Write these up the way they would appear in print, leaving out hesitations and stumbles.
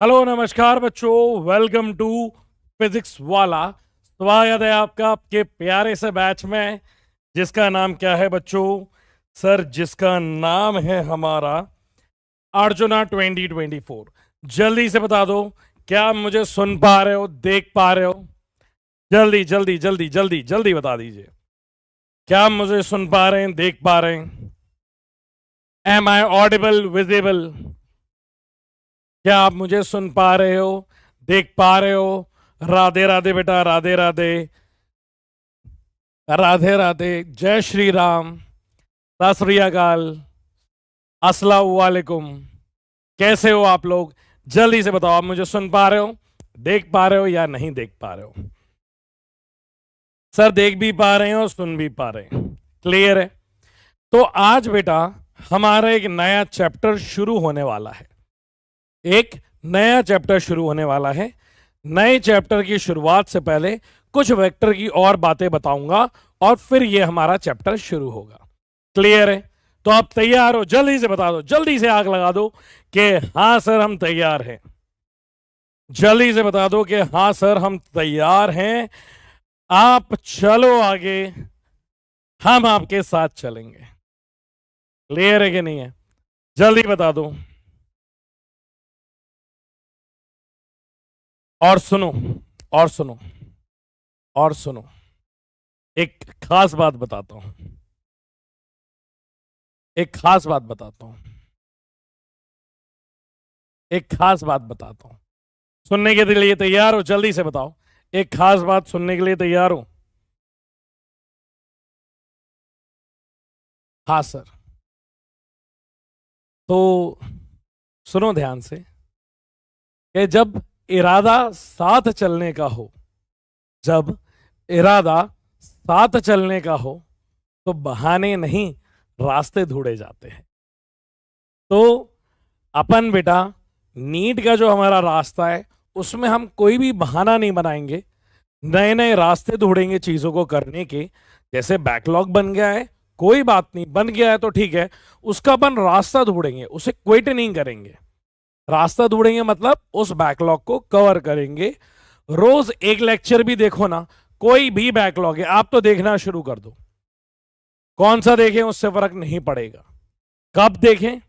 Hello नमस्कार बच्चों, welcome to physics वाला। स्वागत है आपका आपके प्यारे से बैच में, जिसका नाम क्या है बच्चों? सर, जिसका नाम है हमारा अर्जुना 2024। जल्दी से बता दो, क्या आप मुझे सुन पा रहे हो, देख पा रहे हो? जल्दी जल्दी जल्दी जल्दी जल्दी बता दीजिए, क्या आप मुझे सुन पा रहे हैं, देख पा रहे हैं? Am I audible, visible? क्या आप मुझे सुन पा रहे हो, देख पा रहे हो? राधे राधे बेटा, राधे राधे, राधे राधे, जय श्री राम, सत श्री अकाल, अस्सलाम वालेकुम। कैसे हो आप लोग? जल्दी से बताओ, आप मुझे सुन पा रहे हो, देख पा रहे हो या नहीं देख पा रहे हो? सर, देख भी पा रहे हैं और सुन भी पा रहे हैं, क्लियर है? तो आज बेटा हमारा एक नया चैप्टर शुरू होने वाला है। एक नया चैप्टर शुरू होने वाला है। नए चैप्टर की शुरुआत से पहले कुछ वेक्टर की और बातें बताऊंगा और फिर ये हमारा चैप्टर शुरू होगा। क्लियर है? तो आप तैयार हो? जल्दी से बता दो, जल्दी से आग लगा दो कि हाँ सर हम तैयार हैं। जल्दी से बता दो कि हाँ सर हम तैयार हैं। आप चलो आगे, हम आपके साथ चलेंगे। क्लियर है कि नहीं है? जल्दी बता दो। और सुनो, और सुनो, और सुनो, एक खास बात बताता हूं, एक खास बात बताता हूं, एक खास बात बताता हूं। सुनने के लिए तैयार हो? जल्दी से बताओ, एक खास बात सुनने के लिए तैयार हो? हाँ सर। तो सुनो ध्यान से कि जब इरादा साथ चलने का हो, जब इरादा साथ चलने का हो, तो बहाने नहीं, रास्ते ढूंढे जाते हैं। तो अपन बेटा नीट का जो हमारा रास्ता है, उसमें हम कोई भी बहाना नहीं बनाएंगे, नए नए रास्ते ढूंढेंगे चीजों को करने के। जैसे बैकलॉग बन गया है, कोई बात नहीं, बन गया है तो ठीक है, उसका अपन रास्ता ढूंढेंगे, उसे क्विट नहीं करेंगे। रास्ता ढूंढेंगे मतलब उस बैकलॉग को कवर करेंगे। रोज एक लेक्चर भी देखो ना, कोई भी बैकलॉग है आप तो देखना शुरू कर दो। कौन सा देखें उससे फर्क नहीं पड़ेगा। कब देखें?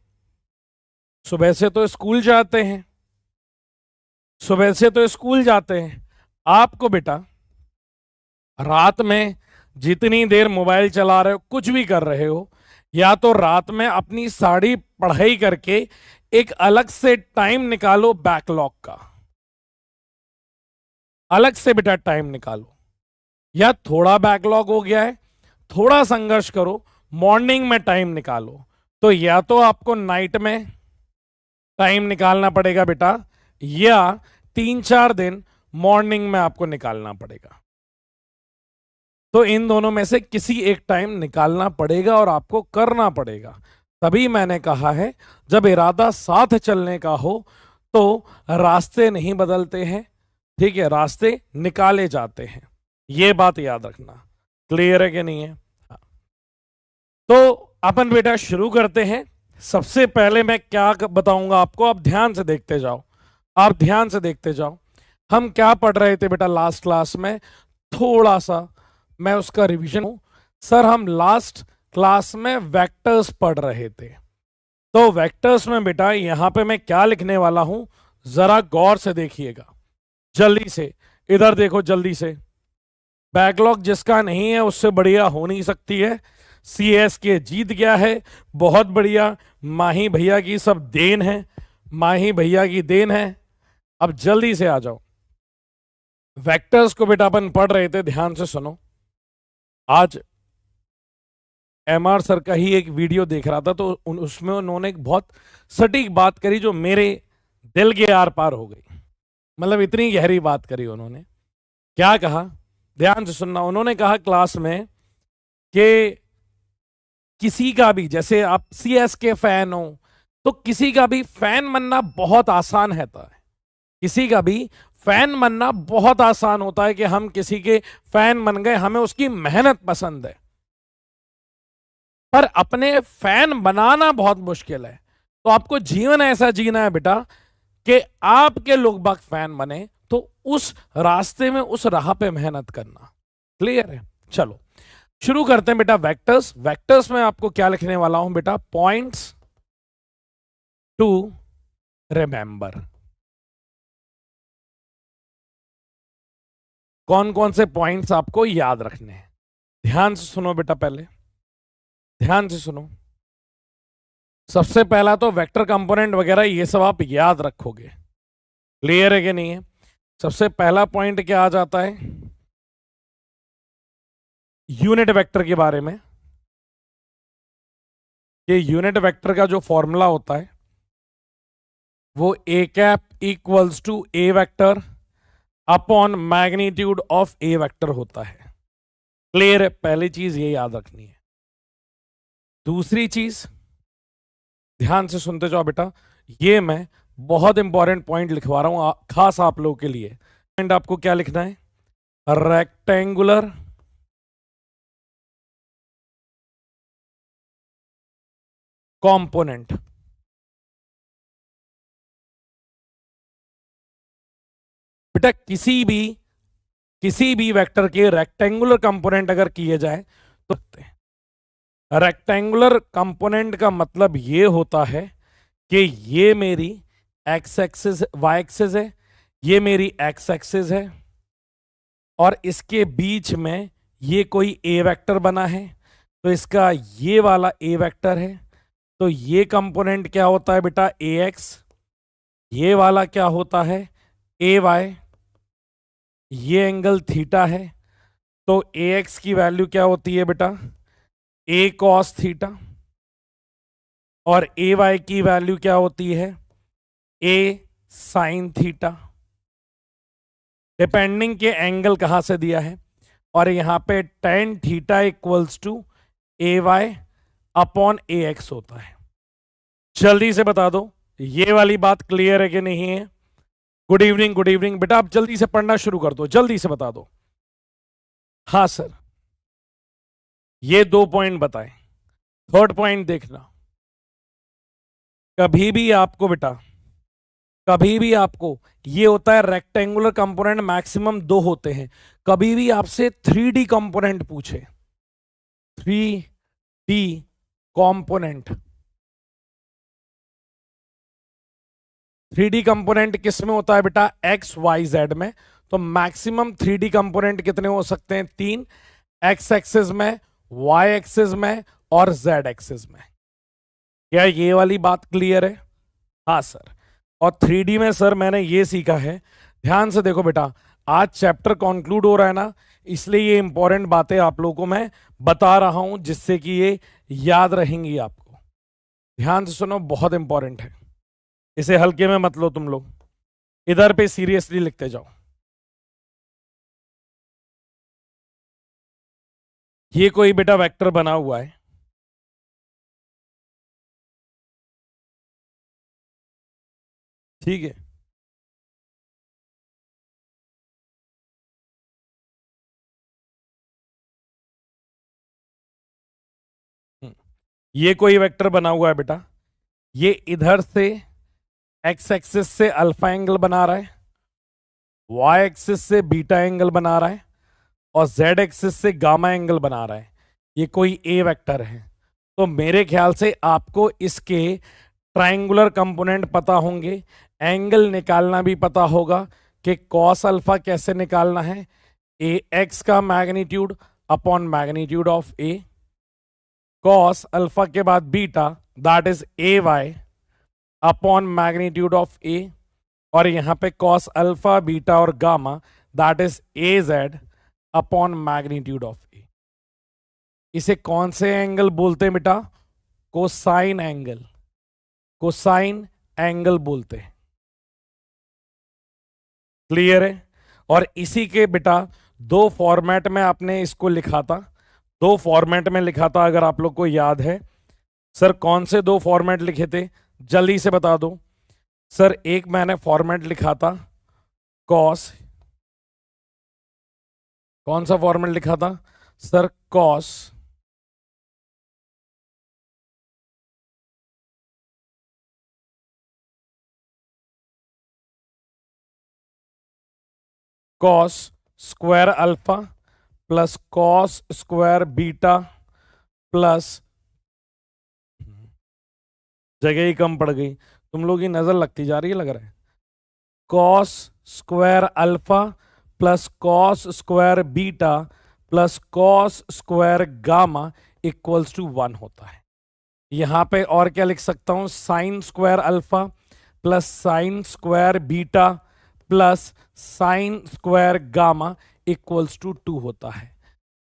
सुबह से तो स्कूल जाते हैं, सुबह से तो स्कूल जाते हैं। आपको बेटा रात में जितनी देर मोबाइल चला रहे हो, कुछ भी कर रहे हो, या तो रात में अपनी सारी पढ़ाई करके एक अलग से टाइम निकालो बैकलॉग का, अलग से बेटा टाइम निकालो। या थोड़ा बैकलॉग हो गया है, थोड़ा संघर्ष करो, मॉर्निंग में टाइम निकालो। तो या तो आपको नाइट में टाइम निकालना पड़ेगा बेटा, या 3-4 दिन मॉर्निंग में आपको निकालना पड़ेगा। तो इन दोनों में से किसी एक टाइम निकालना पड़ेगा और आपको करना पड़ेगा। तभी मैंने कहा है, जब इरादा साथ चलने का हो तो रास्ते नहीं बदलते हैं, ठीक है, रास्ते निकाले जाते हैं। ये बात याद रखना। क्लियर है कि नहीं है? हाँ। तो अपन बेटा शुरू करते हैं। सबसे पहले मैं क्या बताऊंगा आपको, आप ध्यान से देखते जाओ, आप ध्यान से देखते जाओ। हम क्या पढ़ रहे थे बेटा लास्ट क्लास में? थोड़ा सा मैं उसका रिवीजन हूं। सर, हम लास्ट क्लास में वेक्टर्स पढ़ रहे थे। तो वेक्टर्स में बेटा यहां पे मैं क्या लिखने वाला हूं, जरा गौर से देखिएगा। जल्दी से इधर देखो, जल्दी से। बैकलॉग जिसका नहीं है उससे बढ़िया हो नहीं सकती है। CS के जीत गया है, बहुत बढ़िया। माही भैया की सब देन है, माही भैया की देन है। अब जल्दी से आ जाओ। वेक्टर्स को बेटा अपन पढ़ रहे थे, ध्यान से सुनो। आज MR सर का ही एक वीडियो देख रहा था, तो उसमें उन्होंने एक बहुत सटीक बात करी जो मेरे दिल के आर पार हो गई। मतलब इतनी गहरी बात करी उन्होंने। क्या कहा, ध्यान से सुनना। उन्होंने कहा क्लास में कि किसी का भी, जैसे आप CS के फैन हो, तो किसी का भी फैन बनना बहुत आसान होता है। किसी का भी फैन बनना बहुत आसान होता है कि हम किसी के फैन बन गए, हमें उसकी मेहनत पसंद है। पर अपने फैन बनाना बहुत मुश्किल है। तो आपको जीवन ऐसा जीना है बेटा कि आपके लोग बाग फैन बने तो उस रास्ते में, उस राह पे मेहनत करना। क्लियर है? चलो शुरू करते हैं बेटा। वेक्टर्स, वेक्टर्स में आपको क्या लिखने वाला हूं बेटा? Points to remember. कौन कौन से पॉइंट्स आपको याद रखने हैं? ध्यान से सुनो बेटा, पहले ध्यान से सुनो। सबसे पहला तो वेक्टर कंपोनेंट वगैरह ये सब आप याद रखोगे। क्लियर है कि नहीं है? सबसे पहला पॉइंट क्या आ जाता है? यूनिट वेक्टर के बारे में। ये यूनिट वेक्टर का जो फॉर्मूला होता है वो a cap equals to a vector upon magnitude of A vector होता है। क्लियर है? पहली चीज ये याद रखनी है। दूसरी चीज ध्यान से सुनते जाओ बेटा, ये मैं बहुत इंपॉर्टेंट पॉइंट लिखवा रहा हूं खास आप लोगों के लिए। पॉइंट आपको क्या लिखना है? Rectangular component. बेटा किसी भी वेक्टर के रेक्टेंगुलर कंपोनेंट अगर किए जाए तो रेक्टेंगुलर कंपोनेंट का मतलब ये होता है कि ये मेरी एक्स एक्सिस, वाई एक्सिस है, ये मेरी एक्स एक्सिस है, और इसके बीच में ये कोई ए वेक्टर बना है, तो इसका ये वाला ए वेक्टर है। तो ये कंपोनेंट क्या होता है बेटा? ए एक्स। ये वाला क्या होता है? ए वाई। ये एंगल थीटा है, तो ए एक्स की वैल्यू क्या होती है बेटा? A cos theta. और ए वाई की वैल्यू क्या होती है? A sine theta. डिपेंडिंग के एंगल कहां से दिया है, और यहां पे tan theta equals to a y upon a x होता है। जल्दी से बता दो ये वाली बात क्लियर है कि नहीं है? गुड इवनिंग, गुड इवनिंग बेटा, आप जल्दी से पढ़ना शुरू कर दो, जल्दी से बता दो। हाँ सर, ये 2 पॉइंट बताएं। थर्ड पॉइंट देखना, कभी भी आपको बेटा, कभी भी आपको, ये होता है रेक्टेंगुलर कंपोनेंट मैक्सिमम 2 होते हैं। कभी भी आपसे 3D कंपोनेंट पूछे, 3D कंपोनेंट, 3D कंपोनेंट किस में होता है बेटा? एक्स वाई जेड में। तो मैक्सिमम 3D कंपोनेंट कितने हो सकते हैं? 3, एक्स एक्सिस में, वाई एक्सिस में, और जेड एक्सिस में। क्या ये वाली बात क्लियर है? हाँ सर। और 3D में सर मैंने ये सीखा है, ध्यान से देखो बेटा, आज चैप्टर कंक्लूड हो रहा है ना, इसलिए ये इंपॉर्टेंट बातें आप लोगों को मैं बता रहा हूं जिससे कि ये याद रहेंगी आपको। ध्यान से सुनो, बहुत इंपॉर्टेंट है, इसे हल्के में मत लो तुम लोग, इधर पे सीरियसली लिखते जाओ। ये कोई बेटा वेक्टर बना हुआ है, ठीक है? हम्म, ये कोई वेक्टर बना हुआ है बेटा, ये इधर से एक्स एक्सिस से अल्फा एंगल बना रहा है, वाई एक्सिस से बीटा एंगल बना रहा है, और जेड एक्सिस से गामा एंगल बना रहा है। ये कोई ए वेक्टर है। तो मेरे ख्याल से आपको इसके ट्रायंगुलर कंपोनेंट पता होंगे, एंगल निकालना भी पता होगा कि कॉस अल्फा कैसे निकालना है, ए एक्स का magnitude upon magnitude of a, cos alpha के बाद beta that is a y upon magnitude of a, और यहां पे कॉस अल्फा बीटा और gamma that is a z upon magnitude of a. इसे कौन से एंगल बोलते हैं बेटा? कोसाइन एंगल, कोसाइन एंगल बोलते हैं। क्लियर है? और इसी के बेटा 2 फॉर्मेट में आपने इसको लिखा था, 2 फॉर्मेट में लिखा था, अगर आप लोग को याद है। सर कौन से 2 फॉर्मेट लिखे थे? जल्दी से बता दो सर। एक मैंने फॉर्मेट लिखा था कॉस, कौन सा फॉर्मेट लिखा था sir? Cos cos square alpha plus cos square beta plus, जगह ही कम पड़ गई, तुम लोग की नजर लगती जा रही है लग रहा है, cos square alpha plus cos square beta plus cos square gamma equals to 1 होता है। यहां पे और क्या लिख सकता हूं, sine square alpha plus sine square beta plus sine square gamma equals to 2 होता है।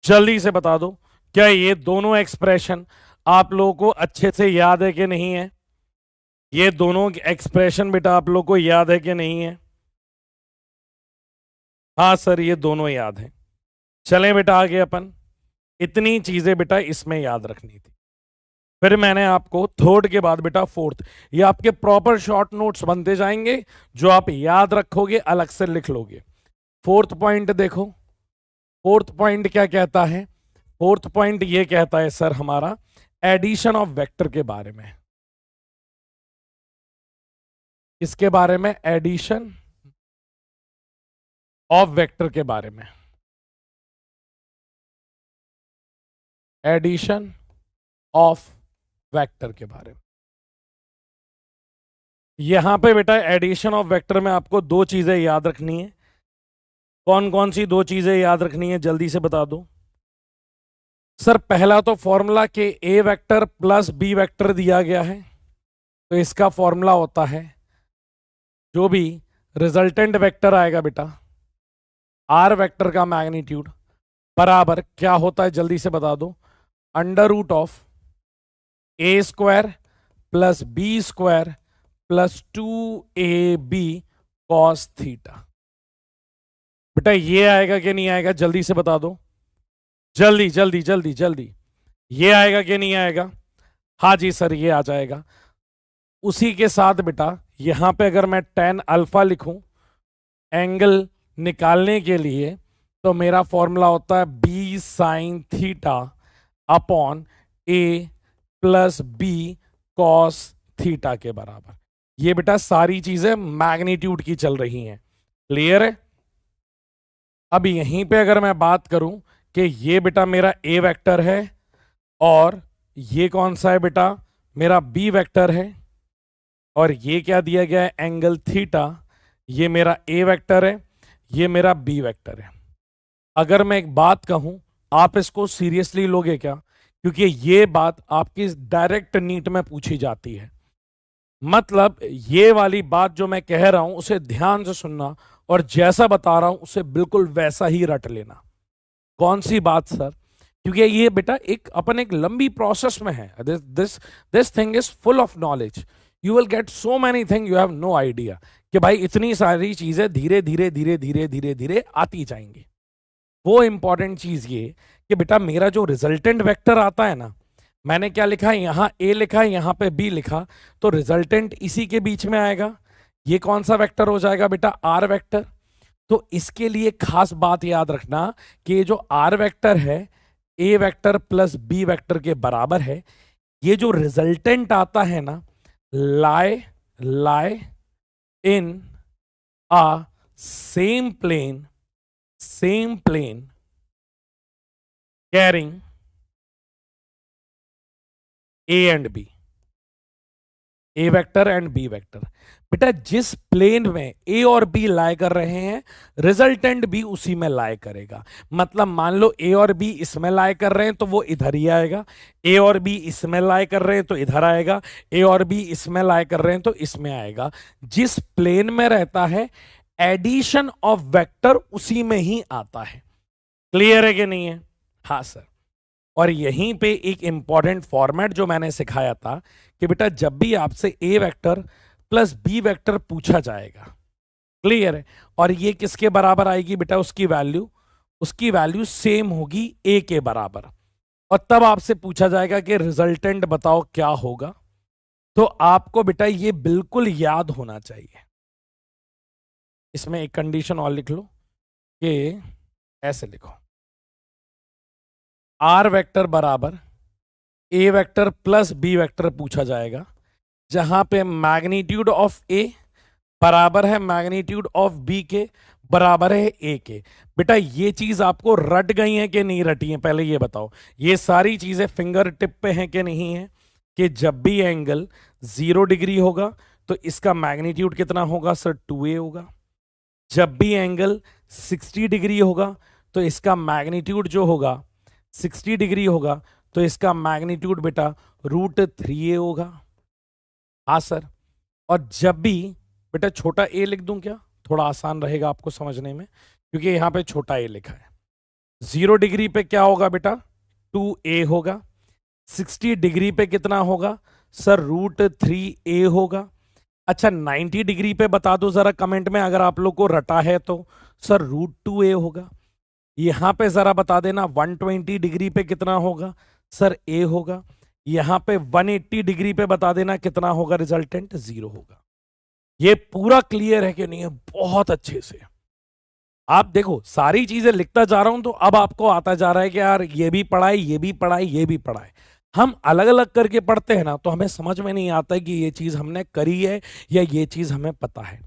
जल्दी से बता दो क्या ये दोनों एक्सप्रेशन आप लोगों को अच्छे से याद है कि नहीं है? ये दोनों एक्सप्रेशन बेटा आप लोगों को याद है कि नहीं है? हाँ सर ये दोनों याद है। चलें बेटा आगे, अपन इतनी चीजें बेटा इसमें याद रखनी थी। फिर मैंने आपको थर्ड के बाद बेटा फोर्थ, ये आपके प्रॉपर शॉर्ट नोट्स बनते जाएंगे जो आप याद रखोगे, अलग से लिख लोगे। फोर्थ पॉइंट देखो, फोर्थ पॉइंट क्या कहता है? फोर्थ पॉइंट ये कहता है सर हमारा एडिशन ऑफ वेक्टर के बारे में। इसके बारे में, एडिशन ऑफ वेक्टर के बारे में, एडिशन ऑफ वेक्टर के बारे में। यहां पे बेटा एडिशन ऑफ वेक्टर में आपको दो चीजें याद रखनी है। कौन कौन सी दो चीजें याद रखनी है जल्दी से बता दो। सर पहला तो फॉर्मूला के ए वेक्टर प्लस बी वेक्टर दिया गया है, तो इसका फॉर्मूला होता है जो भी रिजल्टेंट वेक्टर आएगा बेटा आर वेक्टर का मैग्नीट्यूड बराबर क्या होता है जल्दी से बता दो, under root of a square plus b square plus 2ab cos theta. बेटा ये आएगा कि नहीं आएगा जल्दी से बता दो, जल्दी जल्दी जल्दी जल्दी, ये आएगा कि नहीं आएगा? हाँ जी सर ये आ जाएगा। उसी के साथ बेटा यहां पे अगर मैं tan अल्फा लिखूं एंगल निकालने के लिए, तो मेरा फॉर्मूला होता है b sine theta upon a plus b cos theta के बराबर। ये बेटा सारी चीजें मैग्नीट्यूड की चल रही हैं, क्लियर है? अब यहीं पे अगर मैं बात करूं कि ये बेटा मेरा ए वेक्टर है और ये कौन सा है बेटा, मेरा बी वेक्टर है, और ये क्या दिया गया है एंगल थीटा, ये मेरा ए वेक्टर है, ये मेरा बी वेक्टर है। अगर मैं एक बात कहूं आप इसको सीरियसली लोगे क्या? क्योंकि ये बात आपकी डायरेक्ट नीट में पूछी जाती है। मतलब ये वाली बात जो मैं कह रहा हूं उसे ध्यान से सुनना और जैसा बता रहा हूं उसे बिल्कुल वैसा ही रट लेना। कौन सी बात सर? क्योंकि ये बेटा एक लंबी प्रोसेस में है। This thing is full of knowledge, you will get so many thing you have no idea, कि भाई इतनी सारी चीजें धीरे धीरे धीरे धीरे धीरे धीरे आती जाएंगी। वो इंपॉर्टेंट चीज ये कि बेटा मेरा जो रिजल्टेंट वेक्टर आता है ना, मैंने क्या लिखा है, यहां ए लिखा है यहां पे बी लिखा, तो रिजल्टेंट इसी के बीच में आएगा। ये कौन सा वेक्टर हो जाएगा बेटा, आर वेक्टर। तो इसके लिए खास बात याद रखना कि ये जो आर वेक्टर है a vector plus B vector के बराबर है। ये जो रिजल्टेंट आता है ना, lie in a same plane carrying A and B, A vector and b vector. बेटा जिस प्लेन में ए और बी लाई कर रहे हैं रिजल्टेंट भी उसी में लाई करेगा। मतलब मान लो ए और बी इसमें लाई कर रहे हैं तो वो इधर ही आएगा, ए और बी इसमें लाई कर रहे हैं तो इधर आएगा, ए और बी इसमें लाई कर रहे हैं तो इसमें आएगा। जिस प्लेन में रहता है एडिशन ऑफ वेक्टर उसी में ही आता है। क्लियर है कि नहीं है? हाँ सर। और यहीं पे एक इंपॉर्टेंट फॉर्मेट जो मैंने सिखाया था कि बेटा जब भी आपसे ए वेक्टर प्लस बी वेक्टर पूछा जाएगा, क्लियर है, और ये किसके बराबर आएगी बेटा, उसकी वैल्यू सेम होगी ए के बराबर, और तब आपसे पूछा जाएगा कि रिजल्टेंट बताओ क्या होगा। तो आपको बेटा ये बिल्कुल याद होना चाहिए। इसमें एक कंडीशन और लिख लो कि ऐसे लिखो, आर वेक्टर बराबर ए वेक्टर प्लस बी वेक्टर पूछा जाएगा, जहां पे मैग्नीट्यूड ऑफ ए बराबर है मैग्नीट्यूड ऑफ बी के, बराबर है ए के। बेटा ये चीज आपको रट गई है कि नहीं रटी है, पहले ये बताओ। ये सारी चीजें फिंगर टिप पे हैं कि नहीं है, कि जब भी एंगल 0 डिग्री होगा तो इसका मैग्नीट्यूड कितना होगा सर, 2a होगा। जब भी एंगल 60 डिग्री होगा तो इसका मैग्नीट्यूड जो होगा 60 डिग्री होगा तो इसका मैग्नीट्यूड बेटा √3a होगा। हाँ सर। और जब भी बेटा छोटा a लिख दूं क्या, थोड़ा आसान रहेगा आपको समझने में, क्योंकि यहां पे छोटा a लिखा है। 0 डिग्री पे क्या होगा बेटा, 2a होगा। 60 डिग्री पे कितना होगा सर, √3a होगा। अच्छा 90 डिग्री पे बता दो जरा कमेंट में, अगर आप लोग को रटा है तो सर √2a होगा। यहां पे जरा बता देना 120 डिग्री पे कितना होगा सर, a होगा। यहां पे 180 डिग्री पे बता देना कितना होगा, रिजल्टेंट 0 होगा। ये पूरा क्लियर है कि नहीं है, बहुत अच्छे से। आप देखो सारी चीजें लिखता जा रहा हूं तो अब आपको आता जा रहा है कि यार ये भी पढ़ाए, ये भी पढ़ाए, ये भी पढ़ाए। हम अलग अलग करके पढ़ते हैं ना तो हमें समझ में नहीं आता है कि ये चीज हमने करी है या ये चीज हमें पता है।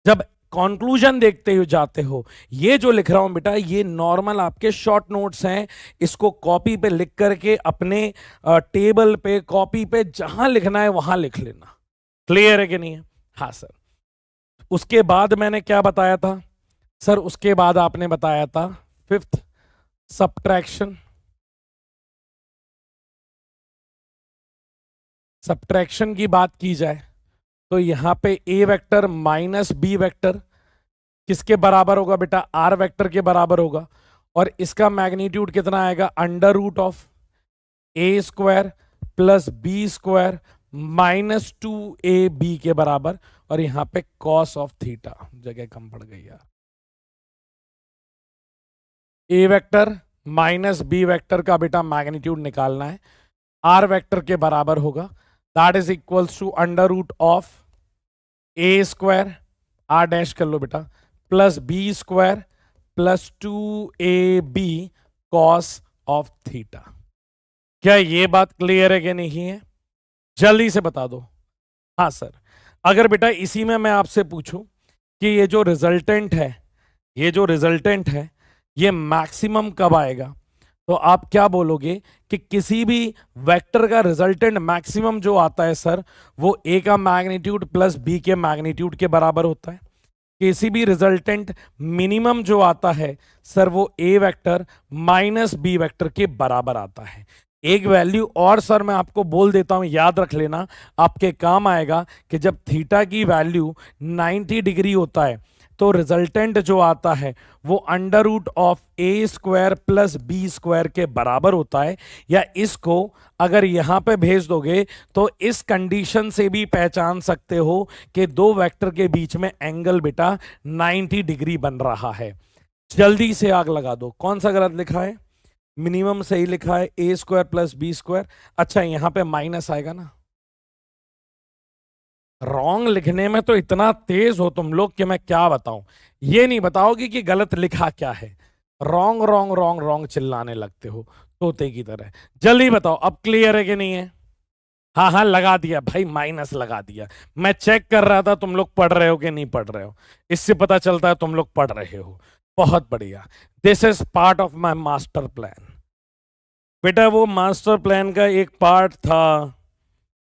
जब कंक्लूजन देखते हुए जाते हो, ये जो लिख रहा हूं बेटा ये नॉर्मल आपके शॉर्ट नोट्स हैं, इसको कॉपी पे लिख करके अपने टेबल पे, कॉपी पे, जहां लिखना है वहां लिख लेना। क्लियर है कि नहीं है? हाँ सर। उसके बाद मैंने क्या बताया था सर, उसके बाद आपने बताया था फिफ्थ सब्ट्रैक्शन। सब्ट्रैक्शन की बात की जाए तो यहां पे a vector minus b vector किसके बराबर होगा बेटा, r वेक्टर के बराबर होगा। और इसका मैग्नीट्यूड कितना आएगा, √a² plus b² minus 2ab के बराबर। और यहां पे cos ऑफ थीटा, जगह कम पड़ गई यार। a vector minus b vector का बेटा मैग्नीट्यूड निकालना है, r वेक्टर के बराबर होगा। That is equals to √a² r dash कर लो बेटा, plus b² plus 2ab cos of theta. क्या ये बात क्लियर है कि नहीं है? जल्दी से बता दो। हाँ सर। अगर बेटा इसी में मैं आपसे पूछूं कि ये जो रिजल्टेंट है, ये जो रिजल्टेंट है ये मैक्सिमम कब आएगा, तो आप क्या बोलोगे कि किसी भी वेक्टर का रिजल्टेंट मैक्सिमम जो आता है सर वो a का मैग्नीट्यूड प्लस b के मैग्नीट्यूड के बराबर होता है। किसी भी रिजल्टेंट मिनिमम जो आता है सर वो a vector minus b vector के बराबर आता है। एक वैल्यू और सर मैं आपको बोल देता हूं, याद रख लेना, आपके काम आएगा कि जब थीटा की वैल्यू 90 डिग्री होता है तो रिजल्टेंट जो आता है वो √a² प्लस b² के बराबर होता है। या इसको अगर यहां पे भेज दोगे तो इस कंडीशन से भी पहचान सकते हो कि दो वेक्टर के बीच में एंगल बेटा 90 डिग्री बन रहा है। जल्दी से आग लगा दो, कौन सा गलत लिखा है, मिनिमम सही लिखा है a² प्लस b²। अच्छा यहां पे माइनस आएगा ना, रॉन्ग लिखने में तो इतना तेज हो तुम लोग कि मैं क्या बताऊं। ये नहीं बताओगे कि गलत लिखा क्या है, रॉन्ग रॉन्ग रॉन्ग रॉन्ग चिल्लाने लगते हो तोते की तरह। जल्दी बताओ अब क्लियर है कि नहीं है? हाँ हाँ लगा दिया भाई, माइनस लगा दिया। मैं चेक कर रहा था तुम लोग पढ़ रहे हो कि नहीं पढ़ रहे हो, इससे पता चलता है तुम लोग पढ़ रहे हो। बहुत बढ़िया। This is part of my master plan. बेटा वो मास्टर प्लान का एक पार्ट था,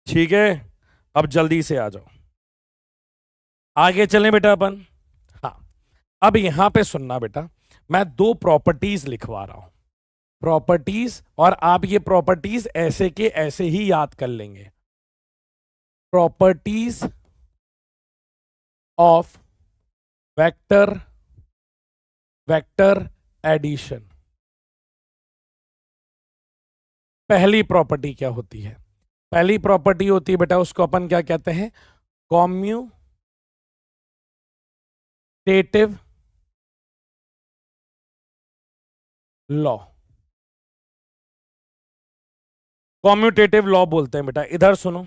ठीक है। अब जल्दी से आ जाओ, आगे चलें बेटा अपन। हाँ अब यहां पे सुनना बेटा, मैं दो प्रॉपर्टीज लिखवा रहा हूं, प्रॉपर्टीज, और आप ये प्रॉपर्टीज ऐसे के ऐसे ही याद कर लेंगे। Properties of vector vector addition. पहली प्रॉपर्टी क्या होती है? पहली प्रॉपर्टी होती है बेटा, उसको अपन क्या कहते हैं, कॉम्यूटेटिव लॉ। कॉम्यूटेटिव लॉ बोलते हैं बेटा, इधर सुनो।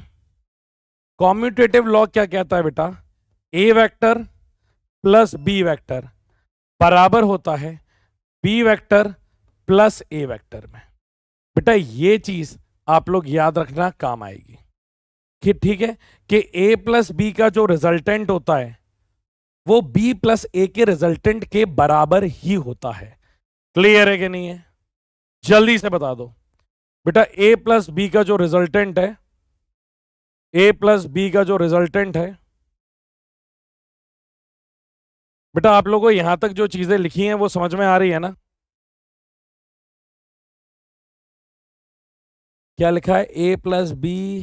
कॉम्यूटेटिव लॉ क्या कहता है बेटा, a vector plus B vector बराबर होता है B vector plus a vector में। बेटा ये चीज आप लोग याद रखना, काम आएगी कि ठीक है, कि a प्लस बी का जो रिजल्टेंट होता है वो बी प्लस ए के रिजल्टेंट के बराबर ही होता है। क्लियर है कि नहीं है? जल्दी से बता दो बेटा, ए प्लस बी का जो रिजल्टेंट है, ए प्लस बी का जो रिजल्टेंट है बेटा, आप लोगों को यहां तक जो चीजें लिखी हैं वो समझ में आ रही है ना? क्या लिखा है? ए प्लस बी।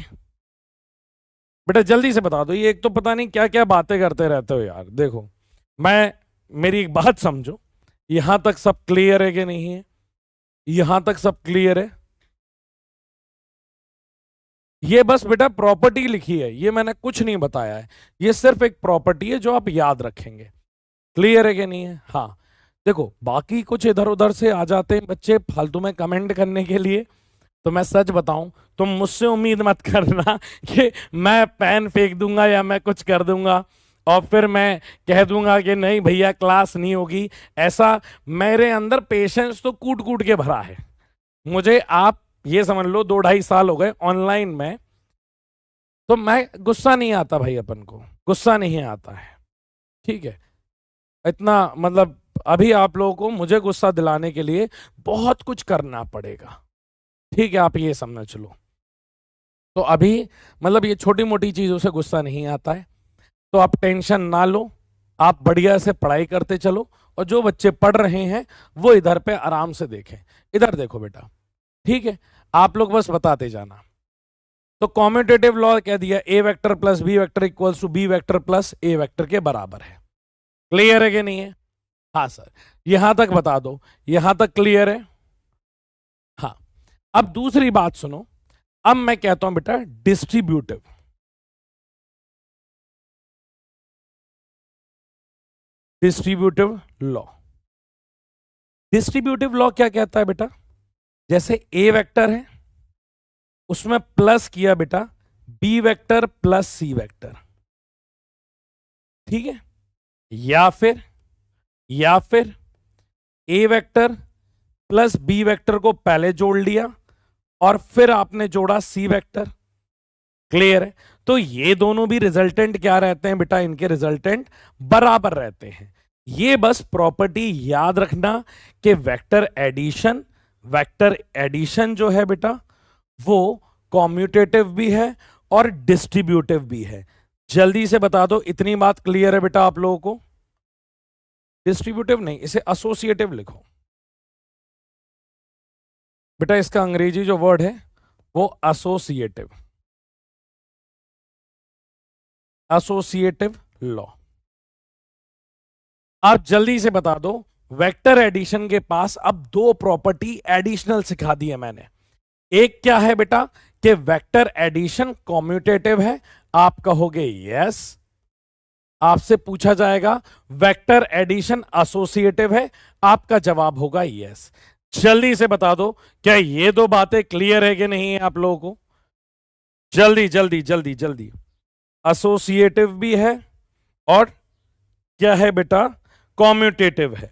बेटा जल्दी से बता दो, ये एक तो पता नहीं क्या क्या बातें करते रहते हो यार। देखो, मैं मेरी एक बात समझो, यहां तक सब क्लियर है कि नहीं है? यहां तक सब क्लियर है? ये बस बेटा प्रॉपर्टी लिखी है, ये मैंने कुछ नहीं बताया है, ये सिर्फ एक प्रॉपर्टी है जो आप याद रखेंगे। क्लियर है कि नहीं है? हाँ। देखो, बाकी कुछ इधर उधर से आ जाते हैं बच्चे फालतू में कमेंट करने के लिए, तो मैं सच बताऊं, तुम मुझसे उम्मीद मत करना कि मैं पेन फेंक दूंगा या मैं कुछ कर दूंगा और फिर मैं कह दूंगा कि नहीं भैया क्लास नहीं होगी। ऐसा मेरे अंदर पेशेंस तो कूट कूट के भरा है। मुझे आप ये समझ लो 2-2.5 साल हो गए ऑनलाइन में, तो मैं गुस्सा नहीं आता भाई, अपन को गुस्सा नहीं आता है। ठीक है, इतना मतलब अभी आप लोगों को मुझे गुस्सा दिलाने के लिए बहुत कुछ करना पड़ेगा। ठीक है, आप ये समझ चलो। तो अभी मतलब ये छोटी मोटी चीजों से गुस्सा नहीं आता है, तो आप टेंशन ना लो, आप बढ़िया से पढ़ाई करते चलो, और जो बच्चे पढ़ रहे हैं वो इधर पे आराम से देखें। इधर देखो बेटा, ठीक है, आप लोग बस बताते जाना। तो कॉम्यूटेटिव लॉ कह दिया, a vector plus B vector equals to b vector plus a vector के बराबर है। क्लियर है कि नहीं है? हाँ सर, यहां तक बता दो, यहां तक क्लियर है? हाँ। अब दूसरी बात सुनो, अब मैं कहता हूं बेटा distributive. Distributive law, distributive law क्या कहता है बेटा? जैसे ए वेक्टर है, उसमें प्लस किया बेटा B vector plus c vector, ठीक है? या फिर ए वेक्टर प्लस बी वेक्टर को पहले जोड़ लिया और फिर आपने जोड़ा सी वेक्टर। क्लियर है? तो ये दोनों भी रिजल्टेंट क्या रहते हैं बेटा? इनके रिजल्टेंट बराबर रहते हैं। ये बस प्रॉपर्टी याद रखना कि वेक्टर एडिशन जो है बेटा, वो कॉम्यूटेटिव भी है और डिस्ट्रीब्यूटिव भी है। जल्दी से बता दो, इतनी बात क्लियर है बेटा आप लोगों को? डिस्ट्रीब्यूटिव नहीं, इसे एसोसिएटिव लिखो बेटा, इसका अंग्रेजी जो वर्ड है वो एसोसिएटिव, एसोसिएटिव लॉ। आप जल्दी से बता दो, वेक्टर एडिशन के पास अब दो प्रॉपर्टी एडिशनल सिखा दी है मैंने। एक क्या है बेटा कि वेक्टर एडिशन कॉम्यूटेटिव है, आप कहोगे यस। आपसे पूछा जाएगा वेक्टर एडिशन एसोसिएटिव है, आपका जवाब होगा यस। जल्दी से बता दो, क्या ये दो बातें क्लियर है कि नहीं है आप लोगों को? जल्दी जल्दी जल्दी जल्दी। एसोसिएटिव भी है और क्या है बेटा? कॉम्यूटेटिव है।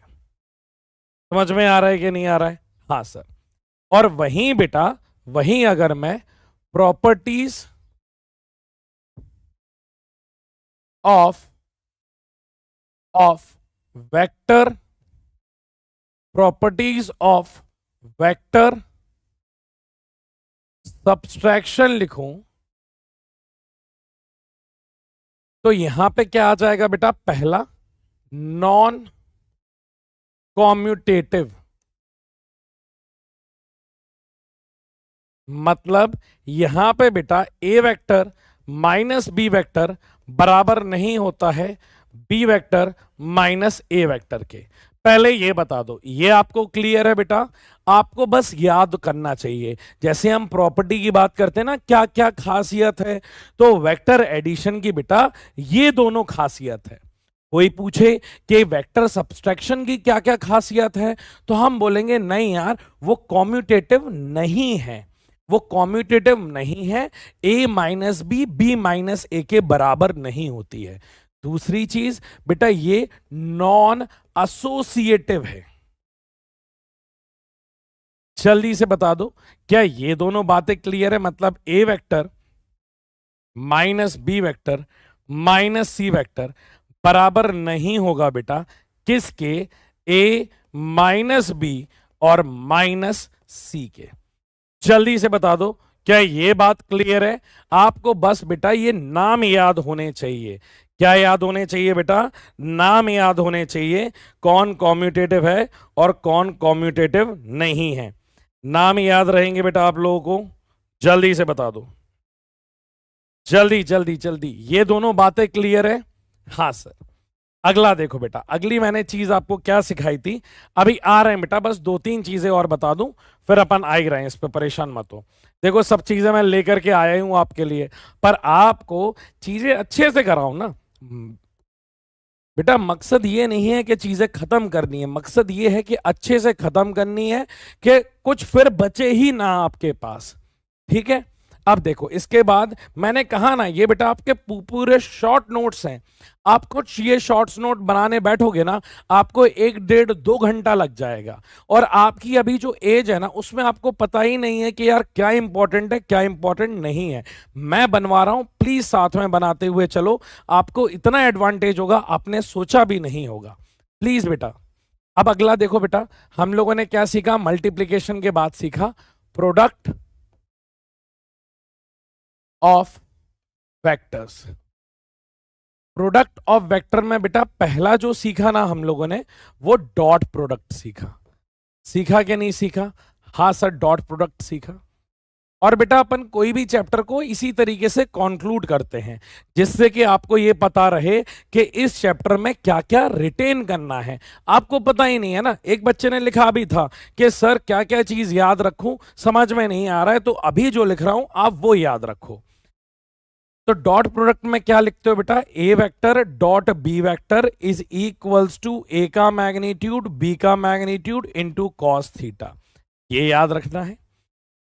समझ में आ रहा है कि नहीं आ रहा है? हाँ सर। और वहीं बेटा, वहीं अगर मैं properties of vector, properties of vector subtraction लिखूं, तो यहां पे क्या आ जाएगा बेटा? पहला, नॉन कॉम्यूटेटिव, मतलब यहां पे बेटा a vector minus b vector बराबर नहीं होता है बी वेक्टर माइनस ए वेक्टर के। पहले ये बता दो, ये आपको क्लियर है बेटा? आपको बस याद करना चाहिए, जैसे हम प्रॉपर्टी की बात करते हैं ना, क्या क्या खासियत है, तो वेक्टर एडिशन की बेटा ये दोनों खासियत है। कोई पूछे कि वेक्टर सब्सट्रैक्शन की क्या क्या खासियत है, तो हम बोलेंगे नहीं यार, वो कॉम्यूटेटिव नहीं है, वो कॉम्यूटेटिव नहीं है, ए माइनस बी माइनस ए के बराबर नहीं होती है। दूसरी चीज बेटा, ये नॉन एसोसिएटिव है। जल्दी से बता दो, क्या ये दोनों बातें क्लियर है? मतलब a vector minus b vector minus c vector बराबर नहीं होगा बेटा किसके, ए माइनस बी और माइनस सी के। जल्दी से बता दो, क्या ये बात क्लियर है? आपको बस बेटा ये नाम याद होने चाहिए। क्या याद होने चाहिए बेटा? नाम याद होने चाहिए, कौन कॉम्यूटेटिव है और कौन कॉम्यूटेटिव नहीं है। नाम याद रहेंगे बेटा आप लोगों को। जल्दी से बता दो, जल्दी जल्दी जल्दी। ये दोनों बातें क्लियर है? हाँ सर। अगला देखो बेटा, अगली मैंने चीज आपको क्या सिखाई थी, अभी आ रहे हैं बेटा, बस 2-3 चीजें और बता दूं, फिर अपन आ ही रहे हैं, इस पे परेशान मत हो। देखो सब चीजें मैं लेकर के आया हूं आपके लिए, पर आपको चीजें अच्छे से कराऊं ना बेटा। मकसद ये नहीं है कि चीजें खत्म करनी है, मकसद ये है कि अच्छे से खत्म करनी है, कि कुछ फिर बचे ही ना आपके पास। ठीक है, अब देखो इसके बाद मैंने कहा ना, ये बेटा आपके पूरे शॉर्ट नोट्स हैं। आप कुछ ये शॉर्ट्स नोट बनाने बैठोगे ना, आपको 1-1.5-2 घंटा लग जाएगा, और आपकी अभी जो एज है ना, उसमें आपको पता ही नहीं है कि यार क्या इंपॉर्टेंट है क्या इंपॉर्टेंट नहीं है। मैं बनवा रहा हूं, प्लीज साथ में बनाते हुए चलो, आपको इतना एडवांटेज होगा आपने सोचा भी नहीं होगा। प्लीज बेटा। अब अगला देखो बेटा, हम लोगों ने क्या सीखा, मल्टीप्लीकेशन के बाद सीखा product of vectors. Product of vector में बेटा पहला जो सीखा ना हम लोगों ने, वो डॉट प्रोडक्ट सीखा। सीखा कि नहीं सीखा? हाँ सर, डॉट प्रोडक्ट सीखा। और बेटा अपन कोई भी चैप्टर को इसी तरीके से कंक्लूड करते हैं, जिससे कि आपको ये पता रहे कि इस चैप्टर में क्या क्या रिटेन करना है। आपको पता ही नहीं है ना, एक बच्चे ने लिखा भी था कि सर क्या क्या चीज याद रखूं, समझ में नहीं आ रहा है, तो अभी जो लिख रहा हूं आप वो याद रखो। तो डॉट प्रोडक्ट में क्या लिखते हो बेटा, a vector dot b vector is equals to a का मैग्नीट्यूड बी का मैग्नीट्यूड इनटू कॉस थीटा। ये याद रखना है।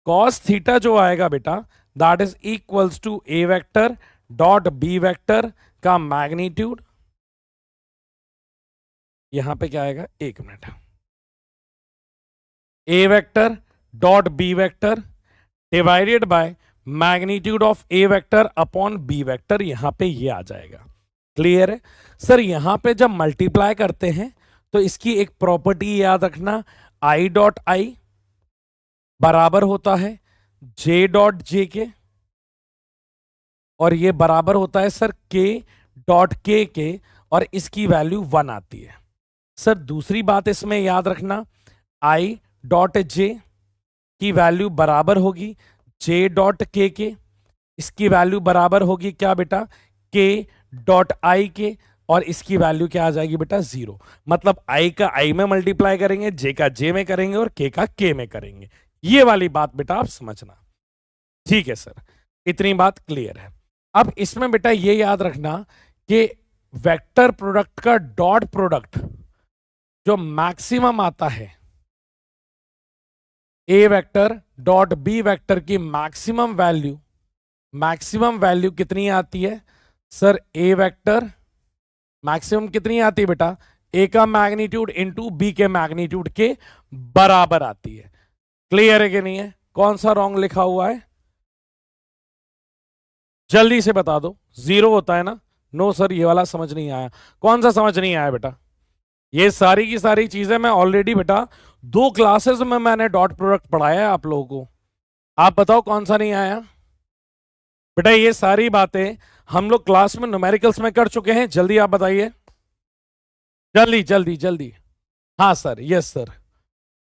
कॉस थीटा जो आएगा बेटा, that is equals to a vector dot b vector का मैग्नीट्यूड। यहां पे क्या आएगा, एक minute, a vector dot b vector divided by magnitude of A vector upon b vector. यहां पे ये आ जाएगा। क्लियर है सर? यहां पे जब मल्टीप्लाई करते हैं तो इसकी एक प्रॉपर्टी याद रखना, आई डॉट आई बराबर होता है जे डॉट जे के, और ये बराबर होता है सर के डॉट के, और इसकी वैल्यू 1 आती है। सर दूसरी बात इसमें याद रखना, आई डॉट जे की वैल्यू बराबर होगी जे डॉट के, इसकी वैल्यू बराबर होगी क्या बेटा, के डॉट आई के, और इसकी वैल्यू क्या आ जाएगी बेटा, 0। मतलब आई का आई में मल्टीप्लाई करेंगे, जे का जे में करेंगे, और के का के में करेंगे। ये वाली बात बेटा आप समझना। ठीक है सर, इतनी बात क्लियर है। अब इसमें बेटा ये याद रखना कि वेक्टर प्रोडक्ट का डॉट प्रोडक्ट जो मैक्सिमम आता है, a vector dot b vector की मैक्सिमम वैल्यू कितनी आती है सर, ए वेक्टर मैक्सिमम कितनी आती है बेटा, ए का मैग्नीट्यूड इनटू बी के मैग्नीट्यूड के बराबर आती है। क्लियर है कि नहीं है? कौन सा रॉन्ग लिखा हुआ है, जल्दी से बता दो। 0 होता है ना? नो सर, ये वाला समझ नहीं आया। कौन सा समझ नहीं आया बेटा? ये सारी की सारी चीजें मैं ऑलरेडी बेटा 2 क्लासेस में मैंने डॉट प्रोडक्ट पढ़ाया है आप लोगों को। आप बताओ कौन सा नहीं आया बेटा? ये सारी बातें हम लोग क्लास में न्यूमेरिकल्स में कर चुके हैं। जल्दी आप बताइए, जल्दी जल्दी जल्दी। हाँ सर, यस सर,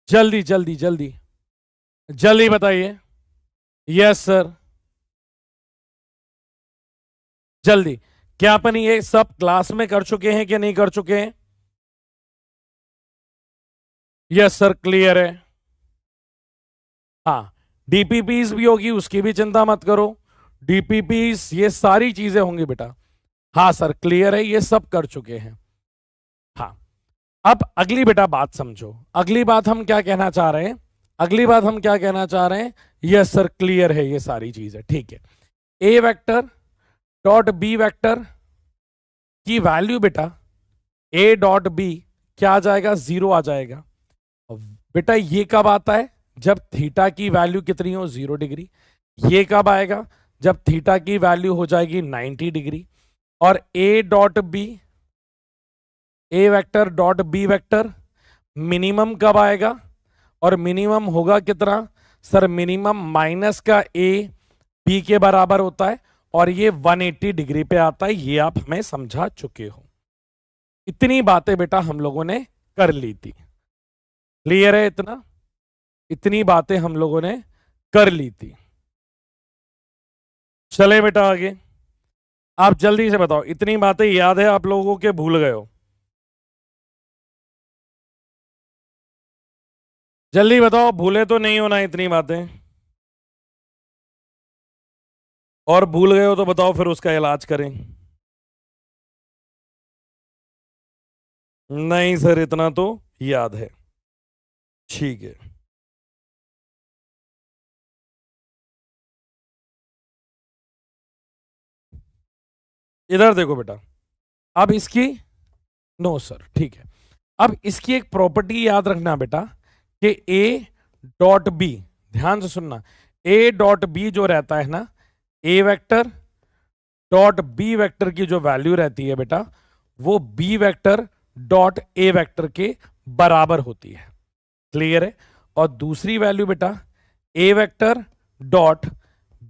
जल्दी जल्दी जल्दी जल्दी बताइए। यस सर, जल्दी। क्या अपन ये सब क्लास में कर चुके हैं कि नहीं कर चुके हैं? यस सर, क्लियर है। हाँ, डीपीपीस भी होगी, उसकी भी चिंता मत करो। डीपीपीस ये सारी चीजें होंगी बेटा। हाँ सर, क्लियर है, ये सब कर चुके हैं। हाँ, अब अगली बेटा बात समझो। अगली बात हम क्या कहना चाह रहे हैं, अगली बात हम क्या कहना चाह रहे हैं? यस सर, क्लियर है ये सारी चीजें। ठीक है, a vector dot b vector की वैल्यू बेटा, ए डॉट बी क्या आ जाएगा, 0 आ जाएगा। बेटा ये कब आता है, जब थीटा की वैल्यू कितनी हो, 0 डिग्री। ये कब आएगा, जब थीटा की वैल्यू हो जाएगी 90 डिग्री। और a dot b a vector dot b vector, minimum कब आएगा, और मिनिमम होगा कितना सर, मिनिमम माइनस का ए बी के बराबर होता है और ये 180 डिग्री पे आता है, ये आप हमें समझा चुके हो। इतनी बातें बेटा हम लोगों ने कर ली थी, क्लियर है इतना, इतनी बातें हम लोगों ने कर ली थी। चले बेटा आगे, आप जल्दी से बताओ, इतनी बातें याद है आप लोगों के, भूल गए हो? जल्दी बताओ, भूले तो नहीं होना इतनी बातें, और भूल गए हो तो बताओ फिर उसका इलाज करें। नहीं सर इतना तो याद है, ठीक है। इधर देखो बेटा, अब इसकी, नो सर ठीक है, अब इसकी एक प्रॉपर्टी याद रखना बेटा कि ए डॉट बी, ध्यान से सुनना, ए डॉट बी जो रहता है ना, a vector dot b vector की जो वैल्यू रहती है बेटा, वो b vector dot a vector के बराबर होती है, क्लियर है। और दूसरी वैल्यू बेटा, a vector dot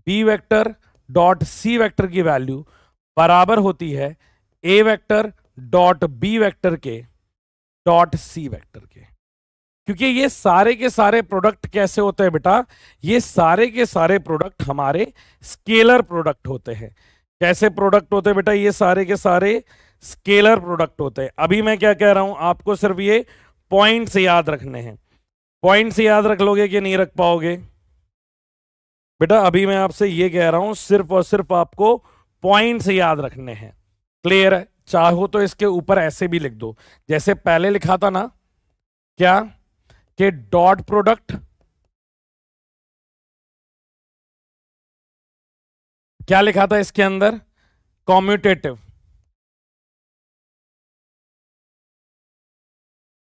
b vector dot c vector की वैल्यू बराबर होती है a vector dot b vector के डॉट सी वेक्टर के। क्योंकि ये सारे के सारे प्रोडक्ट कैसे होते हैं बेटा, ये सारे के सारे प्रोडक्ट हमारे स्केलर प्रोडक्ट होते हैं। कैसे प्रोडक्ट होते हैं बेटा, ये सारे के सारे स्केलर प्रोडक्ट होते हैं। अभी मैं क्या कह रहा हूं, आपको सिर्फ ये पॉइंट्स याद रखने हैं। पॉइंट्स याद रख लोगे कि नहीं रख पाओगे बेटा? अभी मैं आपसे ये कह रहा हूं, सिर्फ और सिर्फ आपको पॉइंट्स याद रखने हैं, क्लियर है। चाहो तो इसके ऊपर ऐसे भी लिख दो, जैसे पहले लिखा था ना, क्या कि डॉट प्रोडक्ट, क्या लिखा था इसके अंदर, कॉम्यूटेटिव।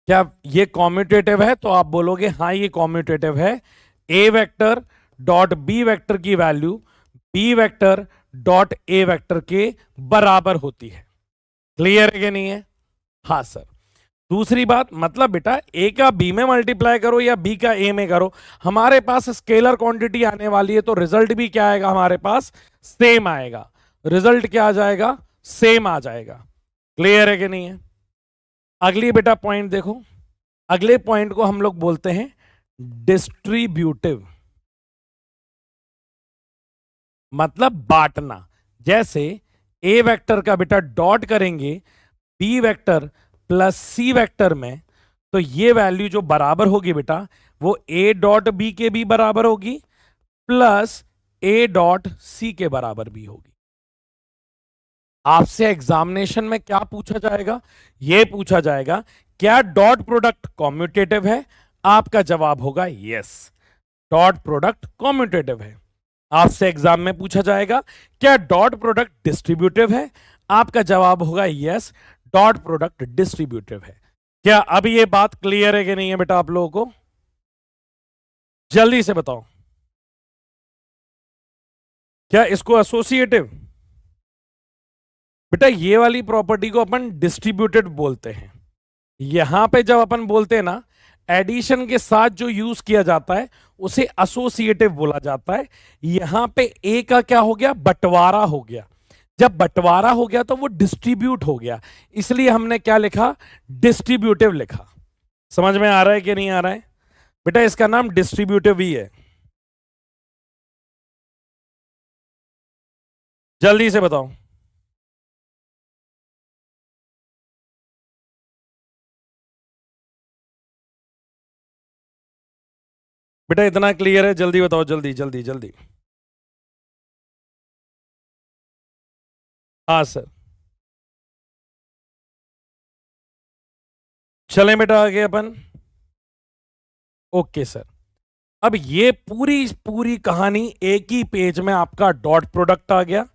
क्या ये कॉम्यूटेटिव है? तो आप बोलोगे हाँ ये कॉम्यूटेटिव है। A vector dot b vector की value b vector dot a vector के बराबर होती है, क्लियर है कि नहीं है? हाँ सर। दूसरी बात, मतलब बेटा ए का बी में मल्टीप्लाई करो या बी का ए में करो, हमारे पास स्केलर क्वांटिटी आने वाली है, तो रिजल्ट भी क्या आएगा हमारे पास, सेम आएगा। रिजल्ट क्या आ जाएगा, सेम आ जाएगा, क्लियर है कि नहीं है? अगली बेटा पॉइंट देखो, अगले पॉइंट को हम लोग बोलते हैं डिस्ट्रीब्यूटिव, मतलब बांटना। जैसे ए वेक्टर का बेटा डॉट करेंगे B vector plus c vector में, तो ये वैल्यू जो बराबर होगी बेटा, वो ए डॉट बी के भी बराबर होगी प्लस ए डॉट सी के बराबर भी होगी। आपसे एग्जामिनेशन में क्या पूछा जाएगा, यह पूछा जाएगा क्या डॉट प्रोडक्ट कॉम्यूटेटिव है? आपका जवाब होगा यस, डॉट प्रोडक्ट कॉम्यूटेटिव है। आपसे एग्जाम में पूछा जाएगा क्या डॉट प्रोडक्ट डिस्ट्रीब्यूटिव है? आपका जवाब होगा यस, डॉट प्रोडक्ट डिस्ट्रीब्यूटिव है। क्या अभी ये बात क्लियर है कि नहीं है बेटा आप लोगों को? जल्दी से बताओ, क्या इसको एसोसिएटिव, बेटा ये वाली प्रॉपर्टी को अपन डिस्ट्रीब्यूटेड बोलते हैं। यहां पे जब अपन बोलते हैं ना, एडिशन के साथ जो यूज किया जाता है उसे एसोसिएटिव बोला जाता है। यहां पे ए का क्या हो गया, बंटवारा हो गया। जब बंटवारा हो गया तो वो डिस्ट्रीब्यूट हो गया, इसलिए हमने क्या लिखा, डिस्ट्रीब्यूटिव लिखा। समझ में आ रहा है कि नहीं आ रहा है बेटा? इसका नाम डिस्ट्रीब्यूटिव ही है। जल्दी से बताओ, बेटा इतना क्लियर है? जल्दी बताओ, जल्दी जल्दी जल्दी। हाँ सर, चलें बेटा आगे अपन। ओके सर, अब ये पूरी पूरी कहानी एक ही पेज में आपका डॉट प्रोडक्ट आ गया,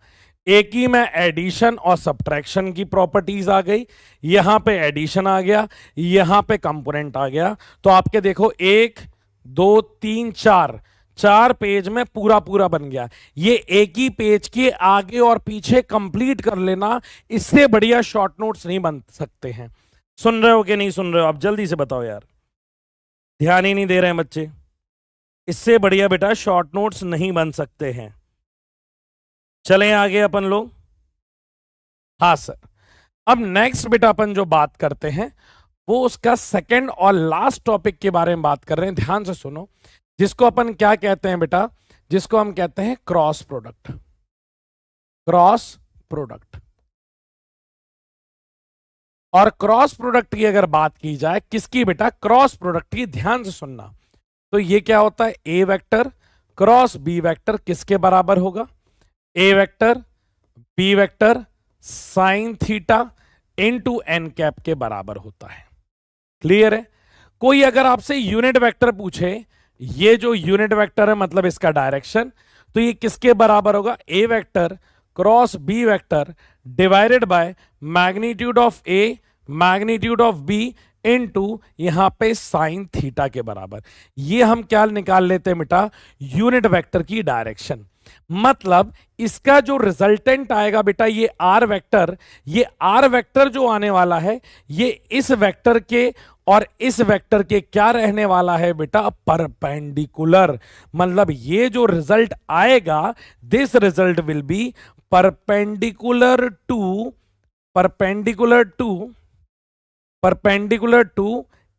एक ही में एडिशन और सब्ट्रैक्शन की प्रॉपर्टीज आ गई, यहां पे एडिशन आ गया, यहां पे कंपोनेंट आ गया। तो आपके देखो 1 2 3 4, 4 पेज में पूरा पूरा बन गया। ये एक ही पेज के आगे और पीछे कंप्लीट कर लेना, इससे बढ़िया शॉर्ट नोट्स नहीं बन सकते हैं। सुन रहे हो कि नहीं सुन रहे हो? आप जल्दी से बताओ यार, ध्यान ही नहीं दे रहे हैं बच्चे। इससे बढ़िया बेटा शॉर्ट नोट्स नहीं बन सकते हैं। चलें आगे अपन लोग। हाँ सर, अब नेक्स्ट बेटा अपन जो बात करते हैं वो उसका सेकंड और लास्ट टॉपिक के बारे में बात कर रहे हैं। ध्यान से सुनो, जिसको अपन क्या कहते हैं बेटा, जिसको हम कहते हैं क्रॉस प्रोडक्ट। Cross product. और क्रॉस प्रोडक्ट की अगर बात की जाए, किसकी बेटा? क्रॉस प्रोडक्ट की। ध्यान से सुनना, तो ये क्या होता है? A vector cross B vector किसके बराबर होगा? A vector b vector sine theta into n cap के बराबर होता है। क्लियर है? कोई अगर आपसे यूनिट वेक्टर पूछे, ये जो यूनिट वेक्टर है मतलब इसका डायरेक्शन, तो ये किसके बराबर होगा? A vector cross B vector divided by magnitude of a magnitude of b into यहां पे साइन थीटा के बराबर। ये हम क्या निकाल लेते हैं बेटा? यूनिट वेक्टर की डायरेक्शन। मतलब इसका जो रिजल्टेंट आएगा बेटा, ये आर वेक्टर, ये आर वेक्टर जो आने वाला है, ये इस वेक्टर के और इस वेक्टर के क्या रहने वाला है बेटा? परपेंडिकुलर। मतलब ये जो रिजल्ट आएगा, this result will be perpendicular to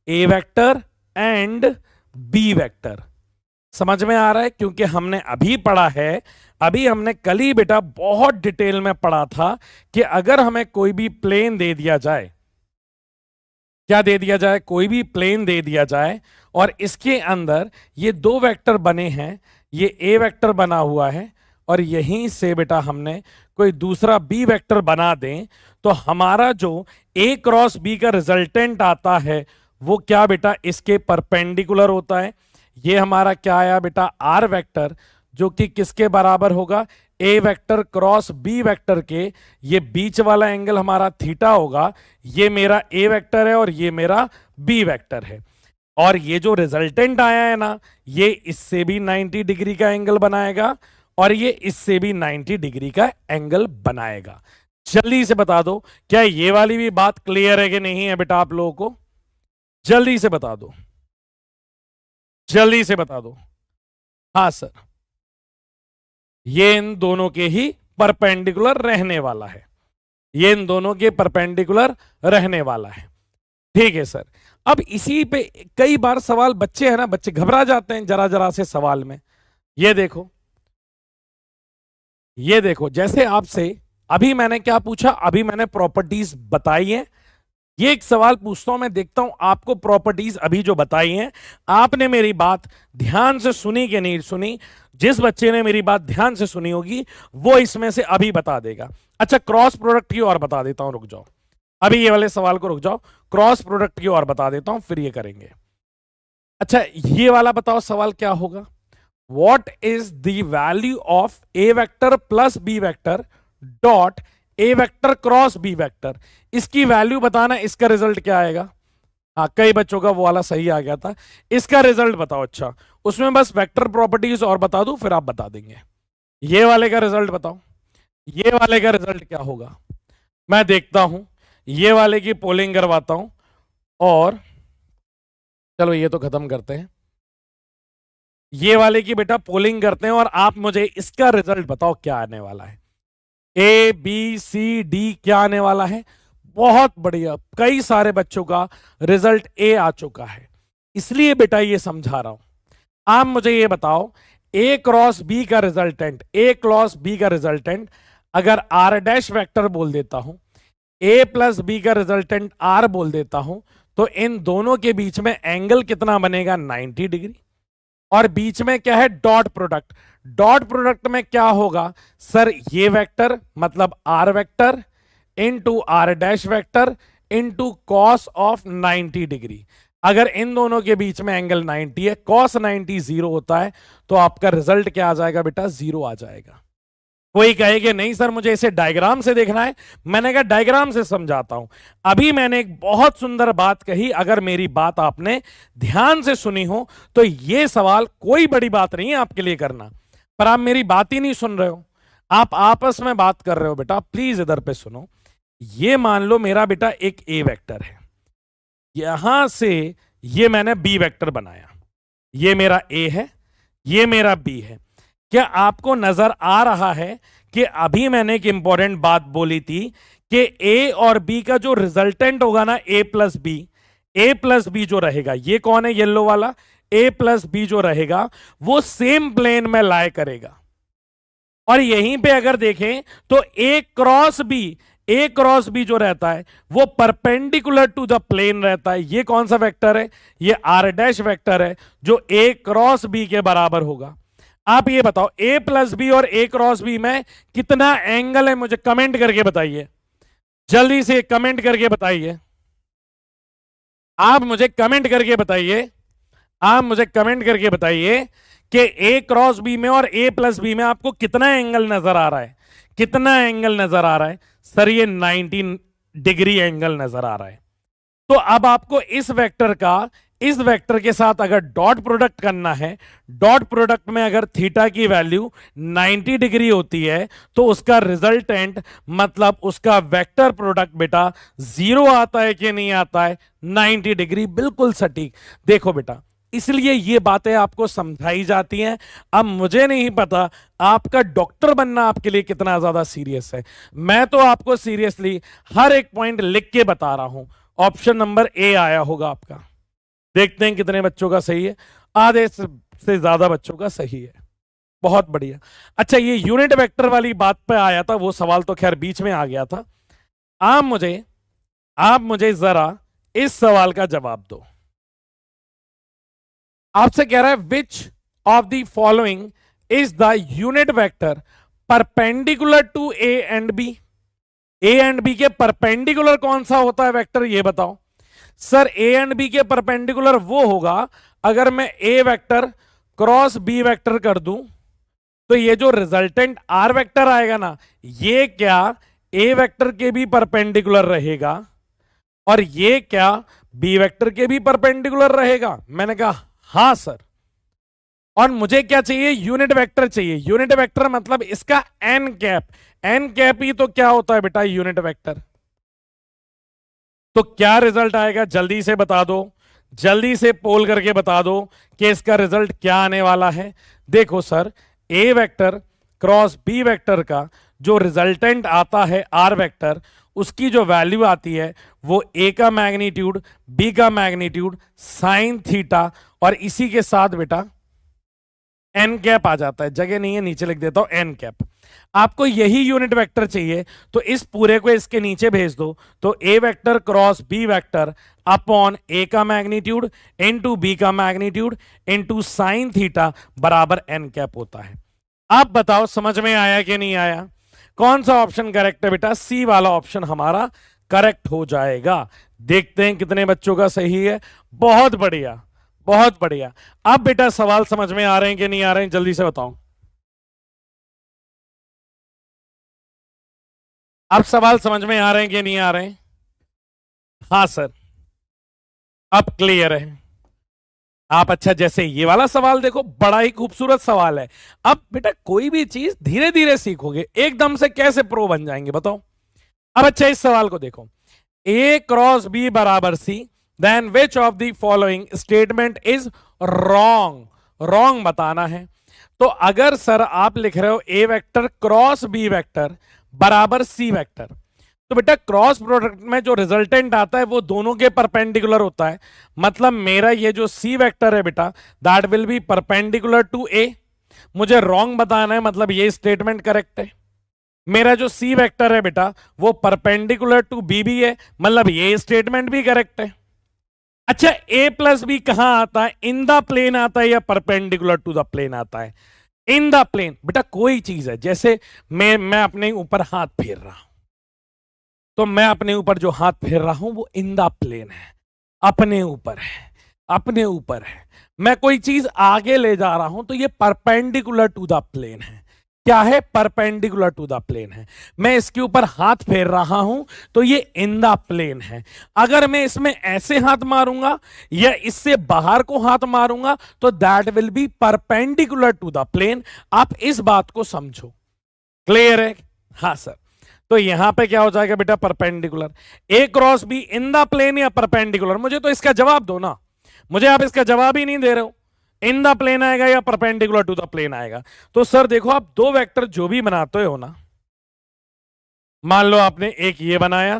a vector and b vector. समझ में आ रहा है? क्योंकि हमने अभी पढ़ा है, अभी हमने कल ही बेटा बहुत डिटेल में पढ़ा था कि अगर हमें कोई भी प्लेन दे दिया जाए, क्या दे दिया जाए? कोई भी प्लेन दे दिया जाए और इसके अंदर ये दो वेक्टर बने हैं, ये ए वेक्टर बना हुआ है और यहीं से बेटा हमने कोई दूसरा बी वेक्टर बना दें, तो हमारा जो ए क्रॉस बी का रिजल्टेंट आता है वो क्या बेटा? इसके परपेंडिकुलर होता है। ये हमारा क्या आया बेटा? आर वेक्टर, जो कि किसके बराबर होगा? A vector cross B vector के, ये बीच वाला एंगल हमारा थीटा होगा। ये मेरा ए वेक्टर है और ये मेरा बी वेक्टर है। और ये जो रिजल्टेंट आया है ना, ये इससे भी 90 डिग्री का एंगल बनाएगा और ये इससे भी 90 डिग्री का एंगल बनाएगा। जल्दी से बता दो, क्या ये वाली भी बात क्लियर है कि नहीं है बेटा आप लोगों को? जल्दी से बता दो, जल्दी से बता दो। हाँ सर, ये इन दोनों के ही परपेंडिकुलर रहने वाला है। ये इन दोनों के परपेंडिकुलर रहने वाला है। ठीक है सर। अब इसी पे कई बार सवाल, बच्चे हैं ना, बच्चे घबरा जाते हैं जरा जरा से सवाल में। ये देखो, ये देखो, जैसे आपसे अभी मैंने क्या पूछा? अभी मैंने प्रॉपर्टीज बताई है। ये एक सवाल पूछता हूं मैं, देखता हूं आपको प्रॉपर्टीज अभी जो बताई हैं, आपने मेरी बात ध्यान से सुनी कि नहीं सुनी। जिस बच्चे ने मेरी बात ध्यान से सुनी होगी वो इसमें से अभी बता देगा। अच्छा, क्रॉस प्रोडक्ट की और बता देता हूं, रुक जाओ, अभी ये वाले सवाल को रुक जाओ, क्रॉस प्रोडक्ट की और बता देता हूं, फिर ये करेंगे। अच्छा, ये वाला बताओ सवाल क्या होगा? What is the value of A vector plus B vector dot a vector cross B vector? इसकी वैल्यू बताना, इसका रिजल्ट क्या आएगा? हाँ, कई बच्चों का वो वाला सही आ गया था। इसका रिजल्ट बताओ। अच्छा, उसमें बस वेक्टर प्रॉपर्टीज और बता दूं, फिर आप बता देंगे। ये वाले का रिजल्ट बताओ, ये वाले का रिजल्ट क्या होगा? मैं देखता हूं, ये वाले की पोलिंग करवाता हूं। और चलो ये तो खत्म करते हैं, ये वाले की बेटा पोलिंग करते हैं और आप मुझे इसका रिजल्ट बताओ क्या आने वाला है। ए बी सी डी क्या आने वाला है? बहुत बढ़िया, कई सारे बच्चों का रिजल्ट ए आ चुका है, इसलिए बेटा ये समझा रहा हूं। आप मुझे ये बताओ, ए क्रॉस बी का रिजल्टेंट, ए क्रॉस बी का रिजल्टेंट अगर आर डैश वेक्टर बोल देता हूं, ए प्लस बी का रिजल्टेंट आर बोल देता हूं, तो इन दोनों के बीच में एंगल कितना बनेगा? 90 डिग्री। और बीच में क्या है? Dot product. डॉट प्रोडक्ट में क्या होगा सर? ये वेक्टर मतलब r vector into r dash vector into cos of 90 degree. अगर इन दोनों के बीच में एंगल 90 है, कॉस 90 0 होता है, तो आपका रिजल्ट क्या आ जाएगा बेटा? 0 आ जाएगा। कोई कहेगा नहीं सर मुझे इसे डायग्राम से देखना है, मैंने कहा डायग्राम से समझाता हूं। अभी मैंने एक बहुत सुंदर बात कही, अगर मेरी बात आपने ध्यान से सुनी हो तो ये सवाल कोई बड़ी बात नहीं है आपके लिए करना, पर आप मेरी बात ही नहीं सुन रहे हो, आप आपस में बात कर रहे हो। बेटा प्लीज इधर पे सुनो। ये मान लो मेरा बेटा एक ए वेक्टर है, यहां से ये मैंने बी वेक्टर बनाया, ये मेरा ए है, ये मेरा बी है। क्या आपको नजर आ रहा है कि अभी मैंने एक इंपॉर्टेंट बात बोली थी कि ए और बी का जो रिजल्टेंट होगा ना, ए प्लस बी जो रहेगा, ये कौन है येलो वाला, ए प्लस बी जो रहेगा वो सेम प्लेन में लाए करेगा। और यहीं पे अगर देखें तो ए क्रॉस बी जो रहता है वो परपेंडिकुलर टू द प्लेन रहता है। ये कौन सा वेक्टर है, ये आर डैश वेक्टर है जो ए क्रॉस बी के बराबर होगा। आप ये बताओ ए प्लस बी और ए क्रॉस बी में कितना एंगल है, मुझे कमेंट करके बताइए, जल्दी से कमेंट करके बताइए। आप मुझे कमेंट करके बताइए, आप मुझे कमेंट करके बताइए कि ए क्रॉस बी में और ए प्लस बी में आपको कितना एंगल नजर आ रहा है, कितना एंगल नजर आ रहा है। सर ये 19 डिग्री एंगल नजर आ रहा है। तो अब आपको इस वेक्टर का इस वेक्टर के साथ अगर डॉट प्रोडक्ट करना है, डॉट प्रोडक्ट में अगर थीटा की वैल्यू 90 डिग्री होती है तो उसका रिजल्टेंट मतलब उसका वेक्टर प्रोडक्ट बेटा 0 आता है कि नहीं आता है, 90 डिग्री, बिल्कुल सटीक। देखो बेटा, इसलिए ये बातें आपको समझाई जाती हैं। अब मुझे नहीं पता आपका डॉक्टर बनना आपके लिए कितना ज्यादा सीरियस है, मैं तो आपको सीरियसली हर एक पॉइंट लिख के बता रहा हूं। ऑप्शन नंबर ए आया होगा आपका, देखते हैं कितने बच्चों का सही है। आधे से ज्यादा बच्चों का सही है, बहुत बढ़िया। अच्छा, ये यूनिट वेक्टर वाली बात पे आया था, वो सवाल तो खैर बीच में आ गया था। आप मुझे जरा इस सवाल का जवाब दो। आपसे कह रहा है which of the following is the unit vector perpendicular to a and b. A and b के परपेंडिकुलर कौन सा होता है वेक्टर, ये बताओ। सर ए एंड बी के परपेंडिकुलर वो होगा अगर मैं a vector cross B vector कर दूं तो ये जो रिजल्टेंट आर वेक्टर आएगा ना, ये क्या ए वेक्टर के भी परपेंडिकुलर रहेगा और ये क्या बी वेक्टर के भी परपेंडिकुलर रहेगा। मैंने कहा हां सर। और मुझे क्या चाहिए, यूनिट वेक्टर चाहिए। यूनिट वेक्टर मतलब इसका एन कैप ही तो क्या होता है बेटा यूनिट वेक्टर। तो क्या रिजल्ट आएगा, जल्दी से बता दो, जल्दी से पोल करके बता दो कि इसका रिजल्ट क्या आने वाला है। देखो sir, a vector cross B vector का जो रिजल्टेंट आता है आर वेक्टर, उसकी जो वैल्यू आती है वो ए का मैग्नीट्यूड, बी का मैग्नीट्यूड, साइन थीटा और इसी के साथ बेटा एन कैप आ जाता है। जगह नहीं है, नीचे लिख देता हूं एन कैप। आपको यही यूनिट वेक्टर चाहिए तो इस पूरे को इसके नीचे भेज दो। तो a vector cross B vector upon a का मैग्नीट्यूड इनटू बी का मैग्नीट्यूड इनटू साइन थीटा बराबर एन कैप होता है। आप बताओ समझ में आया कि नहीं आया। कौन सा ऑप्शन करेक्ट है बेटा, सी वाला ऑप्शन हमारा करेक्ट हो जाएगा। देखते हैं कितने बच्चों का सही है। बहुत बढ़िया, बहुत बढ़िया। अब बेटा सवाल समझ में आ रहे हैं कि नहीं आ रहे हैं, जल्दी से बताओ। अब सवाल समझ में आ रहे हैं कि नहीं आ रहे हैं। हाँ सर, अब क्लियर है आप। अच्छा, जैसे ये वाला सवाल देखो, बड़ा ही खूबसूरत सवाल है। अब बेटा कोई भी चीज धीरे धीरे सीखोगे, एकदम से कैसे प्रो बन जाएंगे बताओ। अब अच्छा इस सवाल को देखो, ए क्रॉस बी बराबर c, then which of the following statement is wrong. Wrong बताना है। तो अगर सर आप लिख रहे हो a vector cross B vector बराबर सी वेक्टर, तो बेटा क्रॉस प्रोडक्ट में जो रिजल्टेंट आता है वो दोनों के परपेंडिकुलर होता है। मतलब मेरा ये जो सी वेक्टर है बेटा, that will be perpendicular to a. मुझे रॉन्ग बताना है, मतलब ये स्टेटमेंट करेक्ट है। मेरा जो सी वेक्टर है बेटा वो परपेंडिकुलर टू बी भी है, मतलब ये स्टेटमेंट भी करेक्ट है। अच्छा, ए प्लस बी कहां आता है, इन द प्लेन आता है या परपेंडिकुलर टू द प्लेन आता है। In the plane. बेटा कोई चीज है, जैसे मैं अपने ऊपर हाथ फेर रहा हूं, तो मैं अपने ऊपर जो हाथ फेर रहा हूं वो इन द प्लेन है, अपने ऊपर है, अपने ऊपर है। मैं कोई चीज आगे ले जा रहा हूं तो ये परपेंडिकुलर टू द प्लेन है। क्या है, परपेंडिकुलर टू द प्लेन है। मैं इसके ऊपर हाथ फेर रहा हूं तो ये इन द प्लेन है। अगर मैं इसमें ऐसे हाथ मारूंगा या इससे बाहर को हाथ मारूंगा तो that will be perpendicular to the plane. आप इस बात को समझो। क्लियर है। हाँ सर। तो यहां पे क्या हो जाएगा बेटा, perpendicular. A cross b in the plane या परपेंडिकुलर, मुझे तो इसका जवाब दो ना, मुझे आप इसका जवाब ही नहीं दे रहे हो। इन द प्लेन आएगा या परपेंडिकुलर टू द प्लेन आएगा। तो सर देखो, आप दो वेक्टर जो भी बनाते हो ना, मान लो आपने एक ये बनाया,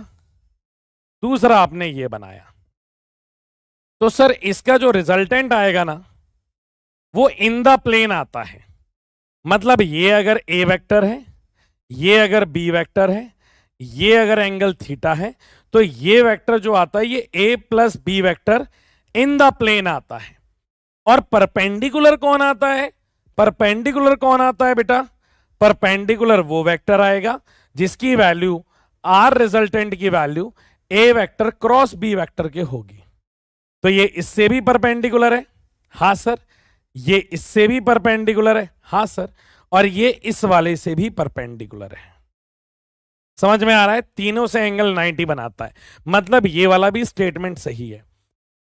दूसरा आपने ये बनाया, तो सर इसका जो रिजल्टेंट आएगा ना, वो इन द प्लेन आता है। मतलब ये अगर ए वेक्टर है, ये अगर बी वेक्टर है, ये अगर एंगल थीटा है, तो ये वेक्टर जो आता है ये a plus B vector in the plane आता है। और परपेंडिकुलर कौन आता है? परपेंडिकुलर कौन आता है बेटा? परपेंडिकुलर वो वेक्टर आएगा जिसकी वैल्यू आर रिजल्टेंट की वैल्यू ए वेक्टर क्रॉस बी वेक्टर के होगी। तो ये इससे भी परपेंडिकुलर है, हां सर। ये इससे भी परपेंडिकुलर है, हां सर। और ये इस वाले से भी परपेंडिकुलर है। समझ में आ रहा है? तीनों से एंगल 90 बनाता है। मतलब ये वाला भी स्टेटमेंट सही है।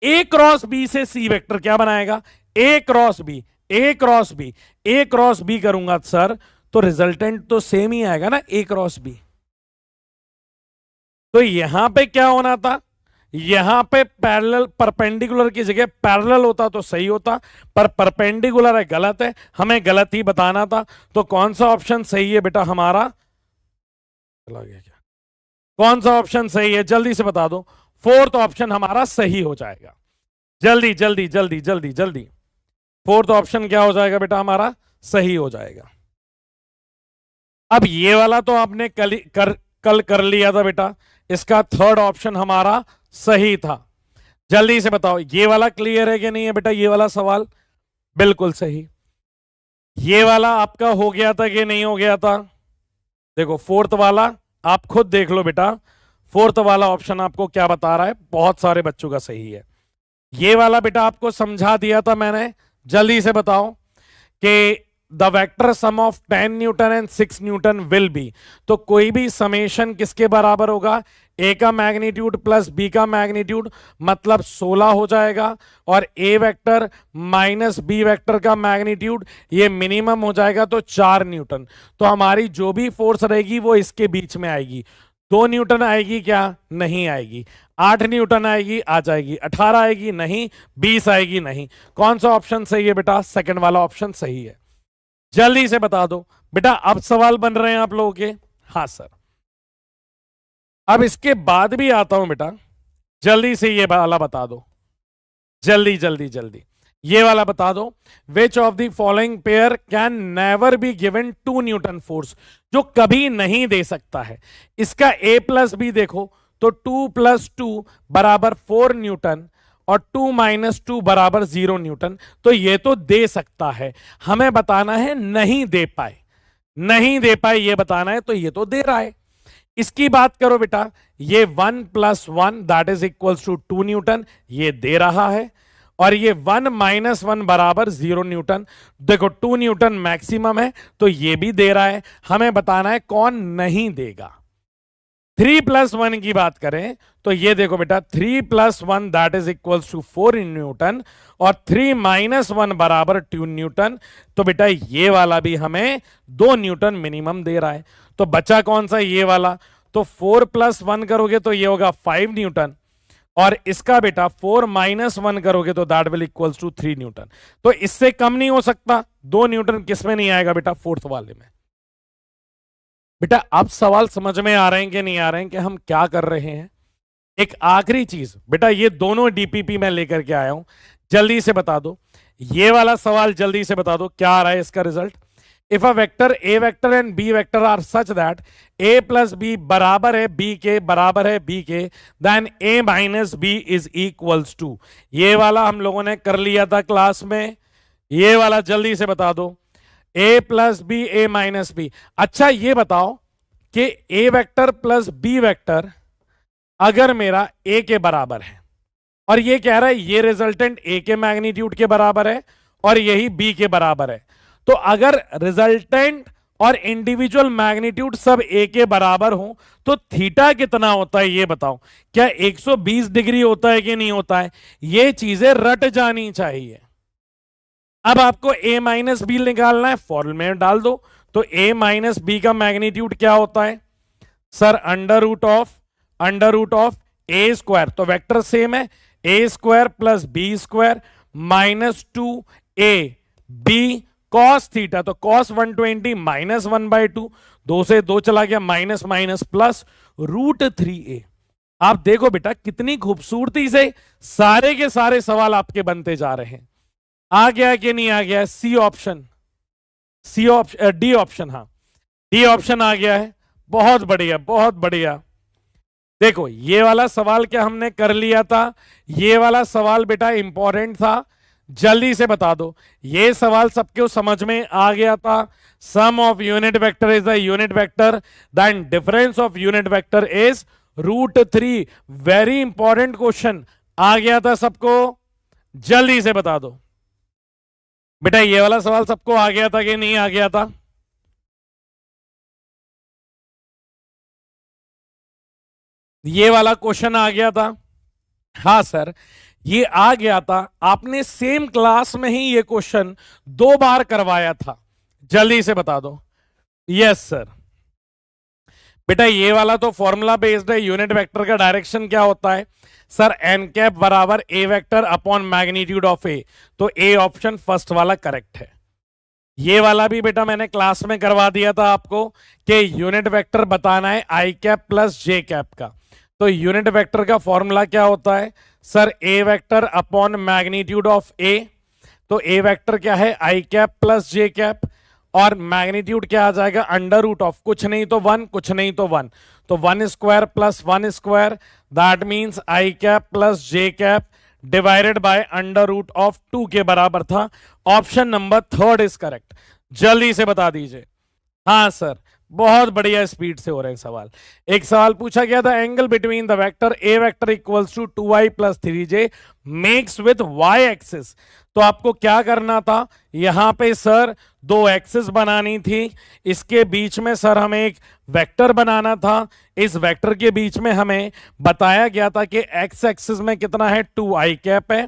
ए क्रॉस बी से सी वेक्टर क्या बनाएगा? ए क्रॉस बी, ए क्रॉस बी, ए क्रॉस बी करूंगा सर, तो रिजल्टेंट तो सेम ही आएगा ना, ए क्रॉस बी। तो यहां पे क्या होना था? यहां पे पैरेलल, परपेंडिकुलर की जगह पैरेलल होता तो सही होता, पर परपेंडिकुलर है, गलत है, हमें गलत ही बताना था। तो कौन सा ऑप्शन सही है बेटा हमारा? चला गया क्या? कौन सा ऑप्शन सही है जल्दी से बता दो। फोर्थ ऑप्शन हमारा सही हो जाएगा। जल्दी जल्दी जल्दी जल्दी जल्दी, फोर्थ ऑप्शन क्या हो जाएगा बेटा हमारा? सही हो जाएगा। अब ये वाला तो आपने कल कर लिया था बेटा, इसका थर्ड ऑप्शन हमारा सही था। जल्दी से बताओ, ये वाला क्लियर है कि नहीं है बेटा? ये वाला सवाल बिल्कुल सही। ये वाला आपका हो गया था कि नहीं हो गया था? देखो फोर्थ वाला आप खुद देख लो बेटा, फोर्थ वाला ऑप्शन आपको क्या बता रहा है? बहुत सारे बच्चों का सही है। ये वाला बेटा आपको समझा दिया था मैंने। जल्दी से बताओ कि the vector sum of 10 Newton and 6 Newton will be. तो कोई भी समेशन किसके बराबर होगा? ए का मैग्नीट्यूड प्लस बी का मैग्नीट्यूड, मतलब 16 हो जाएगा। और ए वेक्टर माइनस बी वेक्टर का मैग्नीट्यूड, ये मिनिमम हो जाएगा तो 4 न्यूटन। तो हमारी जो भी फोर्स रहेगी वो इसके बीच में आएगी। 2 न्यूटन आएगी क्या? नहीं आएगी। 8 न्यूटन आएगी? आ जाएगी। 18 आएगी? नहीं। 20 आएगी? नहीं। कौन सा ऑप्शन सही है बेटा? सेकंड वाला ऑप्शन सही है। जल्दी से बता दो बेटा। अब सवाल बन रहे हैं आप लोगों के? हाँ सर। अब इसके बाद भी आता हूं बेटा, जल्दी से ये वाला बता दो। जल्दी जल्दी जल्दी ये वाला बता दो। विच of the following pair can never be given 2 Newton force? जो कभी नहीं दे सकता है। इसका ए प्लस बी देखो तो 2 + 2 बराबर 4 न्यूटन और 2 - 2 बराबर 0 न्यूटन। तो ये तो दे सकता है, हमें बताना है नहीं दे पाए। नहीं दे पाए ये बताना है, तो ये तो दे रहा है। इसकी बात करो बेटा, ये 1 + 1 that is equals to 2 newton, ये दे रहा है। और ये 1 - 1 बराबर 0 न्यूटन। देखो 2 न्यूटन मैक्सिमम है, तो ये भी दे रहा है। हमें बताना है कौन नहीं देगा। 3 + 1 की बात करें तो ये देखो बेटा, 3 + 1 that is equals to 4 newton और 3 - 1 बराबर 2 न्यूटन। तो बेटा ये वाला भी हमें 2 न्यूटन मिनिमम दे रहा है। तो बचा कौन सा? ये वाला। तो 4 + 1 करोगे तो ये होगा 5 न्यूटन, और इसका बेटा 4 - 1 करोगे तो that will equals to 3 newton. तो इससे कम नहीं हो सकता। 2 न्यूटन किसमें नहीं आएगा बेटा? फोर्थ वाले में। बेटा अब सवाल समझ में आ रहे हैं कि नहीं आ रहे हैं कि हम क्या कर रहे हैं? एक आखिरी चीज बेटा, ये दोनों डीपीपी में लेकर के आया हूं, जल्दी से बता दो। ये वाला सवाल जल्दी से बता दो क्या आ रहा है इसका result. If a vector a vector and b vector are such that a plus b बराबर है बी के, बराबर है बी के, then a minus b is equals to. ये वाला हम लोगों ने कर लिया था क्लास में। ये वाला जल्दी से बता दो। ए प्लस बी, ए माइनस बी। अच्छा ये बताओ कि A vector plus B vector अगर मेरा ए के बराबर है, और ये कह रहा है ये रिजल्टेंट ए के मैग्नीट्यूड के बराबर है और यही बी के बराबर है, तो अगर रिजल्टेंट और इंडिविजुअल मैग्नीट्यूड सब ए के बराबर हो तो थीटा कितना होता है ये बताओ। क्या 120 डिग्री होता है कि नहीं होता है? ये चीजें रट जानी चाहिए। अब आपको a माइनस बी निकालना है, फॉर्मूले में डाल दो। तो a माइनस बी का मैग्नीट्यूड क्या होता है? Sir under root of a square, तो वेक्टर सेम है, a square plus b square minus 2 a b cos theta, तो कॉस 120 माइनस 1/2, 2 से 2 चला गया, माइनस माइनस प्लस √3a। आप देखो बेटा कितनी खूबसूरती से सारे के सारे सवाल आपके बनते जा रहे हैं। आ गया कि नहीं आ गया? डी ऑप्शन, हाँ डी ऑप्शन आ गया है। बहुत बढ़िया, बहुत बढ़िया। देखो ये वाला सवाल क्या हमने कर लिया था, ये वाला सवाल बेटा इंपॉर्टेंट था, जल्दी से बता दो। ये सवाल सबको समझ में आ गया था। Sum of unit vector is the unit vector, then difference of unit vector is √3। Very important question आ गया था सबको, जल्दी से बता दो बेटा। ये वाला सवाल सबको आ गया था कि नहीं आ गया था? ये वाला क्वेश्चन आ गया था? हाँ सर ये आ गया था। आपने सेम क्लास में ही ये क्वेश्चन 2 बार करवाया था, जल्दी से बता दो। Yes sir. बेटा ये वाला तो फॉर्मूला बेस्ड है। यूनिट वेक्टर का डायरेक्शन क्या होता है सर? एन कैप बराबर ए vector upon magnitude of a, तो ए ऑप्शन फर्स्ट वाला करेक्ट है। ये वाला भी बेटा मैंने क्लास में करवा दिया था आपको कि यूनिट वेक्टर बताना है i cap plus j cap का, तो यूनिट वेक्टर का फॉर्मूला क्या होता है sir? A vector upon magnitude of a, तो ए वेक्टर क्या है? I cap plus j cap, और मैग्नीट्यूड क्या आ जाएगा? अंडर रूट ऑफ कुछ नहीं तो 1, कुछ नहीं तो 1, तो 1 square plus 1 square, that means i cap plus j cap divided by under root of 2 के बराबर था। Option number 3 is correct. जल्दी से बता दीजिए। हाँ सर बहुत बढ़िया स्पीड से हो रहे हैं सवाल। एक सवाल पूछा गया था, angle between the vector a vector equals to 2y plus 3j makes with y axis, तो आपको क्या करना था? यहां पे सर 2 एक्सिस बनानी थी, इसके बीच में सर हमें एक वेक्टर बनाना था। इस वेक्टर के बीच में हमें बताया गया था कि एक्स एक्सिस में कितना है? 2i कैप है,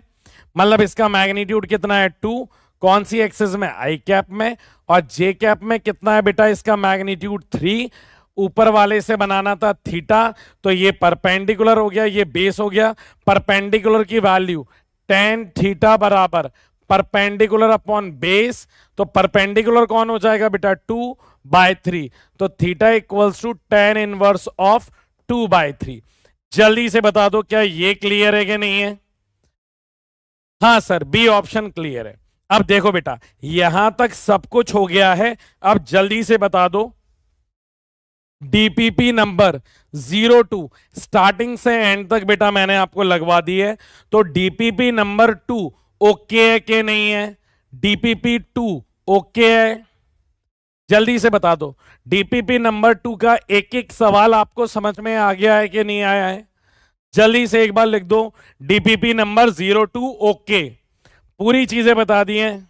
मतलब इसका मैग्नीट्यूड कितना है? 2। कौन सी एक्सिस में? आई कैप में। और जे कैप में कितना है बेटा? इसका मैग्नीट्यूड 3। ऊपर वाले से बनाना था थीटा, तो ये परपेंडिकुलर हो गया, ये बेस हो गया। परपेंडिकुलर की वैल्यू tan थीटा बराबर परपेंडिकुलर अपॉन बेस, तो परपेंडिकुलर कौन हो जाएगा बेटा? 2/3, तो theta equals to tan inverse of 2/3। जल्दी से बता दो क्या ये क्लियर है कि नहीं है? हाँ सर बी ऑप्शन क्लियर है। अब देखो बेटा यहां तक सब कुछ हो गया है, अब जल्दी से बता दो डीपीपी नंबर 02 स्टार्टिंग से एंड तक बेटा मैंने आपको लगवा दी है, तो डीपीपी नंबर 2 ओके है कि नहीं है? डीपीपी 2 ओके है? जल्दी से बता दो डीपीपी नंबर 2 का एक एक सवाल आपको समझ में आ गया है कि नहीं आया है? जल्दी से एक बार लिख दो डीपीपी नंबर 02 ओके। पूरी चीजें बता दी हैं,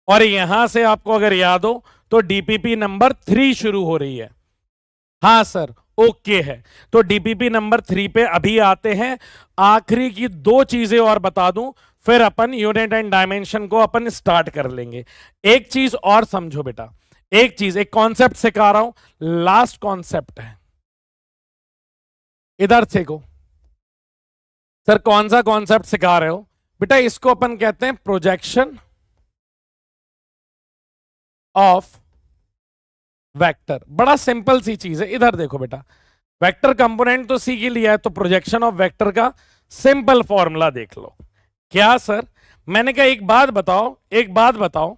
और यहां से आपको अगर याद हो तो डीपीपी नंबर 3 शुरू हो रही है। हाँ सर ओके है, तो डीपीपी नंबर 3 पे अभी आते हैं। आखिरी की 2 चीजें और बता दूं, फिर अपन यूनिट एंड डायमेंशन को अपन स्टार्ट कर लेंगे। एक चीज और समझो बेटा, एक चीज, एक कॉन्सेप्ट सिखा रहा हूं, लास्ट कॉन्सेप्ट है, इधर से को सर कौन सा कॉन्सेप्ट सिखा रहे हो बेटा? इसको अपन कहते हैं प्रोजेक्शन ऑफ वेक्टर। बड़ा सिंपल सी चीज है, इधर देखो बेटा, वेक्टर कंपोनेंट तो सी के लिया है, तो प्रोजेक्शन ऑफ वेक्टर का सिंपल फॉर्मूला देख लो। क्या सर? मैंने कहा एक बात बताओ, एक बात बताओ,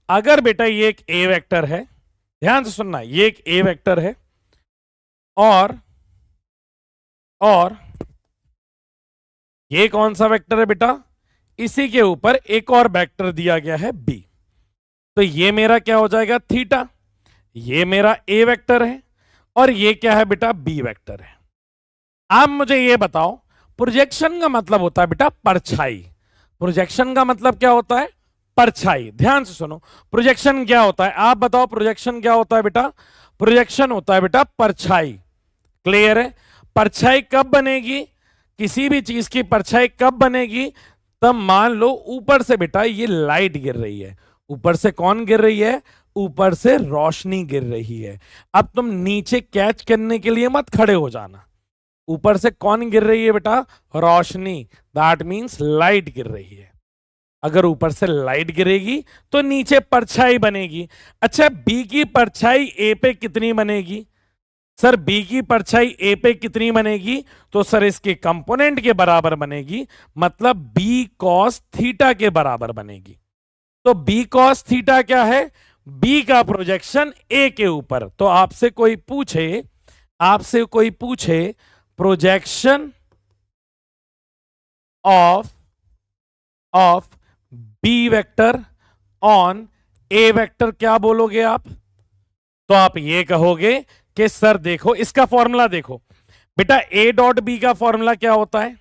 अगर बेटा ये एक ए वेक्टर है, ध्यान से सुनना, ये एक ए वेक्टर है, और ये कौन सा वेक्टर है बेटा? इसी के ऊपर एक और वेक्टर दिया गया है बी, तो ये मेरा क्या हो जाएगा? थीटा। ये मेरा ए वेक्टर है, और ये क्या है बेटा? बी वेक्टर है। आप मुझे ये बताओ, प्रोजेक्शन का मतलब होता है बेटा परछाई। प्रोजेक्शन का मतलब क्या होता है? परछाई। ध्यान से सुनो, प्रोजेक्शन क्या होता है? आप बताओ प्रोजेक्शन क्या होता है बेटा? प्रोजेक्शन होता है बेटा परछाई। क्लियर है? परछाई कब बनेगी? किसी भी चीज की परछाई कब बनेगी? तब मान लो ऊपर से बेटा ये लाइट गिर रही है। ऊपर से कौन गिर रही है? ऊपर से रोशनी गिर रही है। अब तुम नीचे कैच करने के लिए मत खड़े हो जाना। ऊपर से कौन गिर रही है बेटा? रोशनी। दैट मीन्स लाइट गिर रही है। अगर ऊपर से लाइट गिरेगी तो नीचे परछाई बनेगी। अच्छा, बी की परछाई ए पे कितनी बनेगी? सर बी की परछाई ए पे कितनी बनेगी? तो सर इसके कंपोनेंट के बराबर बनेगी, मतलब बी कॉस थीटा के बराबर बनेगी। तो बी कॉस थीटा क्या है? बी का प्रोजेक्शन ए के ऊपर। तो आपसे कोई पूछे projection of B vector on A vector, क्या बोलोगे आप? तो आप ये कहोगे कि सर देखो इसका फॉर्मूला देखो बेटा, ए डॉट बी का फॉर्मूला क्या होता है?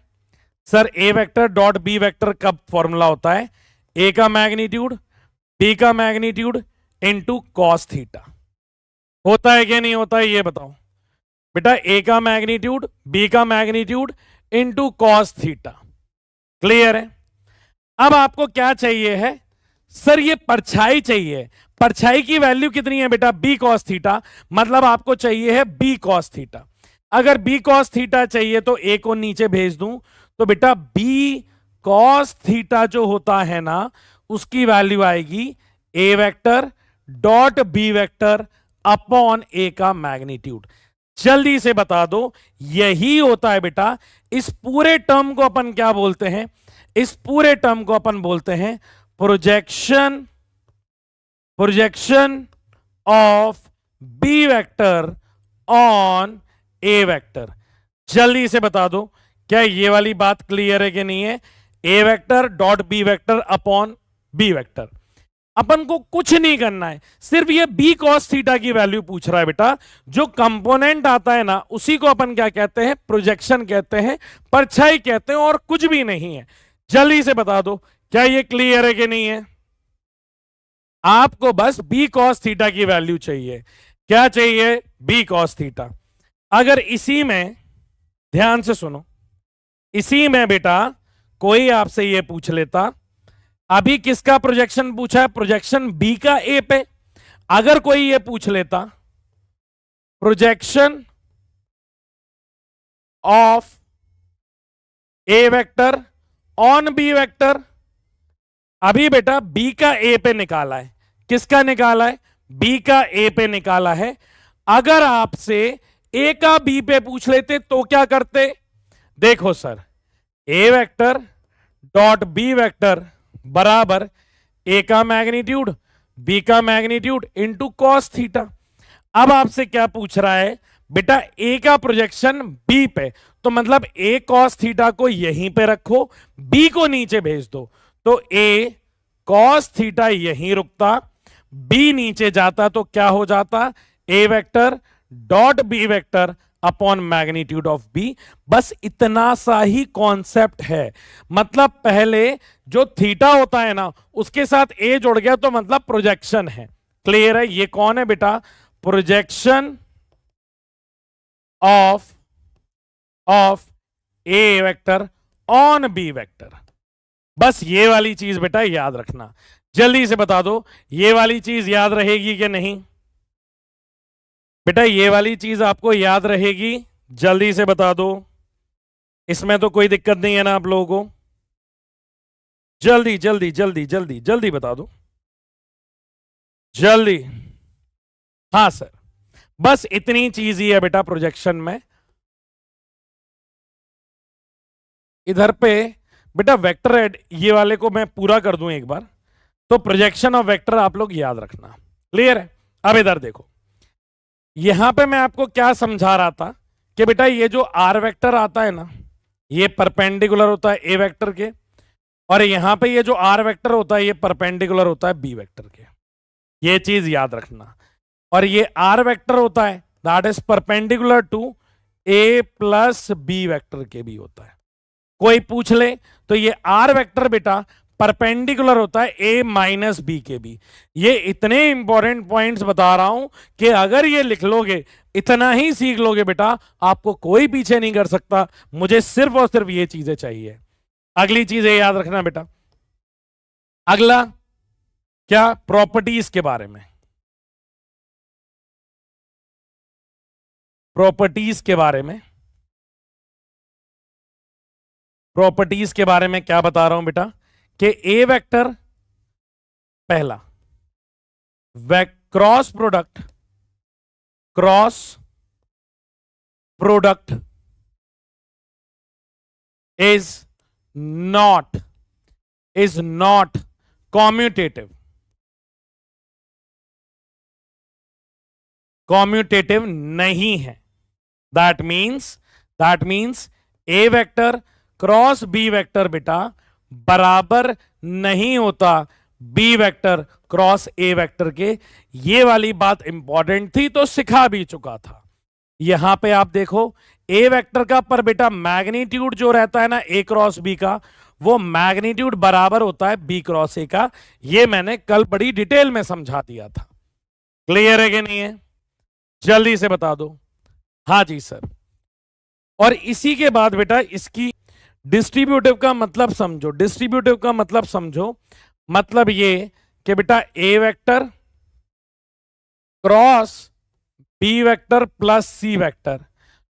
Sir a vector dot b vector का फॉर्मूला होता है ए का मैग्नीट्यूड बी का मैग्नीट्यूड इनटू कॉस थीटा। होता है कि नहीं होता है ये बताओ बेटा, ए का मैग्नीट्यूड बी का magnitude into cos theta. Clear है? अब आपको क्या चाहिए है? सर ये परछाई चाहिए। परछाई की वैल्यू कितनी है बेटा? B cos theta. मतलब आपको चाहिए है बी कॉस थीटा। अगर बी कॉस थीटा चाहिए तो ए को नीचे भेज दूं, तो बेटा बी कॉस थीटा जो होता है ना, उसकी वैल्यू आएगी a vector dot b vector upon a का मैग्नीट्यूड। जल्दी से बता दो, यही होता है बेटा। इस पूरे टर्म को अपन क्या बोलते हैं? इस पूरे टर्म को अपन बोलते हैं projection of B vector on A vector. जल्दी से बता दो, क्या ये वाली बात क्लियर है कि नहीं है? A vector dot b vector upon b vector. अपन को कुछ नहीं करना है, सिर्फ ये बी कॉस थीटा की वैल्यू पूछ रहा है बेटा। जो कंपोनेंट आता है ना, उसी को अपन क्या कहते हैं? प्रोजेक्शन कहते हैं, परछाई कहते हैं, और कुछ भी नहीं है। जल्दी से बता दो, क्या ये क्लियर है कि नहीं है? आपको बस बी कॉस थीटा की वैल्यू चाहिए। क्या चाहिए? B cos theta. अगर इसी में, ध्यान से सुनो, इसी में बेटा कोई आपसे ये पूछ लेता, अभी किसका प्रोजेक्शन पूछा है? प्रोजेक्शन बी का ए पे। अगर कोई ये पूछ लेता projection of A vector on B vector, अभी बेटा बी का ए पे निकाला है। किसका निकाला है? बी का ए पे निकाला है। अगर आपसे ए का बी पे पूछ लेते तो क्या करते? देखो sir, a vector dot b vector बराबर ए का मैग्नीट्यूड बी का मैग्नीट्यूड इनटू कॉस थीटा। अब आपसे क्या पूछ रहा है बेटा? ए का प्रोजेक्शन बी पे, तो मतलब ए कॉस थीटा को यहीं पे रखो, बी को नीचे भेज दो, तो ए कॉस थीटा यहीं रुकता, बी नीचे जाता तो क्या हो जाता? A vector dot b vector upon magnitude of b. बस इतना सा ही कॉन्सेप्ट है। मतलब पहले जो थीटा होता है ना, उसके साथ ए जुड़ गया तो मतलब प्रोजेक्शन है। क्लियर है? ये कौन है बेटा? Projection of A vector on B vector. बस ये वाली चीज बेटा याद रखना। जल्दी से बता दो, ये वाली चीज याद रहेगी कि नहीं? बेटा ये वाली चीज आपको याद रहेगी? जल्दी से बता दो, इसमें तो कोई दिक्कत नहीं है ना आप लोगों को? जल्दी जल्दी जल्दी जल्दी जल्दी बता दो, जल्दी। हाँ सर, बस इतनी चीज ही है बेटा प्रोजेक्शन में। इधर पे बेटा वेक्टर एड, ये वाले को मैं पूरा कर दूं एक बार, तो प्रोजेक्शन ऑफ वेक्टर आप लोग याद रखना। क्लियर है? अब इधर देखो, यहां पे मैं आपको क्या समझा रहा था कि बेटा ये जो आर वेक्टर आता है ना, ये परपेंडिकुलर होता है ए वेक्टर के, और यहां पे ये जो आर वेक्टर होता है ये परपेंडिकुलर होता है बी वेक्टर के। ये चीज याद रखना। और ये आर वेक्टर होता है that is perpendicular to A plus B vector के भी होता है। कोई पूछ ले तो ये आर वेक्टर बेटा परपेंडिकुलर होता है ए माइनस बी के भी। ये इतने इंपॉर्टेंट पॉइंट्स बता रहा हूं कि अगर ये लिख लोगे, इतना ही सीख लोगे बेटा, आपको कोई पीछे नहीं कर सकता। मुझे सिर्फ और सिर्फ ये चीजें चाहिए। अगली चीजें याद रखना बेटा। अगला क्या? प्रॉपर्टीज के बारे में। प्रॉपर्टीज के बारे में, प्रॉपर्टीज के बारे में क्या बता रहा हूं बेटा कि ए वेक्टर पहला cross product, cross product is not commutative, commutative नहीं है। that means a vector cross B vector बेटा बराबर नहीं होता B vector cross A vector के। ये वाली बात इंपॉर्टेंट थी तो सिखा भी चुका था। यहां पे आप देखो ए वेक्टर का पर बेटा मैग्नीट्यूड जो रहता है ना ए क्रॉस बी का, वो मैग्नीट्यूड बराबर होता है बी क्रॉस ए का। ये मैंने कल बड़ी डिटेल में समझा दिया था। क्लियर है कि नहीं है? जल्दी से बता दो। हाँ जी सर। और इसी के बाद बेटा इसकी डिस्ट्रीब्यूटिव का मतलब समझो। डिस्ट्रीब्यूटिव का मतलब समझो, मतलब ये कि बेटा a vector cross B vector plus c vector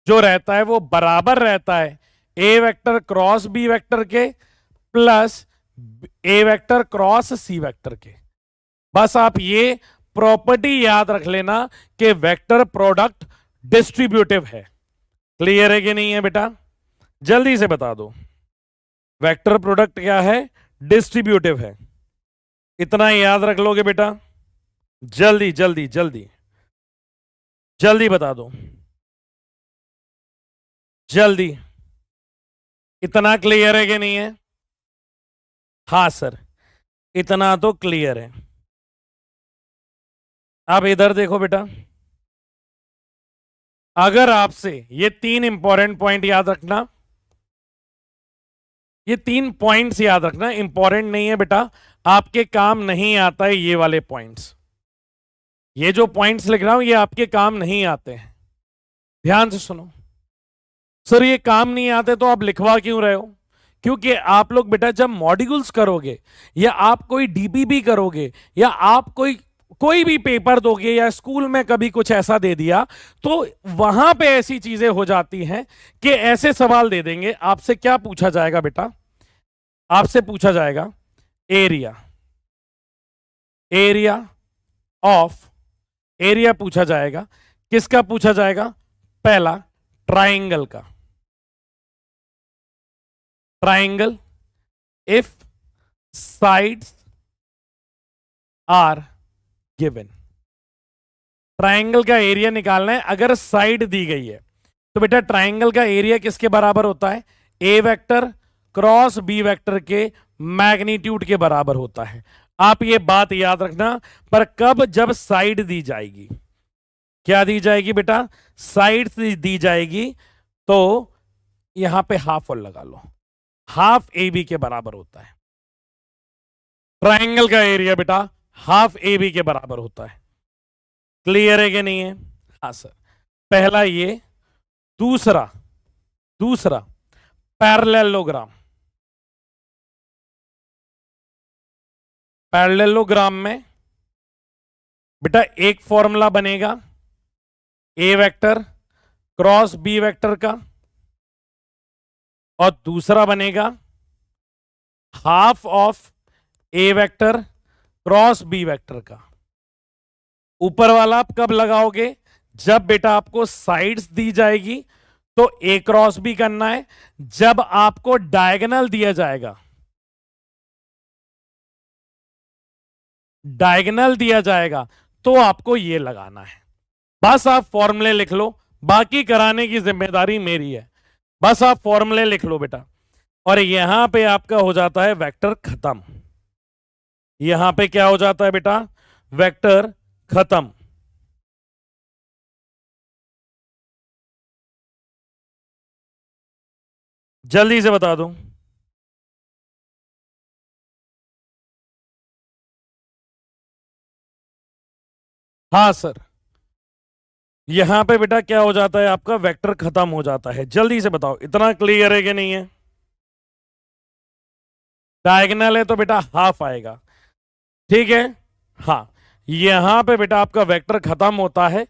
जो रहता है वो बराबर रहता है a vector cross B vector के plus a vector cross c vector के। बस आप ये प्रॉपर्टी याद रख लेना कि वेक्टर प्रोडक्ट डिस्ट्रीब्यूटिव है। क्लियर है कि नहीं है बेटा? जल्दी से बता दो। वेक्टर प्रोडक्ट क्या है? डिस्ट्रीब्यूटिव है। इतना याद रख लोगे बेटा? जल्दी जल्दी जल्दी जल्दी बता दो, जल्दी। इतना क्लियर है कि नहीं है? हाँ सर, इतना तो क्लियर है। अब इधर देखो बेटा, अगर आपसे ये 3 इंपॉर्टेंट पॉइंट याद रखना, ये 3 पॉइंट्स याद रखना, इंपॉर्टेंट नहीं है बेटा, आपके काम नहीं आता है ये वाले पॉइंट्स। ये जो पॉइंट्स लिख रहा हूं ये आपके काम नहीं आते हैं। ध्यान से सुनो। सर ये काम नहीं आते तो आप लिखवा क्यों रहे हो? क्योंकि आप लोग बेटा जब मॉड्यूल्स करोगे या आप कोई डीपीबी करोगे या आप कोई भी पेपर दोगे या स्कूल में कभी कुछ ऐसा दे दिया तो वहां पे ऐसी चीजें हो जाती हैं कि ऐसे सवाल दे देंगे। आपसे क्या पूछा जाएगा बेटा? आपसे पूछा जाएगा एरिया, एरिया ऑफ, एरिया पूछा जाएगा। किसका पूछा जाएगा? पहला ट्राइंगल का। Triangle if sides are given. Triangle का एरिया निकालना है अगर साइड दी गई है तो बेटा ट्राइंगल का एरिया किसके बराबर होता है? A vector cross B vector के मैग्नीट्यूड के बराबर होता है। आप ये बात याद रखना। पर कब? जब साइड दी जाएगी। क्या दी जाएगी बेटा? साइड दी जाएगी तो यहां पे हाफ और लगा लो, हाफ ए बी के बराबर होता है। ट्राइंगल का एरिया बेटा हाफ ए बी के बराबर होता है। क्लियर है कि नहीं है? हाँ सर। पहला ये। दूसरा पैरेललोग्राम। पैरेललोग्राम में बेटा एक फॉर्मूला बनेगा A vector cross B vector का और दूसरा बनेगा half of A vector cross B vector का। ऊपर वाला आप कब लगाओगे? जब बेटा आपको साइड्स दी जाएगी तो ए क्रॉस बी करना है। जब आपको डायगोनल दिया जाएगा, डायगोनल दिया जाएगा तो आपको ये लगाना है। बस आप फॉर्मूले लिख लो, बाकी कराने की जिम्मेदारी मेरी है। बस आप फॉर्मूले लिख लो बेटा और यहां पे आपका हो जाता है वेक्टर खत्म। यहां पे क्या हो जाता है बेटा? वेक्टर खत्म। जल्दी से बता दो। हाँ सर, यहां पे बेटा क्या हो जाता है? आपका वेक्टर खत्म हो जाता है। जल्दी से बताओ, इतना क्लियर है कि नहीं है? डायगोनल है तो बेटा हाफ आएगा। ठीक है? हाँ, यहां पे बेटा आपका वेक्टर खत्म होता है।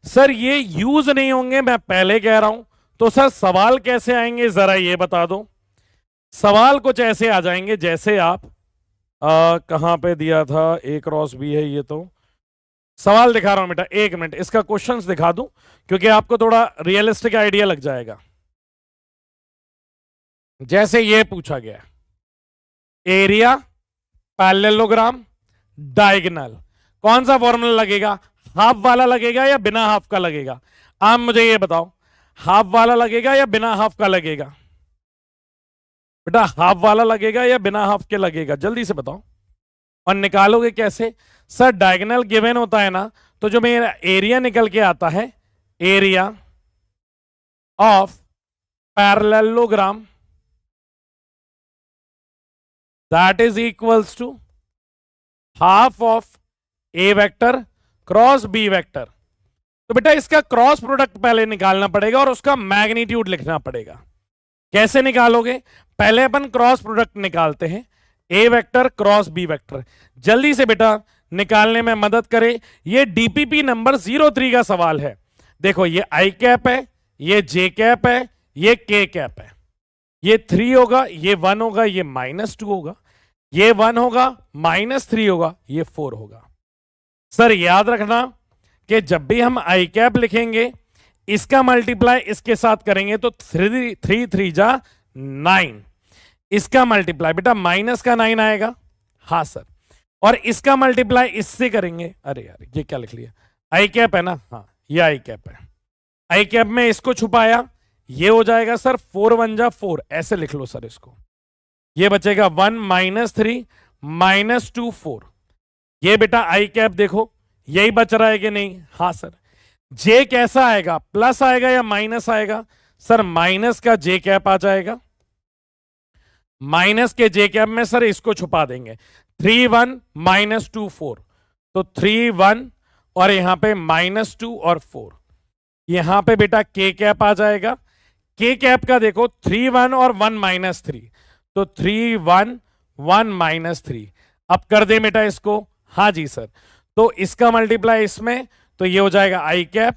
सर ये यूज नहीं होंगे, मैं पहले कह रहा हूं। तो सर सवाल कैसे आएंगे जरा ये बता दो। सवाल कुछ ऐसे आ जाएंगे जैसे आप कहां पे दिया था, ए क्रॉस बी है ये तो। सवाल दिखा रहा हूं बेटा, एक मिनट इसका क्वेश्चंस दिखा दूं क्योंकि आपको थोड़ा रियलिस्टिक आइडिया लग जाएगा। जैसे ये पूछा गया, एरिया, पैरेललोग्राम, डायगोनल, कौन सा फॉर्मूला लगेगा? हाफ वाला लगेगा या बिना हाफ का लगेगा? आप मुझे ये बताओ, हाफ वाला लगेगा या बिना हाफ का लगेगा? बेटा हाफ वाला लगेगा या बिना हाफ के लगेगा, जल्दी से बताओ। और निकालोगे कैसे? सर डायगोनल गिवन होता है ना, तो जो मेरा एरिया निकल के आता है, area of parallelogram that is equals to half of A vector cross B vector. तो बेटा इसका क्रॉस प्रोडक्ट पहले निकालना पड़ेगा और उसका मैग्नीट्यूड लिखना पड़ेगा। कैसे निकालोगे? पहले अपन क्रॉस प्रोडक्ट निकालते हैं, ए वेक्टर क्रॉस बी वेक्टर। जल्दी से बेटा निकालने में मदद करे। ये डीपीपी नंबर 03 का सवाल है। देखो ये आई कैप है, ये जे कैप है, ये के कैप है। ये 3 होगा, ये 1 होगा, ये -2 होगा, ये 1 होगा, -3 होगा, ये 4 होगा। सर याद रखना कि जब भी हम आई कैप लिखेंगे इसका मल्टीप्लाई इसके साथ करेंगे तो 3 3 जा 9। इसका मल्टीप्लाई बेटा माइनस का 9 आएगा, हाँ सर। और इसका मल्टीप्लाई इससे करेंगे, अरे यार ये क्या लिख लिया, आई कैप है ना, हाँ ये आई कैप है। आई कैप में इसको छुपाया, ये हो जाएगा सर 4 1 जा 4, ऐसे लिख लो सर इसको। ये बचेगा 1 -3 -2 4। ये बेटा आई कैप देखो यही बच रहा है कि नहीं? हाँ सर। जे कैसा आएगा, प्लस आएगा या माइनस आएगा? सर माइनस का जे कैप आ जाएगा। माइनस के जे कैप में सर इसको छुपा देंगे, 3 1 -2 4, तो 3 1 और यहां पे -2 और 4। यहां पे बेटा के कैप आ जाएगा। के कैप का देखो 3 1 और 1 -3, तो 3 1 1 -3। अब कर दे बेटा इसको, हाँ जी सर। तो इसका मल्टीप्लाई इसमें, तो ये हो जाएगा आई कैप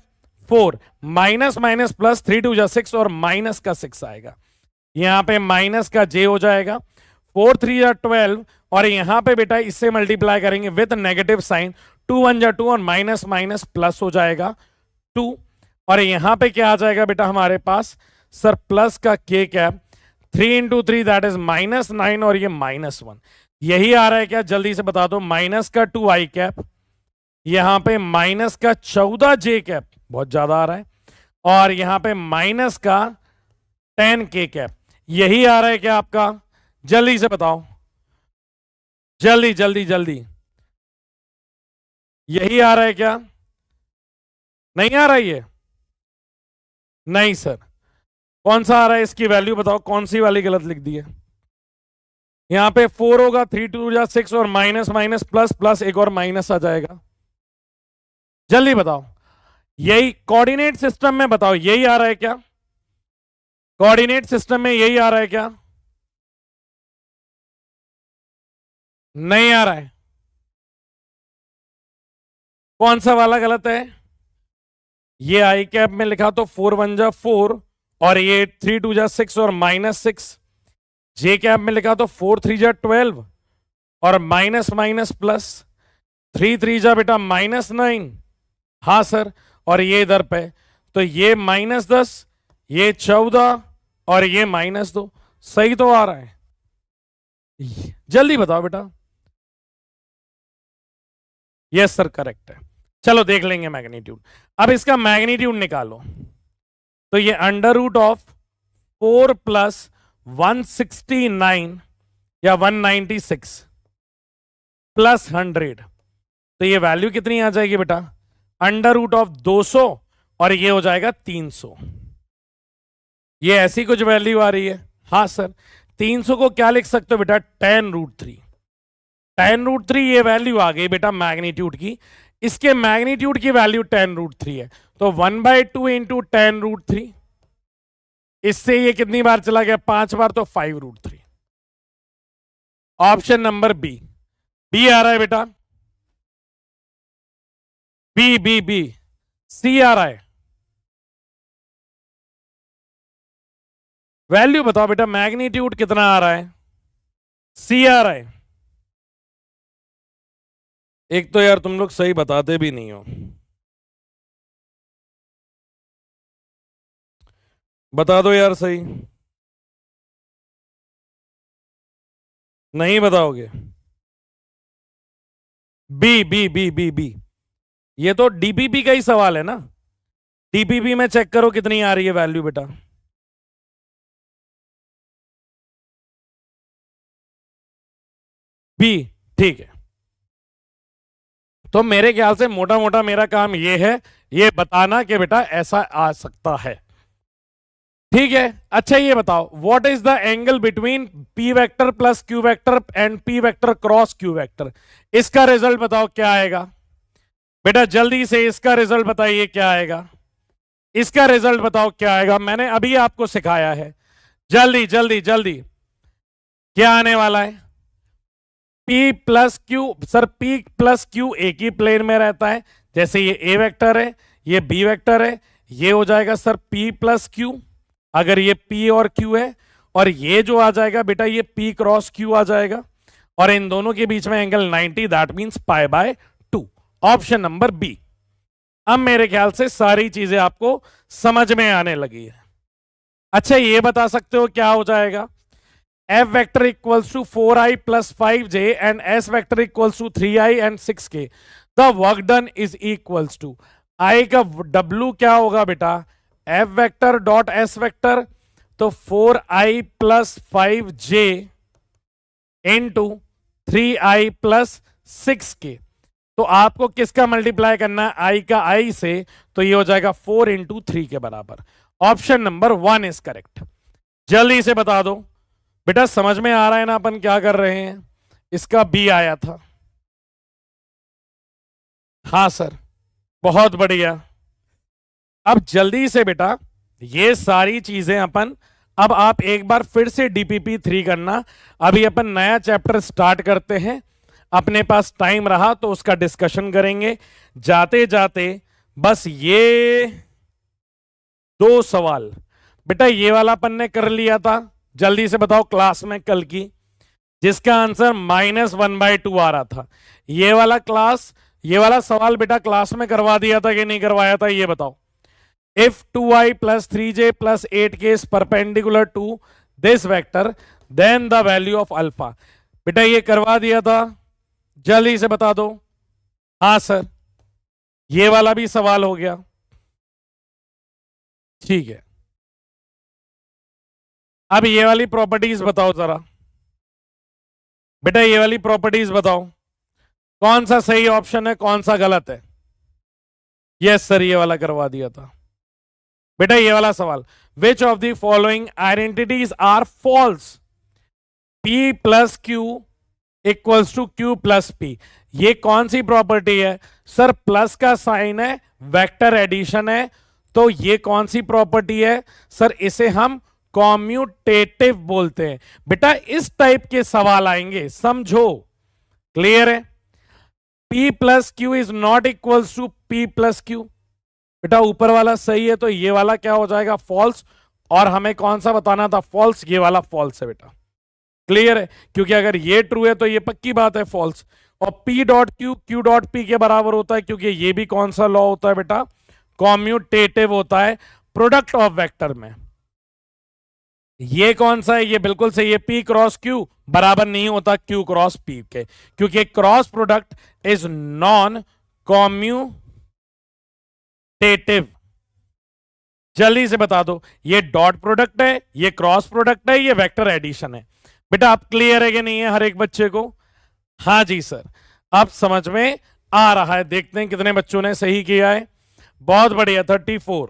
4 माइनस माइनस प्लस 3 2 जा 6 और माइनस का 6 आएगा। यहां पे माइनस का जे हो जाएगा, 4 3 जा 12 और यहां पे बेटा इससे मल्टीप्लाई करेंगे विद नेगेटिव साइन, 2 1 जा 2 और माइनस माइनस प्लस हो जाएगा 2। और यहां पे क्या आ जाएगा बेटा हमारे पास? सर प्लस का के कैप 3 × 3 दैट इज -9 और ये -1। यही आ रहा है क्या, जल्दी से बता दो। माइनस का 2 आई कैप, यहां पे माइनस का 14 जे कैप, बहुत ज्यादा आ रहा है, और यहां पे माइनस का 10 के कैप। यही आ रहा है क्या आपका? जल्दी से बताओ, जल्दी जल्दी जल्दी। यही आ रहा है क्या? नहीं आ रहा है ये? नहीं सर। कौन सा आ रहा है? इसकी वैल्यू बताओ, कौन सी वाली गलत लिख दी है? यहां पे 4 होगा, 3 2 जा 6 और माइनस माइनस प्लस प्लस एक और माइनस आ जाएगा। जल्दी बताओ, यही कोऑर्डिनेट सिस्टम में बताओ, यही आ रहा है क्या? कोऑर्डिनेट सिस्टम में यही आ रहा है क्या? नहीं आ रहा है। कौन सा वाला गलत है? ये आई कैप में लिखा तो 4 1 जा 4 और ये 3 2 जा 6 और -6। जे कैप में लिखा तो 4 3 जा 12 और माइनस माइनस प्लस 3 3 जा बेटा -9, हाँ सर। और ये इधर पे तो ये -10, ये 14 और ये -2। सही तो आ रहा है? जल्दी बताओ बेटा। यस सर करेक्ट है। चलो देख लेंगे मैग्नीट्यूड। अब इसका मैग्नीट्यूड निकालो, तो ये √4 + 169 या 196 + 100, तो ये वैल्यू कितनी आ जाएगी बेटा? √200 और ये हो जाएगा 300। ये ऐसी कुछ वैल्यू आ रही है, हाँ सर। 300 को क्या लिख सकते हो बेटा? 10√3। 10√3 ये वैल्यू आ गई बेटा मैग्नीट्यूड की। इसके मैग्नीट्यूड की वैल्यू 10√3 है, तो 1/2 × 10√3। इससे ये कितनी बार चला गया? 5 बार, तो 5√3। Option number B. बी आ रहा है बेटा, B B B. CRI value बताओ बेटा, मैग्नीट्यूड कितना आ रहा है? CRI, एक तो यार तुम लोग सही बताते भी नहीं हो, बता दो यार सही। नहीं बताओगे? B B B B B, ये तो डीपीपी का ही सवाल है ना। डीपीपी में चेक करो कितनी आ रही है वैल्यू बेटा। बी, ठीक है। तो मेरे ख्याल से मोटा मोटा मेरा काम ये है, ये बताना कि बेटा ऐसा आ सकता है। ठीक है, अच्छा ये बताओ, what is the angle between P vector plus Q vector and P vector cross Q vector? इसका रिजल्ट बताओ क्या आएगा बेटा, जल्दी से इसका रिजल्ट बताइए क्या आएगा। इसका रिजल्ट बताओ क्या आएगा, मैंने अभी आपको सिखाया है। जल्दी जल्दी जल्दी, क्या आने वाला है? P plus Q, sir P plus Q एक ही प्लेन में रहता है, जैसे ये A वेक्टर है, ये B वेक्टर है, ये हो जाएगा सर P प्लस क्यू, अगर ये P और Q है, और ये जो आ जाएगा बेटा ये P क्रॉस Q आ जाएगा, और इन दोनों के बीच में angle 90, that means pi by 2, option number B. अब मेरे ख्याल से सारी चीजें आपको समझ में आने लगी है। अच्छा ये बता सकते हो क्या हो जाएगा? F vector equals to 4i plus 5j and S vector equals to 3i and 6k. The work done is equals to I का W क्या होगा बेटा? F vector dot S vector, तो 4i plus 5j into 3i plus 6k। तो आपको किसका multiply करना है? I का I से, तो ये हो जाएगा 4 इंटू 3 के बराबर। Option number 1 is correct. जल्दी से बता दो बेटा, समझ में आ रहा है ना अपन क्या कर रहे हैं? इसका बी आया था। हाँ सर, बहुत बढ़िया। अब जल्दी से बेटा ये सारी चीजें अपन, अब आप एक बार फिर से डीपीपी 3 करना। अभी अपन नया चैप्टर स्टार्ट करते हैं, अपने पास टाइम रहा तो उसका डिस्कशन करेंगे। जाते जाते बस ये 2 सवाल बेटा, ये वाला अपन ने कर लिया था, जल्दी से बताओ क्लास में कल की, जिसका आंसर -1/2 आ रहा था। ये वाला क्लास, ये वाला सवाल बेटा क्लास में करवा दिया था कि नहीं करवाया था, ये बताओ। If 2i plus 3j plus 8k is perpendicular to this vector, then the value of alpha। बेटा ये करवा दिया था, जल्दी से बता दो। हाँ सर, ये वाला भी सवाल हो गया, ठीक है। अब ये वाली प्रॉपर्टीज बताओ जरा बेटा, ये वाली प्रॉपर्टीज बताओ, कौन सा सही ऑप्शन है, कौन सा गलत है? यस सर, ये वाला करवा दिया था बेटा। ये वाला सवाल, which of the following identities are false? P plus Q equals to Q plus P, ये कौन सी प्रॉपर्टी है? सर प्लस का साइन है, वेक्टर एडिशन है, तो ये कौन सी प्रॉपर्टी है? सर इसे हम कॉम्यूटेटिव बोलते हैं बेटा। इस टाइप के सवाल आएंगे, समझो, क्लियर है? P plus Q is not equals to P plus Q, बेटा ऊपर वाला सही है, तो ये वाला क्या हो जाएगा? फॉल्स। और हमें कौन सा बताना था? फॉल्स। ये वाला फॉल्स है बेटा, क्लियर है? क्योंकि अगर ये ट्रू है तो ये पक्की बात है फॉल्स। और P dot Q Q dot P के बराबर होता है, क्योंकि ये भी कौन सा लॉ होता है बेटा? कॉम्यूटेटिव होता है प्रोडक्ट ऑफ वेक्टर में। ये कौन सा है? ये बिल्कुल सही है, P क्रॉस Q बराबर नहीं होता Q क्रॉस P के, क्योंकि cross product is non commutative. जल्दी से बता दो, ये डॉट प्रोडक्ट है, ये क्रॉस प्रोडक्ट है, ये वेक्टर एडिशन है। बेटा आप क्लियर है कि नहीं है हर एक बच्चे को? हाँ जी सर, अब समझ में आ रहा है। देखते हैं कितने बच्चों ने सही किया है। बहुत बढ़िया, 34।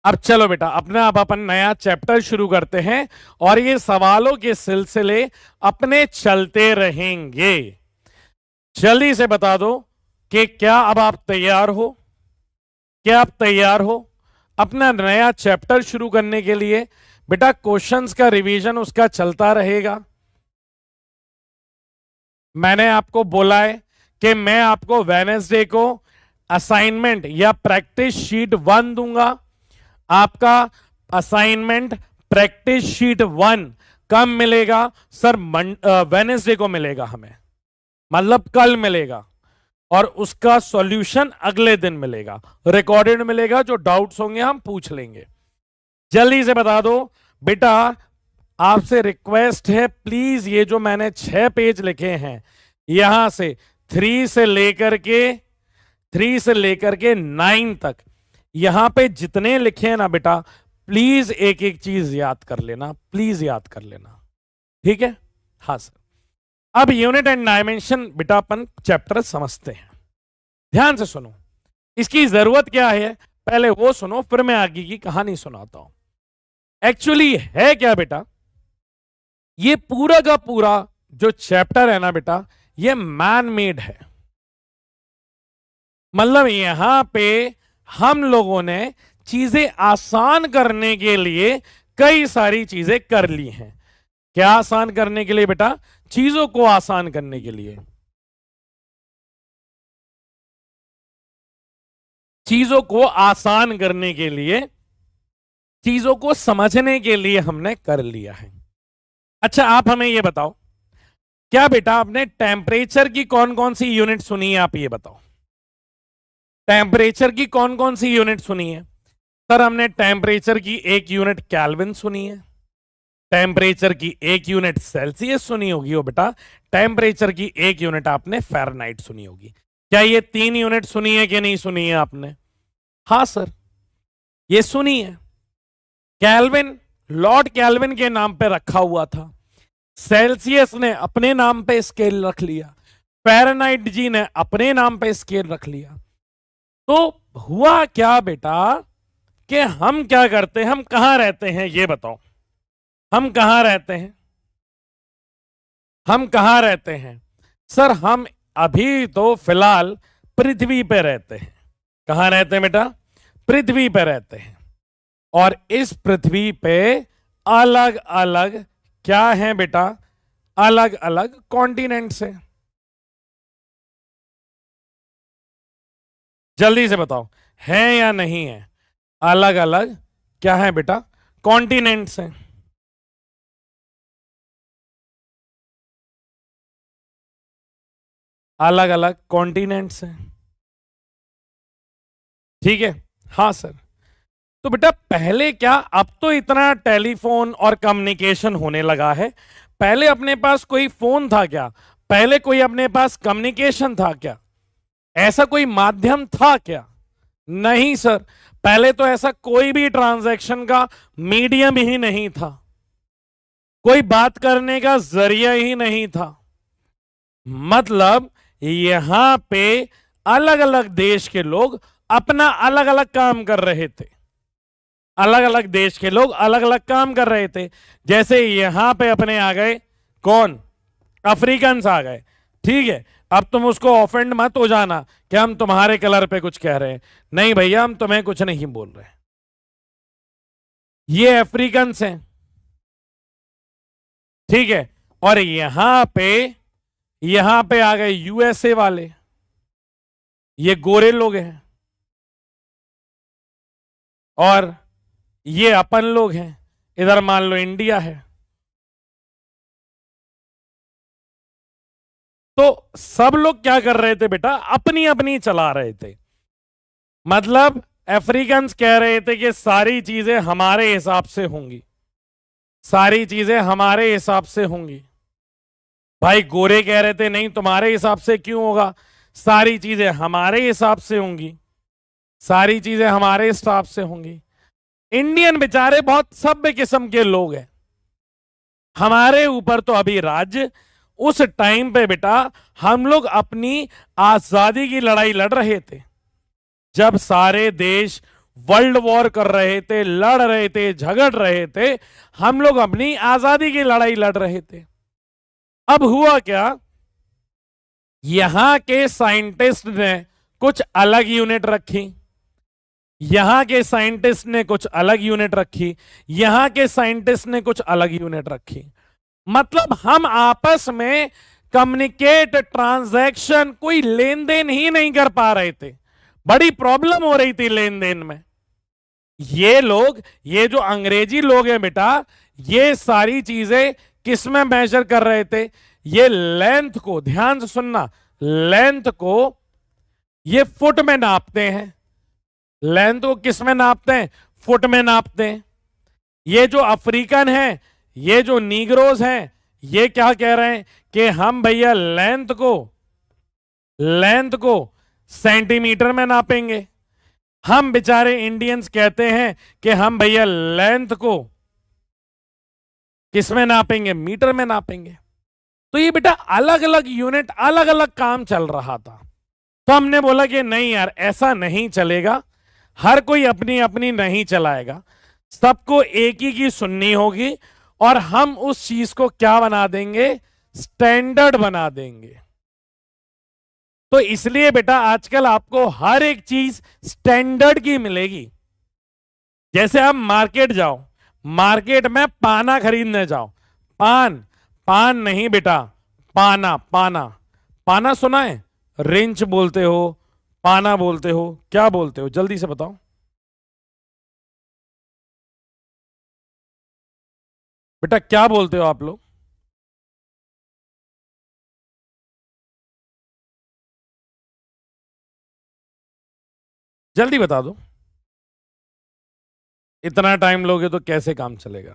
अब चलो बेटा अपना, अब अपन नया चैप्टर शुरू करते हैं, और ये सवालों के सिलसिले अपने चलते रहेंगे। जल्दी से बता दो कि क्या अब आप तैयार हो? क्या आप तैयार हो अपना नया चैप्टर शुरू करने के लिए? बेटा क्वेश्चंस का रिवीजन उसका चलता रहेगा। मैंने आपको बोला है कि मैं आपको वेडनेसडे को असाइनमेंट या प्रैक्टिस शीट 1 दूंगा। आपका असाइनमेंट प्रैक्टिस शीट 1 कब मिलेगा सर? वेनेसडे को मिलेगा हमें, मतलब कल मिलेगा, और उसका सॉल्यूशन अगले दिन मिलेगा, रिकॉर्डेड मिलेगा। जो डाउट्स होंगे हम पूछ लेंगे। जल्दी से बता दो बेटा, आपसे रिक्वेस्ट है प्लीज, ये जो मैंने 6 पेज लिखे हैं यहां से 3 से लेकर के 9 तक, यहां पे जितने लिखे हैं ना बेटा, प्लीज एक एक चीज याद कर लेना, प्लीज याद कर लेना, ठीक है? हाँ सर। अब यूनिट एंड डायमेंशन बेटा अपन चैप्टर समझते हैं। ध्यान से सुनो, इसकी जरूरत क्या है पहले वो सुनो, फिर मैं आगे की कहानी सुनाता हूं। एक्चुअली है क्या बेटा, ये पूरा का पूरा जो चैप्टर है ना बेटा, ये मैन मेड है। मतलब यहां पे हम लोगों ने चीजें आसान करने के लिए कई सारी चीजें कर ली हैं। क्या आसान करने के लिए बेटा? चीजों को आसान करने के लिए, चीजों को आसान करने के लिए, चीजों को समझने के लिए हमने कर लिया है। अच्छा आप हमें यह बताओ, क्या बेटा आपने टेम्परेचर की कौन कौन सी यूनिट सुनी है? आप ये बताओ, टेम्परेचर की कौन कौन सी यूनिट सुनी है? सर हमने टेम्परेचर की एक यूनिट केल्विन सुनी है, टेम्परेचर की एक यूनिट सेल्सियस सुनी होगी हो बेटा, टेम्परेचर की एक यूनिट आपने फ़ारेनहाइट सुनी होगी। क्या ये 3 यूनिट सुनी है कि नहीं सुनी है आपने? हाँ सर, ये सुनी है। केल्विन लॉर्ड केल्विन के नाम पे रखा हुआ था, सेल्सियस ने अपने नाम पे स्केल रख लिया, फ़ारेनहाइट जी ने अपने नाम पे स्केल रख लिया। तो हुआ क्या बेटा कि हम क्या करते हैं, हम कहां रहते हैं ये बताओ, हम कहां रहते हैं? हम कहां रहते हैं सर? हम अभी तो फिलहाल पृथ्वी पे रहते हैं। कहां रहते हैं बेटा? पृथ्वी पे रहते हैं। और इस पृथ्वी पे अलग अलग क्या है बेटा? अलग अलग कॉन्टिनेंट्स हैं। जल्दी से बताओ, है या नहीं है? अलग अलग क्या है बेटा? कॉन्टिनेंट्स हैं। अलग अलग कॉन्टिनेंट्स हैं, ठीक है? हाँ सर। तो बेटा पहले क्या, अब तो इतना टेलीफोन और कम्युनिकेशन होने लगा है, पहले अपने पास कोई फोन था क्या? पहले कोई अपने पास कम्युनिकेशन था क्या? ऐसा कोई माध्यम था क्या? नहीं सर, पहले तो ऐसा कोई भी ट्रांजैक्शन का मीडियम ही नहीं था, कोई बात करने का जरिया ही नहीं था। मतलब यहां पे अलग अलग देश के लोग अपना अलग अलग काम कर रहे थे, अलग अलग देश के लोग अलग अलग काम कर रहे थे। जैसे यहां पे अपने आ गए कौन? अफ्रीकन्स आ गए, ठीक है? अब तुम उसको ऑफेंड मत हो जाना कि हम तुम्हारे कलर पे कुछ कह रहे हैं, नहीं भैया हम तुम्हें कुछ नहीं बोल रहे। ये अफ्रीकन्स हैं, ठीक है? और यहां पे आ गए यूएसए वाले, ये गोरे लोग हैं, और ये अपन लोग हैं, इधर मान लो इंडिया है। तो सब लोग क्या कर रहे थे बेटा? अपनी अपनी चला रहे थे। मतलब अफ्रीकन्स कह रहे थे कि सारी चीजें हमारे हिसाब से होंगी, सारी चीजें हमारे हिसाब से होंगी। भाई गोरे कह रहे थे नहीं तुम्हारे हिसाब से क्यों होगा, सारी चीजें हमारे हिसाब से होंगी, सारी चीजें हमारे हिसाब से होंगी। इंडियन बेचारे बहुत सभ्य किस्म के लोग हैं, हमारे ऊपर तो अभी राज्य, उस टाइम पे बेटा हम लोग अपनी आजादी की लड़ाई लड़ रहे थे, जब सारे देश वर्ल्ड वॉर कर रहे थे, लड़ रहे थे, झगड़ रहे थे, हम लोग अपनी आजादी की लड़ाई लड़ रहे थे। अब हुआ क्या, यहां के साइंटिस्ट ने कुछ अलग यूनिट रखी, यहां के साइंटिस्ट ने कुछ अलग यूनिट रखी, यहां के साइंटिस्ट ने कुछ अलग यूनिट रखी। मतलब हम आपस में कम्युनिकेट, ट्रांजैक्शन, कोई लेन देन ही नहीं कर पा रहे थे। बड़ी प्रॉब्लम हो रही थी लेन देन में। ये लोग, ये जो अंग्रेजी लोग हैं बेटा, ये सारी चीजें किस में मेजर कर रहे थे? ये लेंथ को, ध्यान से सुनना, लेंथ को ये फुट में नापते हैं। लेंथ को किस में नापते हैं? फुट में नापते हैं। ये जो अफ्रीकन हैं, ये जो नीग्रोज हैं, ये क्या कह रहे हैं कि हम भैया लेंथ को सेंटीमीटर में नापेंगे। हम बेचारे इंडियंस कहते हैं कि हम भैया लेंथ को किस में नापेंगे? मीटर में नापेंगे। तो ये बेटा अलग अलग यूनिट, अलग अलग काम चल रहा था। तो हमने बोला कि नहीं यार, ऐसा नहीं चलेगा, हर कोई अपनी अपनी नहीं चलाएगा, सबको एक ही की सुननी होगी और हम उस चीज को क्या बना देंगे? स्टैंडर्ड बना देंगे। तो इसलिए बेटा आजकल आपको हर एक चीज स्टैंडर्ड की मिलेगी। जैसे आप मार्केट जाओ, मार्केट में पाना खरीदने जाओ, पान नहीं बेटा, पाना, पाना सुना है? रिंच बोलते हो, पाना बोलते हो, क्या बोलते हो? जल्दी से बताओ बेटा, क्या बोलते हो आप लोग? जल्दी बता दो, इतना टाइम लोगे तो कैसे काम चलेगा?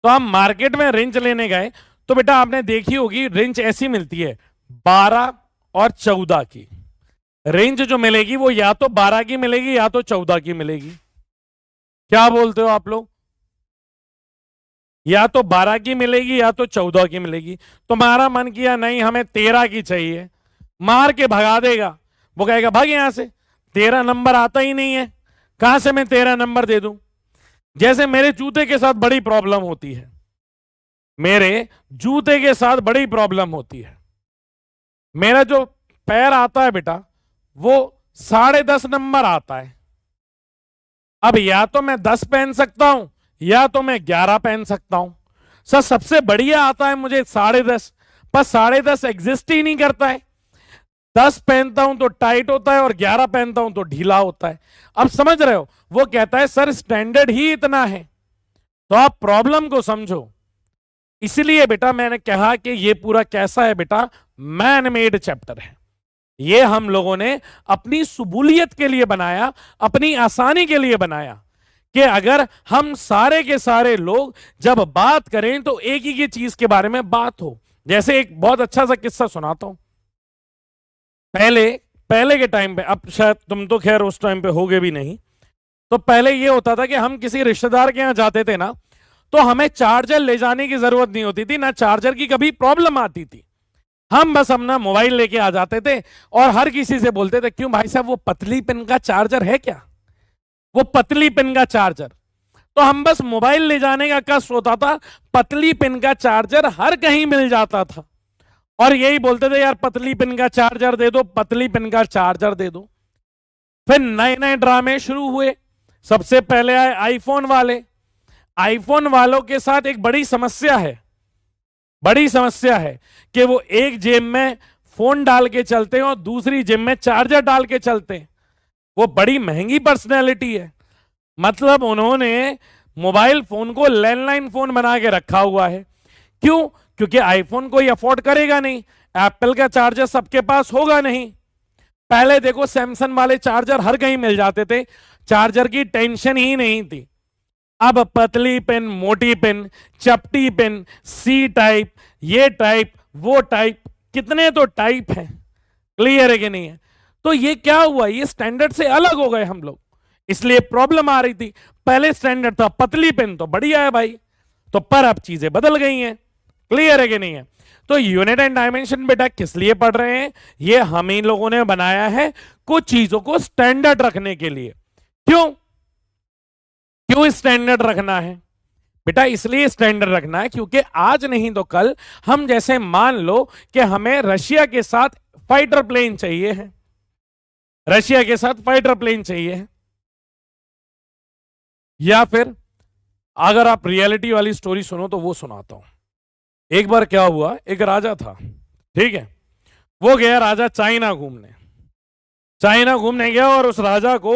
तो हम मार्केट में रिंच लेने गए, तो बेटा आपने देखी होगी रिंच ऐसी मिलती है 12 और 14 की। रेंज जो मिलेगी वो या तो 12 की मिलेगी या तो 14 की मिलेगी। क्या बोलते हो आप लोग? या तो 12 की मिलेगी या तो 14 की मिलेगी। तुम्हारा मन किया नहीं हमें 13 की चाहिए, मार के भगा देगा, वो कहेगा भाग यहां से, 13 नंबर आता ही नहीं है, कहां से मैं 13 नंबर दे दूं? जैसे मेरे जूते के साथ बड़ी प्रॉब्लम होती है, मेरे जूते के साथ बड़ी प्रॉब्लम होती है। मेरा जो पैर आता है बेटा वो 10.5 नंबर आता है। अब या तो मैं 10 पहन सकता हूं या तो मैं 11 पहन सकता हूं। सर सबसे बढ़िया आता है मुझे 10.5, पर 10.5 एग्जिस्ट ही नहीं करता है। 10 पहनता हूं तो टाइट होता है और 11 पहनता हूं तो ढीला होता है। अब समझ रहे हो? वो कहता है सर स्टैंडर्ड ही इतना है। तो आप प्रॉब्लम को समझो। इसलिए बेटा मैंने कहा कि ये पूरा कैसा है बेटा? मैन मेड चैप्टर है। ये हम लोगों ने अपनी सुबूलियत के लिए बनाया, अपनी आसानी के लिए बनाया कि अगर हम सारे के सारे लोग जब बात करें तो एक ही की चीज के बारे में बात हो। जैसे एक बहुत अच्छा सा किस्सा सुनाता हूं। पहले पहले के टाइम पे, अब शायद तुम तो खैर उस टाइम पे होगे भी नहीं, तो पहले ये होता था कि हम किसी रिश्तेदार के यहां जाते थे ना, तो हमें चार्जर ले जाने की जरूरत नहीं होती थी, ना चार्जर की कभी प्रॉब्लम आती थी। हम बस अपना मोबाइल लेके आ जाते थे और हर किसी से बोलते थे क्यों भाई साहब वो पतली पिन का चार्जर है क्या? वो पतली पिन का चार्जर। तो हम बस मोबाइल ले जाने का कष्ट होता था, पतली पिन का चार्जर हर कहीं मिल जाता था और यही बोलते थे यार पतली पिन का चार्जर दे दो, पतली पिन का चार्जर दे दो। फिर नए नए ड्रामे शुरू हुए। सबसे पहले आए आईफोन वाले। आईफोन वालों के साथ एक बड़ी समस्या है, बड़ी समस्या है कि वो एक जेब में फोन डाल के चलते हैं और दूसरी जेब में चार्जर डाल के चलते हैं। वो बड़ी महंगी पर्सनैलिटी है, मतलब उन्होंने मोबाइल फोन को लैंडलाइन फोन बना के रखा हुआ है। क्यों? क्योंकि आईफोन कोई अफोर्ड करेगा नहीं, एप्पल का चार्जर सबके पास होगा नहीं। पहले देखो सैमसंग वाले चार्जर हर कहीं मिल जाते थे, चार्जर की टेंशन ही नहीं थी। अब पतली पिन, मोटी पिन, चपटी पिन, सी टाइप, ये टाइप, वो टाइप, कितने तो टाइप हैं। क्लियर है कि नहीं है? तो ये क्या हुआ, ये स्टैंडर्ड से अलग हो गए हम लोग, इसलिए प्रॉब्लम आ रही थी। पहले स्टैंडर्ड था पतली पिन तो बढ़िया है भाई, तो पर अब चीजें बदल गई हैं। क्लियर है कि नहीं है? तो यूनिट एंड डायमेंशन बेटा किस लिए पढ़ रहे हैं? ये हम ही लोगों ने बनाया है कुछ चीजों को स्टैंडर्ड रखने के लिए। क्यों क्यों स्टैंडर्ड रखना है बेटा? इसलिए स्टैंडर्ड रखना है क्योंकि आज नहीं तो कल हम जैसे मान लो कि हमें रशिया के साथ फाइटर प्लेन चाहिए है, रशिया के साथ फाइटर प्लेन चाहिए है, या फिर अगर आप रियलिटी वाली स्टोरी सुनो तो वो सुनाता हूं। एक बार क्या हुआ, एक राजा था, ठीक है, वो गया राजा चाइना घूमने। चाइना घूमने गया और उस राजा को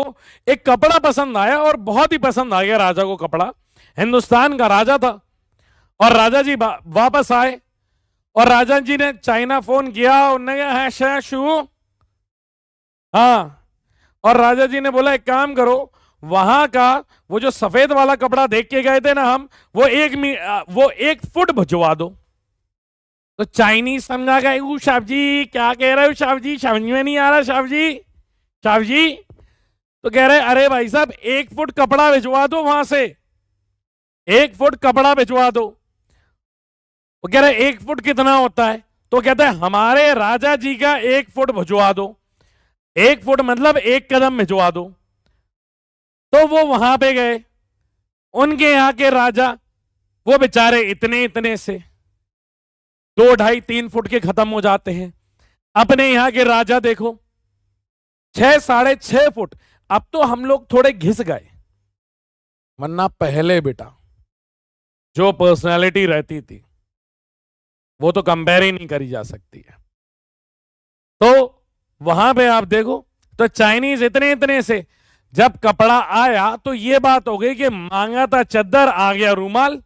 एक कपड़ा पसंद आया और बहुत ही पसंद आ गया राजा को कपड़ा। हिंदुस्तान का राजा था और राजा जी वापस आए और राजा जी ने चाइना फोन किया, उन्होंने कहा है शू, हाँ। और राजा जी ने बोला एक काम करो, वहां का वो जो सफेद वाला कपड़ा देख के गए थे ना हम, वो 1 फुट भिजवा दो। तो चाइनीज समझा गए, साहब जी क्या कह रहे हो साहब जी, समझ में नहीं आ रहा साहब जी, साहब जी। तो कह रहे अरे भाई साहब 1 फुट कपड़ा भिजवा दो वहां से, 1 फुट कपड़ा भिजवा दो। वो कह रहे 1 फुट कितना होता है? तो कहते हैं हमारे राजा जी का 1 फुट भिजवा दो, 1 फुट मतलब 1 कदम भिजवा दो। तो वो वहां पे गए, उनके यहां के राजा वो बेचारे इतने इतने से 2, 2.5, 3 फुट के खत्म हो जाते हैं। अपने यहां के राजा देखो 6, 6.5 फुट। अब तो हम लोग थोड़े घिस गए, वरना पहले बेटा जो पर्सनालिटी रहती थी वो तो कंपेयर ही नहीं करी जा सकती है। तो वहां पे आप देखो, तो चाइनीज इतने इतने से जब कपड़ा आया तो ये बात हो गई कि मांगा था चद्दर आ गया रूमाल,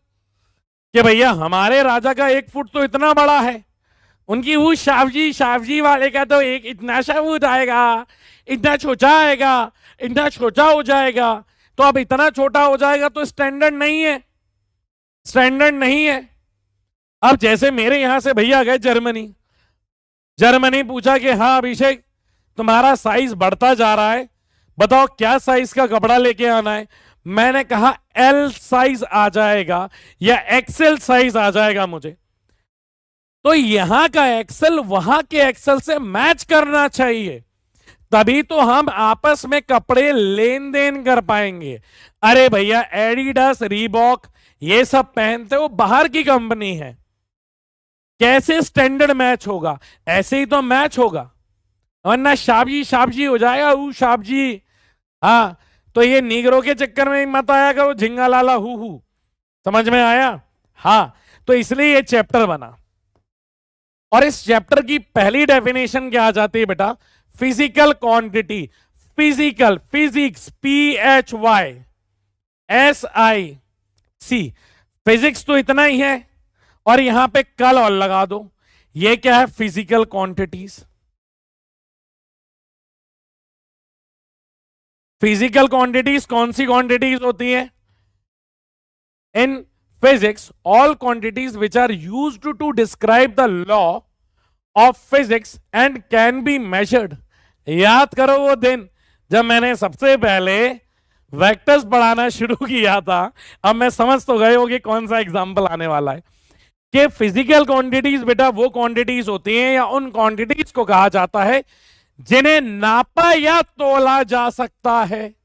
कि भैया हमारे राजा का 1 फुट तो इतना बड़ा है, उनकी वो शावजी वाले का तो एक इतना सा फुट आएगा, इतना छोटा आएगा, इतना छोटा हो जाएगा। तो अब इतना छोटा हो जाएगा तो स्टैंडर्ड नहीं है, स्टैंडर्ड नहीं है। अब जैसे मेरे यहां से भैया गए जर्मनी, जर्मनी पूछा कि हाँ अभिषेक तुम्हारा साइज बढ़ता जा रहा है, बताओ क्या साइज का कपड़ा लेके आना है। मैंने कहा एल साइज आ जाएगा या एक्सेल साइज आ जाएगा मुझे। तो यहां का एक्सेल वहां के एक्सेल से मैच करना चाहिए, तभी तो हम आपस में कपड़े लेन देन कर पाएंगे। अरे भैया एडिडास, रीबॉक ये सब पहनते हो, बाहर की कंपनी है, कैसे स्टैंडर्ड मैच होगा? ऐसे ही तो मैच होगा, वरना शाबजी हो जाएगा, ऊ शाबजी। हाँ, तो ये नीगरों के चक्कर में मत आया करो, झिंगा लाला हु। समझ में आया? हाँ, तो इसलिए ये चैप्टर बना। और इस चैप्टर की पहली डेफिनेशन क्या आ जाती है बेटा? Physical quantity, physical, physics, PHYSIC, physics तो इतना ही है, और यहां पे कल और लगा दो। ये क्या है? Physical quantities. फिजिकल क्वांटिटीज कौन सी क्वांटिटीज होती है? In physics all quantities which are used to describe the law of physics and can be measured. याद करो वो दिन जब मैंने सबसे पहले वेक्टर्स पढ़ाना शुरू किया था। अब मैं समझ तो गए हो कि कौन सा एग्जाम्पल आने वाला है, कि फिजिकल क्वांटिटीज बेटा वो क्वांटिटीज होती हैं या उन क्वांटिटीज को कहा जाता है जिन्हें नापा या तोला जा सकता है,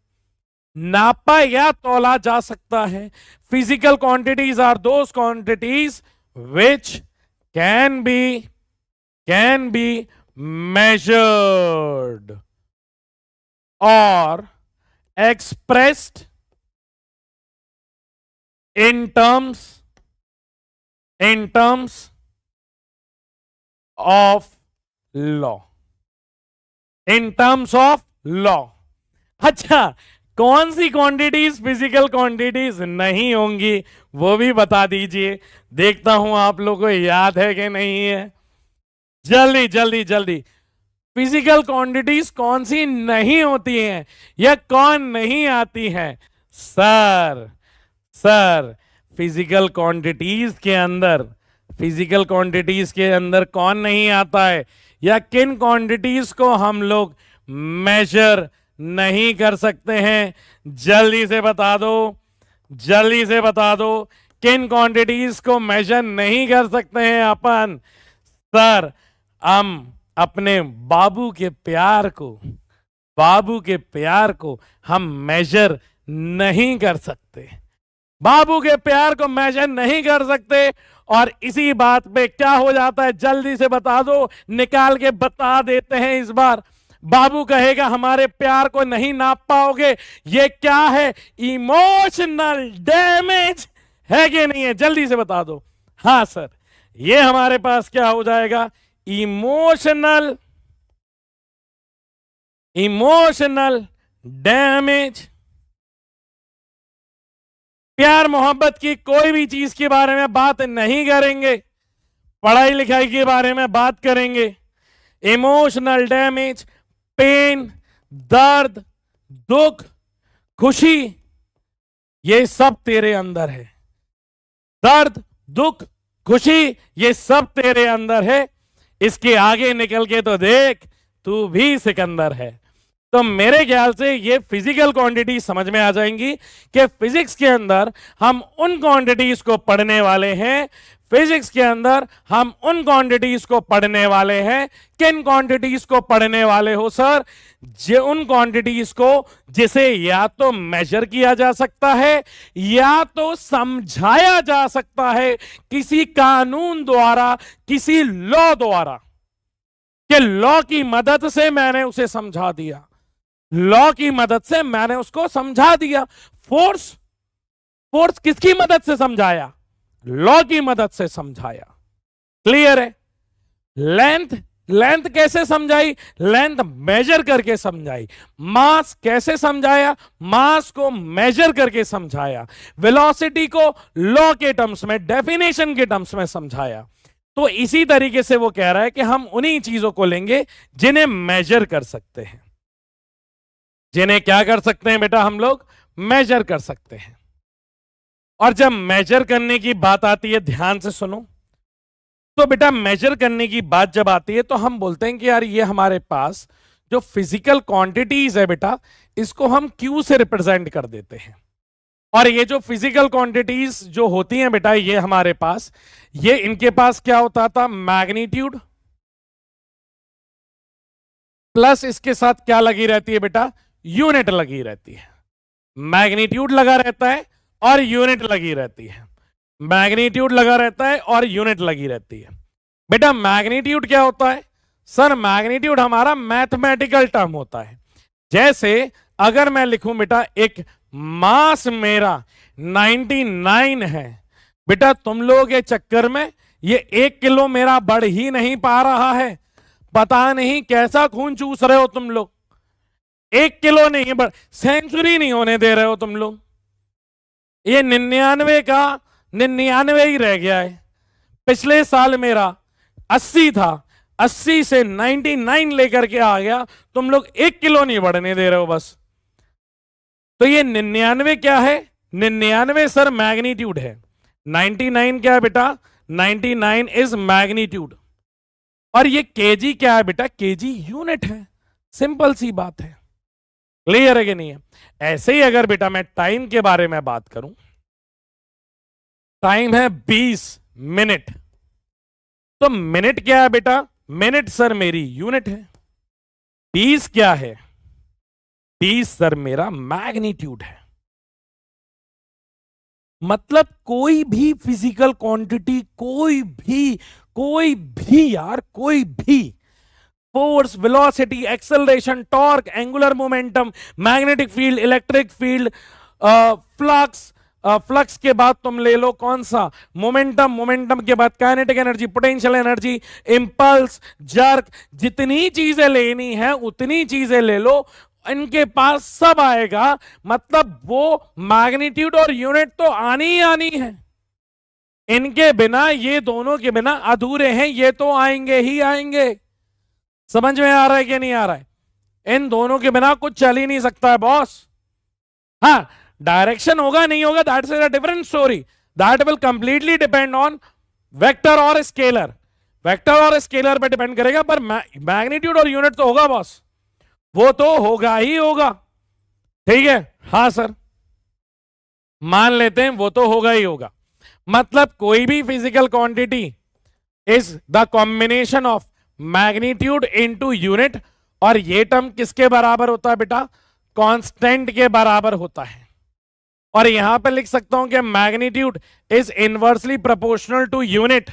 नापा या तोला जा सकता है। Physical quantities are those quantities which can be measured or expressed in terms of law, in terms of law। अच्छा, कौन सी क्वांटिटीज फिजिकल क्वांटिटीज नहीं होंगी वो भी बता दीजिए, देखता हूं आप लोगों को याद है कि नहीं है। जल्दी जल्दी जल्दी, फिजिकल क्वांटिटीज कौन सी नहीं होती हैं या कौन नहीं आती हैं? सर फिजिकल क्वांटिटीज के अंदर कौन नहीं आता है, या किन क्वांटिटीज को हम लोग मेजर नहीं कर सकते हैं? जल्दी से बता दो, किन क्वांटिटीज को मेजर नहीं कर सकते हैं अपन? सर, हम अपने बाबू के प्यार को हम मेजर नहीं कर सकते, बाबू के प्यार को मेजर नहीं कर सकते। और इसी बात पे क्या हो जाता है, जल्दी से बता दो, निकाल के बता देते हैं इस बार। बाबू कहेगा हमारे प्यार को नहीं नाप पाओगे, ये क्या है? इमोशनल डैमेज है कि नहीं है? जल्दी से बता दो। हाँ सर, ये हमारे पास क्या हो जाएगा? Emotional emotional damage. प्यार मोहब्बत की कोई भी चीज के बारे में बात नहीं करेंगे, पढ़ाई लिखाई के बारे में बात करेंगे। इमोशनल डैमेज, पेन, दर्द, दुख, खुशी, ये सब तेरे अंदर है। दर्द, दुख, खुशी, ये सब तेरे अंदर है। इसके आगे निकल के तो देख, तू भी सिकंदर है। तो मेरे ख्याल से ये फिजिकल क्वांटिटी समझ में आ जाएंगी कि फिजिक्स के अंदर हम उन क्वांटिटीज को पढ़ने वाले हैं। फिजिक्स के अंदर हम उन क्वांटिटीज को पढ़ने वाले हैं। किन क्वांटिटीज को पढ़ने वाले हो सर? उन क्वांटिटीज को जिसे या तो मेजर किया जा सकता है या तो समझाया जा सकता है किसी कानून द्वारा, किसी लॉ द्वारा, कि लॉ की मदद से मैंने उसे समझा दिया, लॉ की मदद से मैंने उसको समझा दिया। फोर्स, फोर्स किसकी मदद से समझाया? लॉ की मदद से समझाया। क्लियर है? लेंथ, लेंथ कैसे समझाई? लेंथ मेजर करके समझाई। मास कैसे समझाया? मास को मेजर करके समझाया। वेलोसिटी को लॉ के टर्म्स में, डेफिनेशन के टर्म्स में समझाया। तो इसी तरीके से वो कह रहा है कि हम उन्हीं चीजों को लेंगे जिन्हें मेजर कर सकते हैं। जिन्हें क्या कर सकते हैं बेटा? हम लोग मेजर कर सकते हैं। और जब मेजर करने की बात आती है, ध्यान से सुनो, तो बेटा मेजर करने की बात जब आती है तो हम बोलते हैं कि यार ये हमारे पास जो फिजिकल क्वांटिटीज है बेटा, इसको हम क्यू से रिप्रेजेंट कर देते हैं। और ये जो फिजिकल क्वांटिटीज जो होती हैं बेटा, ये हमारे पास, ये इनके पास क्या होता था? मैग्नीट्यूड प्लस इसके साथ क्या लगी रहती है बेटा? यूनिट लगी रहती है। मैग्नीट्यूड लगा रहता है और यूनिट लगी रहती है। मैग्नीट्यूड लगा रहता है और यूनिट लगी रहती है। बेटा मैग्नीट्यूड क्या होता है? सर मैग्नीट्यूड हमारा मैथमेटिकल टर्म होता है। जैसे अगर मैं लिखूं बेटा, एक मास मेरा 99 है, बेटा तुम लोगों के चक्कर में ये 1 किलो मेरा बढ़ ही नहीं पा रहा है। पता नहीं कैसा खून चूस रहे हो तुम लोग। 1 किलो नहीं बढ़, सेंचुरी नहीं होने दे रहे हो तुम लोग। ये 99 का 99 ही रह गया है। पिछले साल मेरा 80 था, 80 से 99 लेकर के आ गया। तुम लोग 1 किलो नहीं बढ़ने दे रहे हो बस। तो ये 99 क्या है? 99 सर मैग्नीट्यूड है। 99 क्या है बेटा? 99 इज मैग्नीट्यूड। और ये केजी क्या है बेटा? केजी यूनिट है। सिंपल सी बात है। क्लियर है कि नहीं है? ऐसे ही अगर बेटा मैं टाइम के बारे में बात करूं, टाइम है 20 मिनट, तो मिनट क्या है बेटा? मिनट सर मेरी यूनिट है। 20 क्या है? 20 सर मेरा मैग्नीट्यूड है। मतलब कोई भी फिजिकल क्वांटिटी, कोई भी यार, कोई भी force, velocity, acceleration, torque, angular momentum, magnetic field, electric field, flux, flux के बाद तुम ले लो कौन सा? मोमेंटम, मोमेंटम के बाद kinetic energy, potential energy, impulse, jerk, जितनी चीजें लेनी है उतनी चीजें ले लो, इनके पास सब आएगा। मतलब वो मैग्नीट्यूड और यूनिट तो आनी ही आनी है। इनके बिना, ये दोनों के बिना अधूरे हैं। ये तो आएंगे ही आएंगे। समझ में आ रहा है कि नहीं आ रहा है? इन दोनों के बिना कुछ चल ही नहीं सकता है बॉस। हाँ, डायरेक्शन होगा नहीं होगा, that's a different story. That will completely depend on vector और स्केलर। वेक्टर और स्केलर पे डिपेंड करेगा, पर मैग्नीट्यूड और यूनिट तो होगा बॉस। वो तो होगा ही होगा। ठीक है? हाँ सर, मान लेते हैं वो तो होगा ही होगा। मतलब कोई भी physical quantity is the combination of magnitude into unit. और ये टर्म किसके बराबर होता है बेटा? कांस्टेंट के बराबर होता है। और यहां पे लिख सकता हूं कि magnitude is inversely proportional to unit.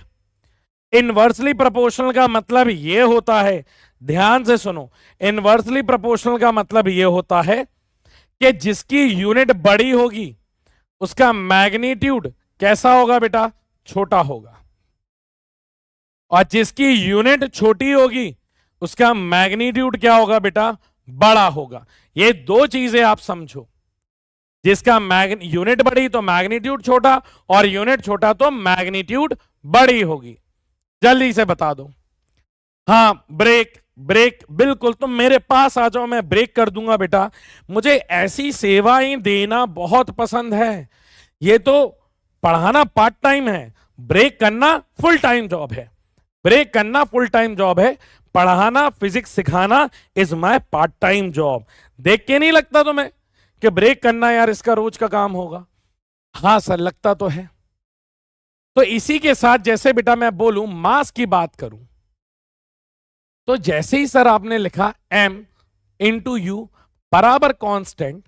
Inversely proportional का मतलब यह होता है, ध्यान से सुनो, इनवर्सली प्रोपोर्शनल का मतलब यह होता है कि जिसकी यूनिट बड़ी होगी उसका मैग्नीट्यूड कैसा होगा बेटा? छोटा होगा। और जिसकी यूनिट छोटी होगी उसका मैग्नीट्यूड क्या होगा बेटा? बड़ा होगा। ये दो चीजें आप समझो, जिसका यूनिट बड़ी तो मैग्नीट्यूड छोटा, और यूनिट छोटा तो मैग्नीट्यूड बड़ी होगी। जल्दी से बता दो। हाँ, ब्रेक, ब्रेक बिल्कुल, तुम मेरे पास आ जाओ, मैं ब्रेक कर दूंगा बेटा। मुझे ऐसी सेवाएं देना बहुत पसंद है। ये तो पढ़ाना पार्ट टाइम है, ब्रेक करना फुल टाइम जॉब है। ब्रेक करना फुल टाइम जॉब है, पढ़ाना फिजिक्स सिखाना is my part time job. देख के नहीं लगता तुम्हें कि ब्रेक करना यार इसका रोज का काम होगा? हाँ सर, लगता तो है। तो इसी के साथ जैसे बेटा मैं बोलूं, मास की बात करूं, तो जैसे ही सर आपने लिखा m इंटू यू बराबर कांस्टेंट,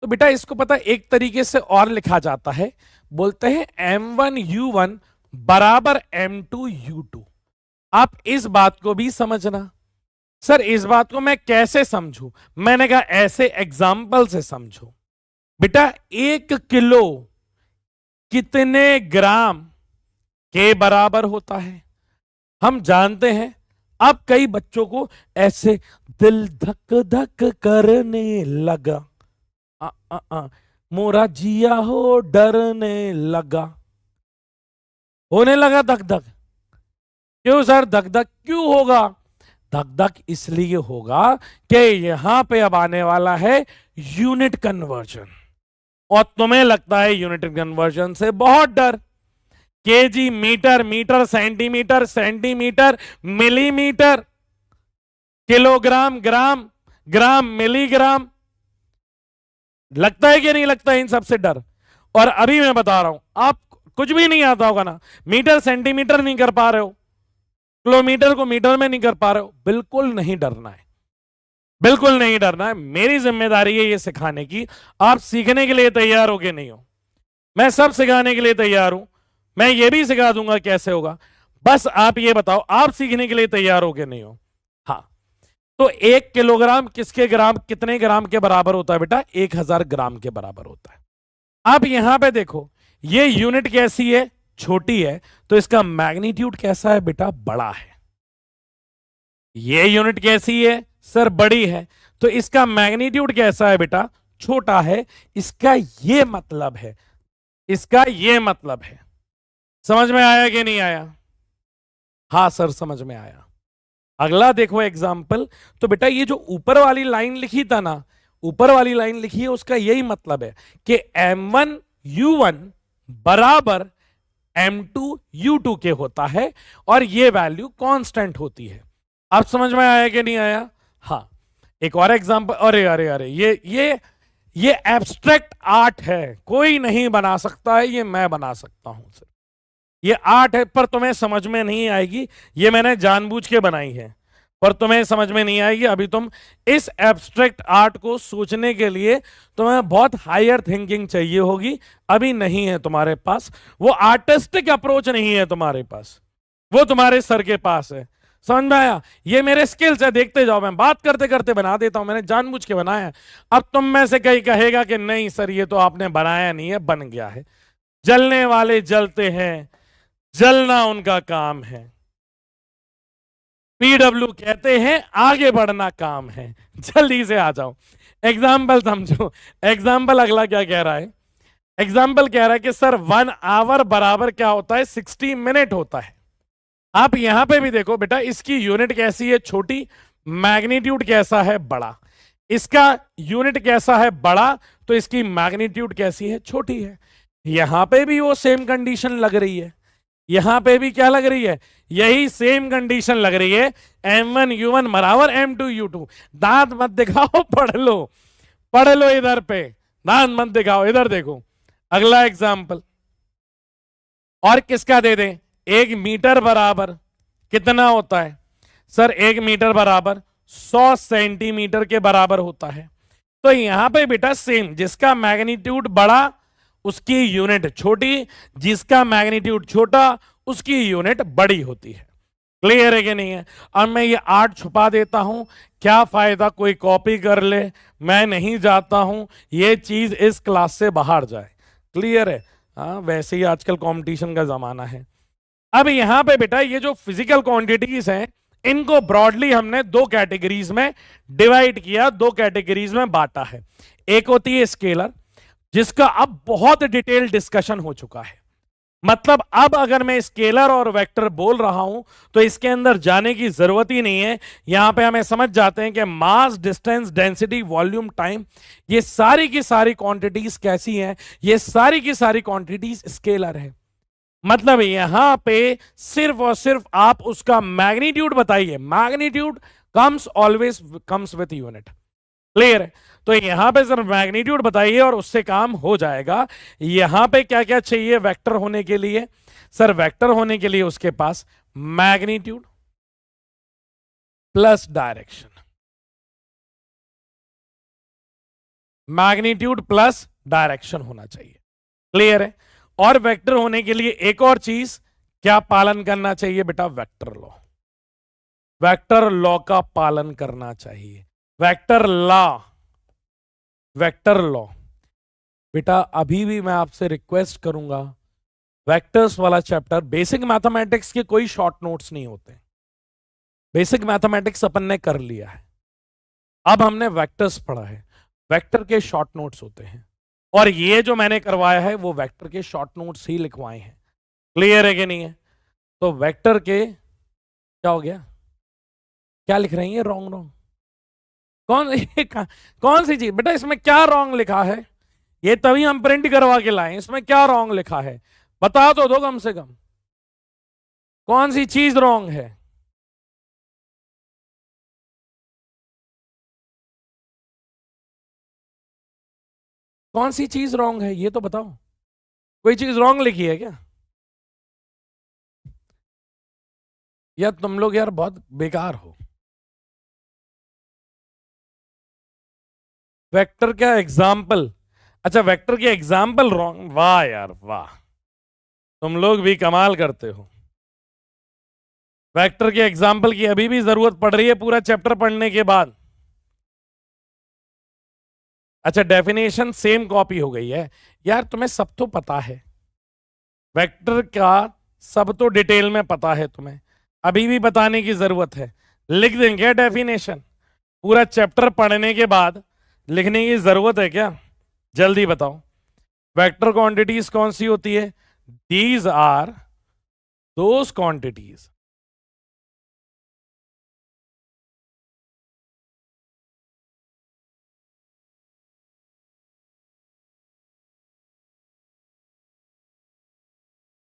तो बेटा इसको पता एक तरीके से और लिखा जाता है, बोलते हैं m1u1 बराबर m2u2। आप इस बात को भी समझना। सर इस बात को मैं कैसे समझूं? मैंने कहा ऐसे एग्जाम्पल से समझो। बेटा 1 किलो कितने ग्राम के बराबर होता है? हम जानते हैं। अब कई बच्चों को ऐसे दिल धक धक करने लगा, मोरा जिया हो डरने लगा, होने लगा धक धक। क्यों सर धक धक क्यों होगा? धक धक इसलिए होगा कि यहां पे अब आने वाला है यूनिट कन्वर्जन, और तुम्हें लगता है यूनिट कन्वर्जन से बहुत डर। Kg, metre, metre centimetre, centimetre millimetre, kilogram gram, gram milligram, लगता है कि नहीं लगता है इन सबसे डर? और अभी मैं बता रहा हूं, आप कुछ भी नहीं आता होगा ना, मीटर सेंटीमीटर नहीं कर पा रहे हो, किलोमीटर को मीटर में नहीं कर पा रहे हो, बिल्कुल नहीं डरना है, बिल्कुल नहीं डरना है। मेरी जिम्मेदारी है ये सिखाने की। आप सीखने के लिए तैयार हो कि नहीं हो? मैं सब सिखाने के लिए तैयार हूं, मैं ये भी सिखा दूंगा कैसे होगा। बस आप ये बताओ, आप सीखने के लिए तैयार हो कि नहीं हो? हाँ, तो 1 किलोग्राम किसके ग्राम, कितने ग्राम के बराबर होता है बेटा? 1000 ग्राम के बराबर होता है। अब यहां पे देखो, ये यूनिट कैसी है? छोटी है, तो इसका मैग्नीट्यूड कैसा है बेटा? बड़ा है। ये यूनिट कैसी है? सर बड़ी है, तो इसका मैग्नीट्यूड कैसा है बेटा? छोटा है। इसका ये मतलब है, इसका ये मतलब है। समझ में आया कि नहीं आया? हाँ सर समझ में आया। अगला देखो एग्जाम्पल। तो बेटा ये जो ऊपर वाली लाइन लिखी था ना, ऊपर वाली लाइन लिखी है, उसका यही मतलब है कि m1u1 बराबर m2u2 के होता है, और ये वैल्यू कांस्टेंट होती है। अब समझ में आया कि नहीं आया? हाँ, एक और एग्जाम्पल। अरे अरे अरे, ये एब्स्ट्रैक्ट आर्ट है, कोई नहीं बना सकता है, ये मैं बना सकता हूं सर। ये आर्ट है, पर तुम्हें समझ में नहीं आएगी। ये मैंने जानबूझ के बनाई है, पर तुम्हें समझ में नहीं आएगी। अभी तुम इस एब्स्ट्रैक्ट आर्ट को सोचने के लिए तुम्हें बहुत हायर थिंकिंग चाहिए होगी, अभी नहीं है तुम्हारे पास। वो आर्टिस्टिक अप्रोच नहीं है तुम्हारे पास, वो तुम्हारे सर के पास है। समझ में आया? ये मेरे स्किल्स है, देखते जाओ, मैं बात करते करते बना देता हूं, मैंने जानबूझ के बनाया है। अब तुम में से कहीं कहेगा कि नहीं सर ये तो आपने बनाया नहीं है, बन गया है। जलने वाले जलते हैं, जलना उनका काम है। पीडब्ल्यू कहते हैं आगे बढ़ना काम है। जल्दी से आ जाओ, एग्जाम्पल समझो। एग्जाम्पल अगला क्या कह रहा है? एग्जाम्पल कह रहा है कि सर 1 आवर बराबर क्या होता है? 60 मिनट होता है। आप यहां पे भी देखो बेटा, इसकी यूनिट कैसी है? छोटी। मैग्नीट्यूड कैसा है? बड़ा। इसका यूनिट कैसा है? बड़ा, तो इसकी मैग्नीट्यूड कैसी है? छोटी है। यहां पे भी वो सेम कंडीशन लग रही है, यहां पे भी क्या लग रही है? यही सेम कंडीशन लग रही है, m1u1 बराबर m2u2। दांत मत दिखाओ, पढ़ लो, पढ़ लो इधर पे, दांत मत दिखाओ, इधर देखो। अगला एग्जाम्पल और किसका दे दें? 1 मीटर बराबर कितना होता है? सर 1 मीटर बराबर 100 सेंटीमीटर के बराबर होता है। तो यहां पे बेटा सेम, जिसका मैग्नीट्यूड बड़ा उसकी यूनिट छोटी, जिसका मैग्नीट्यूड छोटा उसकी यूनिट बड़ी होती है। क्लियर है कि नहीं है? अब मैं ये आर्ट छुपा देता हूं, क्या फायदा कोई कॉपी कर ले, मैं नहीं जाता हूं ये चीज इस क्लास से बाहर जाए। क्लियर है? हाँ, वैसे ही आजकल कंपटीशन का जमाना है। अब यहां पे बेटा ये जो फिजिकल क्वांटिटीज हैं, इनको ब्रॉडली हमने दो कैटेगरीज में डिवाइड किया, दो कैटेगरीज में बांटा है। एक होती है स्केलर, जिसका अब बहुत डिटेल डिस्कशन हो चुका है। मतलब अब अगर मैं स्केलर और वेक्टर बोल रहा हूं तो इसके अंदर जाने की जरूरत ही नहीं है। यहां पे हमें समझ जाते हैं कि मास, डिस्टेंस, डेंसिटी, वॉल्यूम, टाइम, ये सारी की सारी क्वांटिटीज कैसी हैं? ये सारी की सारी क्वांटिटीज स्केलर है। मतलब यहां पे सिर्फ और सिर्फ आप उसका मैग्नीट्यूड बताइए। Magnitude comes always comes with unit. Clear है? तो यहां पे सिर्फ मैग्नीट्यूड बताइए और उससे काम हो जाएगा। यहां पे क्या क्या चाहिए वेक्टर होने के लिए? सर वेक्टर होने के लिए उसके पास magnitude plus direction, magnitude plus direction होना चाहिए। क्लियर है? और वेक्टर होने के लिए एक और चीज क्या पालन करना चाहिए बेटा? Vector law. वेक्टर लॉ का पालन करना चाहिए। Vector law, vector law. बेटा अभी भी मैं आपसे रिक्वेस्ट करूंगा, वेक्टर्स वाला चैप्टर, बेसिक मैथमेटिक्स के कोई शॉर्ट नोट्स नहीं होते। बेसिक मैथमेटिक्स अपन ने कर लिया है, अब हमने वेक्टर्स पढ़ा है। वेक्टर के शॉर्ट नोट्स होते हैं और ये जो मैंने करवाया है वो वेक्टर के शॉर्ट नोट्स ही लिखवाए हैं। क्लियर है कि नहीं है? तो वेक्टर के क्या हो गया? क्या लिख रही है? रॉन्ग रॉन्ग कौन सी चीज बेटा? इसमें क्या रॉन्ग लिखा है? ये तभी हम प्रिंट करवा के लाए। इसमें क्या रॉन्ग लिखा है बता तो दो कम से कम। कौन सी चीज रॉन्ग है? कौन सी चीज रॉन्ग है ये तो बताओ। कोई चीज रॉन्ग लिखी है क्या? या तुम लोग यार बहुत बेकार हो। वेक्टर का एग्जाम्पल, अच्छा वेक्टर के एग्जाम्पल रॉन्ग। वाह यार वाह, तुम लोग भी कमाल करते हो। वेक्टर के एग्जाम्पल की अभी भी जरूरत पड़ रही है पूरा चैप्टर पढ़ने के बाद। अच्छा डेफिनेशन सेम कॉपी हो गई है यार। तुम्हें सब तो पता है, वेक्टर का सब तो डिटेल में पता है तुम्हें, अभी भी बताने की जरूरत है? लिख देंगे डेफिनेशन पूरा चैप्टर पढ़ने के बाद। लिखने की जरूरत है क्या? जल्दी बताओ। वेक्टर क्वांटिटीज कौन सी होती है? दीज आर दोज क्वांटिटीज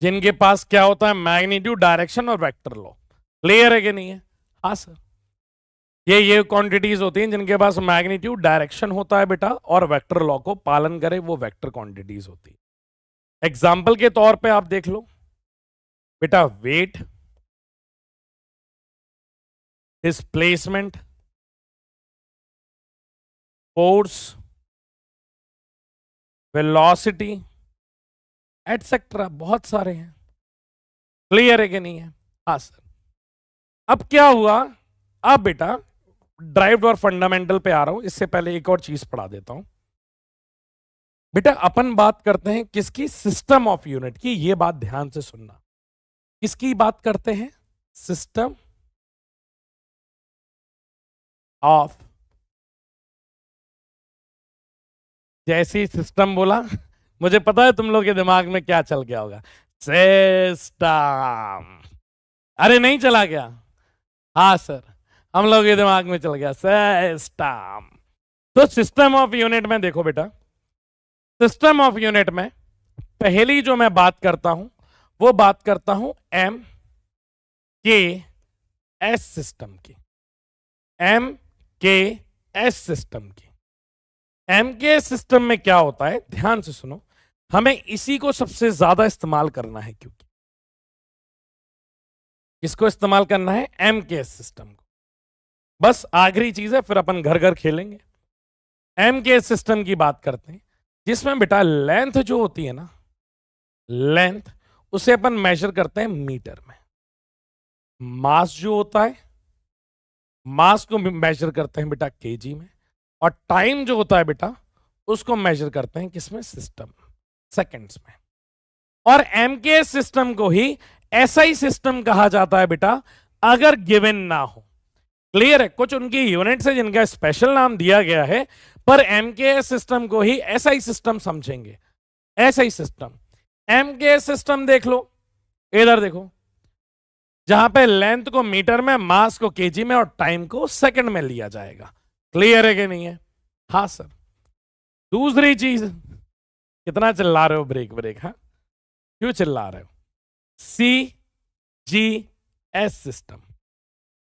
जिनके पास क्या होता है? मैग्नीट्यूड, डायरेक्शन और वेक्टर लॉ। क्लियर है कि नहीं है? हाँ सर, ये क्वांटिटीज होती हैं जिनके पास मैग्नीट्यूड, डायरेक्शन होता है बेटा और वेक्टर लॉ को पालन करे, वो वेक्टर क्वांटिटीज होती है। एग्जाम्पल के तौर पे आप देख लो बेटा, weight, displacement, force, velocity etcetera, बहुत सारे हैं। क्लियर है कि नहीं है? हाँ सर। अब क्या हुआ? अब बेटा ड्राइव्ड और फंडामेंटल पे आ रहा हूं, इससे पहले एक और चीज पढ़ा देता हूं। बेटा अपन बात करते हैं किसकी? सिस्टम ऑफ यूनिट की। ये बात ध्यान से सुनना। किसकी बात करते हैं? System of. जैसी सिस्टम बोला मुझे पता है तुम लोग के दिमाग में क्या चल गया होगा। सिस्टम। अरे नहीं चला गया? हाँ सर, हम लोग के दिमाग में चल गया सिस्टम। तो सिस्टम ऑफ यूनिट में देखो बेटा, सिस्टम ऑफ यूनिट में पहली जो मैं बात करता हूं वो बात करता हूं एम के एस सिस्टम की। एम के एस सिस्टम की। एम के एस सिस्टम में क्या होता है ध्यान से सुनो, हमें इसी को सबसे ज्यादा इस्तेमाल करना है। क्योंकि किसको इस्तेमाल करना है? एम के एस सिस्टम को। बस आखिरी चीज है, फिर अपन घर घर खेलेंगे। एम के एस सिस्टम की बात करते हैं जिसमें बेटा लेंथ जो होती है ना, लेंथ उसे अपन मेजर करते हैं मीटर में। मास जो होता है, मास को मेजर करते हैं बेटा केजी में। और टाइम जो होता है बेटा उसको मेजर करते हैं किसमें? सिस्टम, सेकंड्स में। और एमकेएस सिस्टम को ही एसआई सिस्टम कहा जाता है बेटा, अगर गिवन ना हो। क्लियर है? कुछ उनकी यूनिट्स है जिनका स्पेशल नाम दिया गया है, पर एमकेएस सिस्टम को ही एसआई सिस्टम समझेंगे। एसआई सिस्टम, एमकेएस सिस्टम देख लो, इधर देखो, जहां पे लेंथ को मीटर में, मास को केजी में और टाइम को सेकंड में लिया जाएगा। क्लियर है कि नहीं है? हाँ सर। दूसरी चीज, कितना चिल्ला रहे हो? ब्रेक ब्रेक, हाँ क्यों चिल्ला रहे हो? सीजीएस सिस्टम,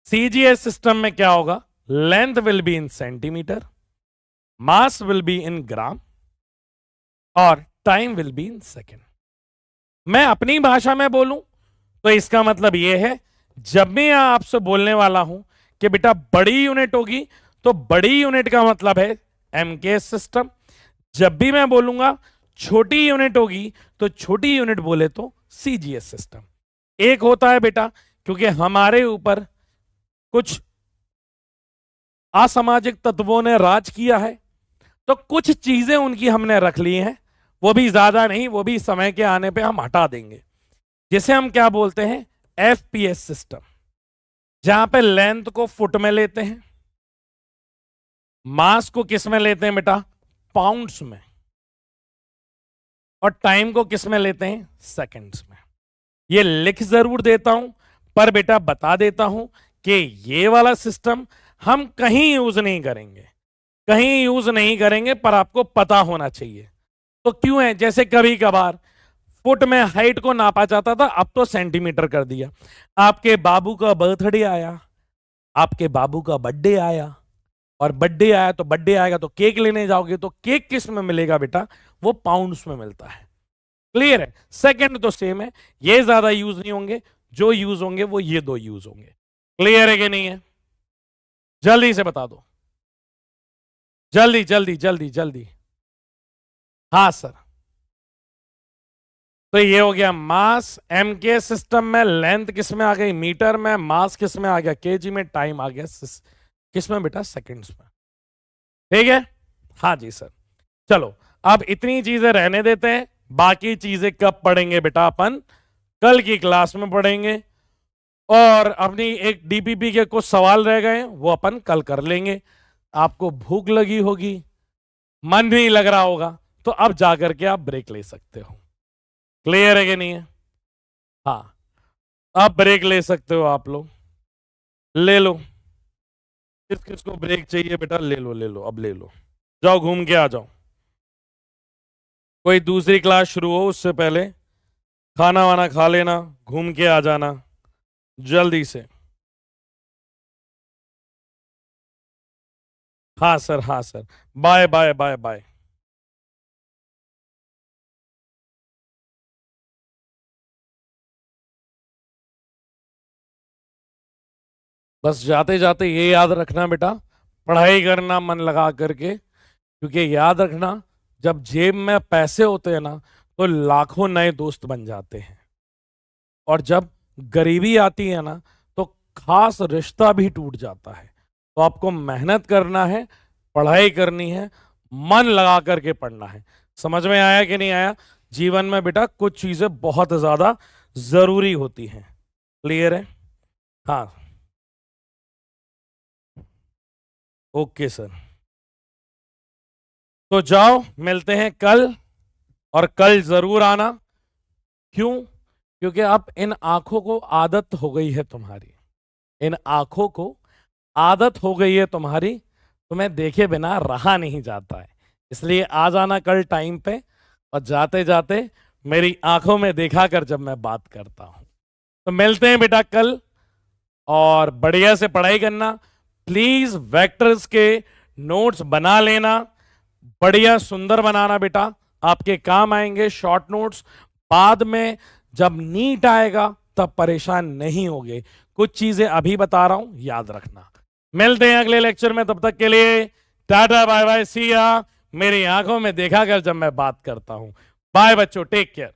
सीजीएस सिस्टम में क्या होगा? Length will be in centimetre, mass will be in gram और time will be in second. मैं अपनी भाषा में बोलूं तो इसका मतलब यह है, जब मैं आपसे बोलने वाला हूं कि बेटा बड़ी यूनिट होगी, तो बड़ी यूनिट का मतलब है एमकेएस सिस्टम। जब भी मैं बोलूंगा छोटी यूनिट होगी, तो छोटी यूनिट बोले तो सीजीएस सिस्टम। एक होता है बेटा, क्योंकि हमारे ऊपर कुछ असामाजिक तत्वों ने राज किया है, तो कुछ चीजें उनकी हमने रख ली हैं, वो भी ज्यादा नहीं, वो भी समय के आने पे हम हटा देंगे, जिसे हम क्या बोलते हैं? एफपीएस सिस्टम, जहां पे लेंथ को फुट में लेते हैं, मास को किस में लेते हैं बेटा? पाउंड्स में, और टाइम को किस में लेते हैं? सेकंड्स में। ये लिख जरूर देता हूं, पर बेटा बता देता हूं कि ये वाला सिस्टम हम कहीं यूज नहीं करेंगे, कहीं यूज नहीं करेंगे, पर आपको पता होना चाहिए। तो क्यों है? जैसे कभी कभार फुट में हाइट को नापा जाता था, अब तो सेंटीमीटर कर दिया। आपके बाबू का बर्थडे आया, आपके बाबू का बर्थडे आया, और बर्थडे आया तो बर्थडे आएगा तो केक लेने जाओगे, तो केक किस में मिलेगा बेटा? वो पाउंड्स में मिलता है। क्लियर है? सेकंड तो सेम है, ये ज्यादा यूज नहीं होंगे, जो यूज होंगे वो ये दो यूज होंगे। क्लियर है कि नहीं है? जल्दी से बता दो, जल्दी जल्दी जल्दी जल्दी। हाँ सर। तो ये हो गया मास। एमके सिस्टम में लेंथ किस में आ गई? मीटर में। मास किस में आ गया? केजी में। टाइम आ गया किस में बेटा? सेकंड्स में। ठीक है? हाँ जी सर। चलो अब इतनी चीजें रहने देते हैं, बाकी चीजें कब पढ़ेंगे बेटा? अपन कल की क्लास में पढ़ेंगे, और अपनी एक डीपीपी के कुछ सवाल रह गए वो अपन कल कर लेंगे। आपको भूख लगी होगी, मन नहीं लग रहा होगा, तो अब जाकर के आप ब्रेक ले सकते हो। क्लियर है कि नहीं है? हाँ, आप ब्रेक ले सकते हो, आप लोग ले लो। किस किस को ब्रेक चाहिए बेटा? ले लो ले लो, अब ले लो, जाओ घूम के आ जाओ। कोई दूसरी क्लास शुरू हो उससे पहले खाना वाना खा लेना, घूम के आ जाना जल्दी से। हाँ सर, हाँ sir, bye bye bye bye. बस जाते जाते ये याद रखना बेटा, पढ़ाई करना मन लगा करके, क्योंकि याद रखना जब जेब में पैसे होते हैं ना, तो लाखों नए दोस्त बन जाते हैं, और जब गरीबी आती है ना, तो खास रिश्ता भी टूट जाता है। तो आपको मेहनत करना है, पढ़ाई करनी है, मन लगा करके पढ़ना है। समझ में आया कि नहीं आया? जीवन में बेटा कुछ चीजें बहुत ज्यादा जरूरी होती हैं। क्लियर है? हाँ, ओके सर। तो जाओ, मिलते हैं कल, और कल जरूर आना। क्यों? क्योंकि अब इन आंखों को आदत हो गई है तुम्हारी, इन आंखों को आदत हो गई है तुम्हारी, तुम्हें देखे बिना रहा नहीं जाता है। इसलिए आ जाना कल टाइम पे, और जाते जाते मेरी आंखों में देखा कर जब मैं बात करता हूं। तो मिलते हैं बेटा कल, और बढ़िया से पढ़ाई करना। प्लीज वेक्टर्स के नोट्स बना लेना, बढ़िया सुंदर बनाना बेटा, आपके काम आएंगे शॉर्ट नोट्स। बाद में जब नीट आएगा तब परेशान नहीं होगे। कुछ चीजें अभी बता रहा हूं, याद रखना। मिलते हैं अगले लेक्चर में, तब तक के लिए टाटा बाय बाय, सी या। मेरी आंखों में देखा कर जब मैं बात करता हूं। बाय बच्चों, टेक केयर।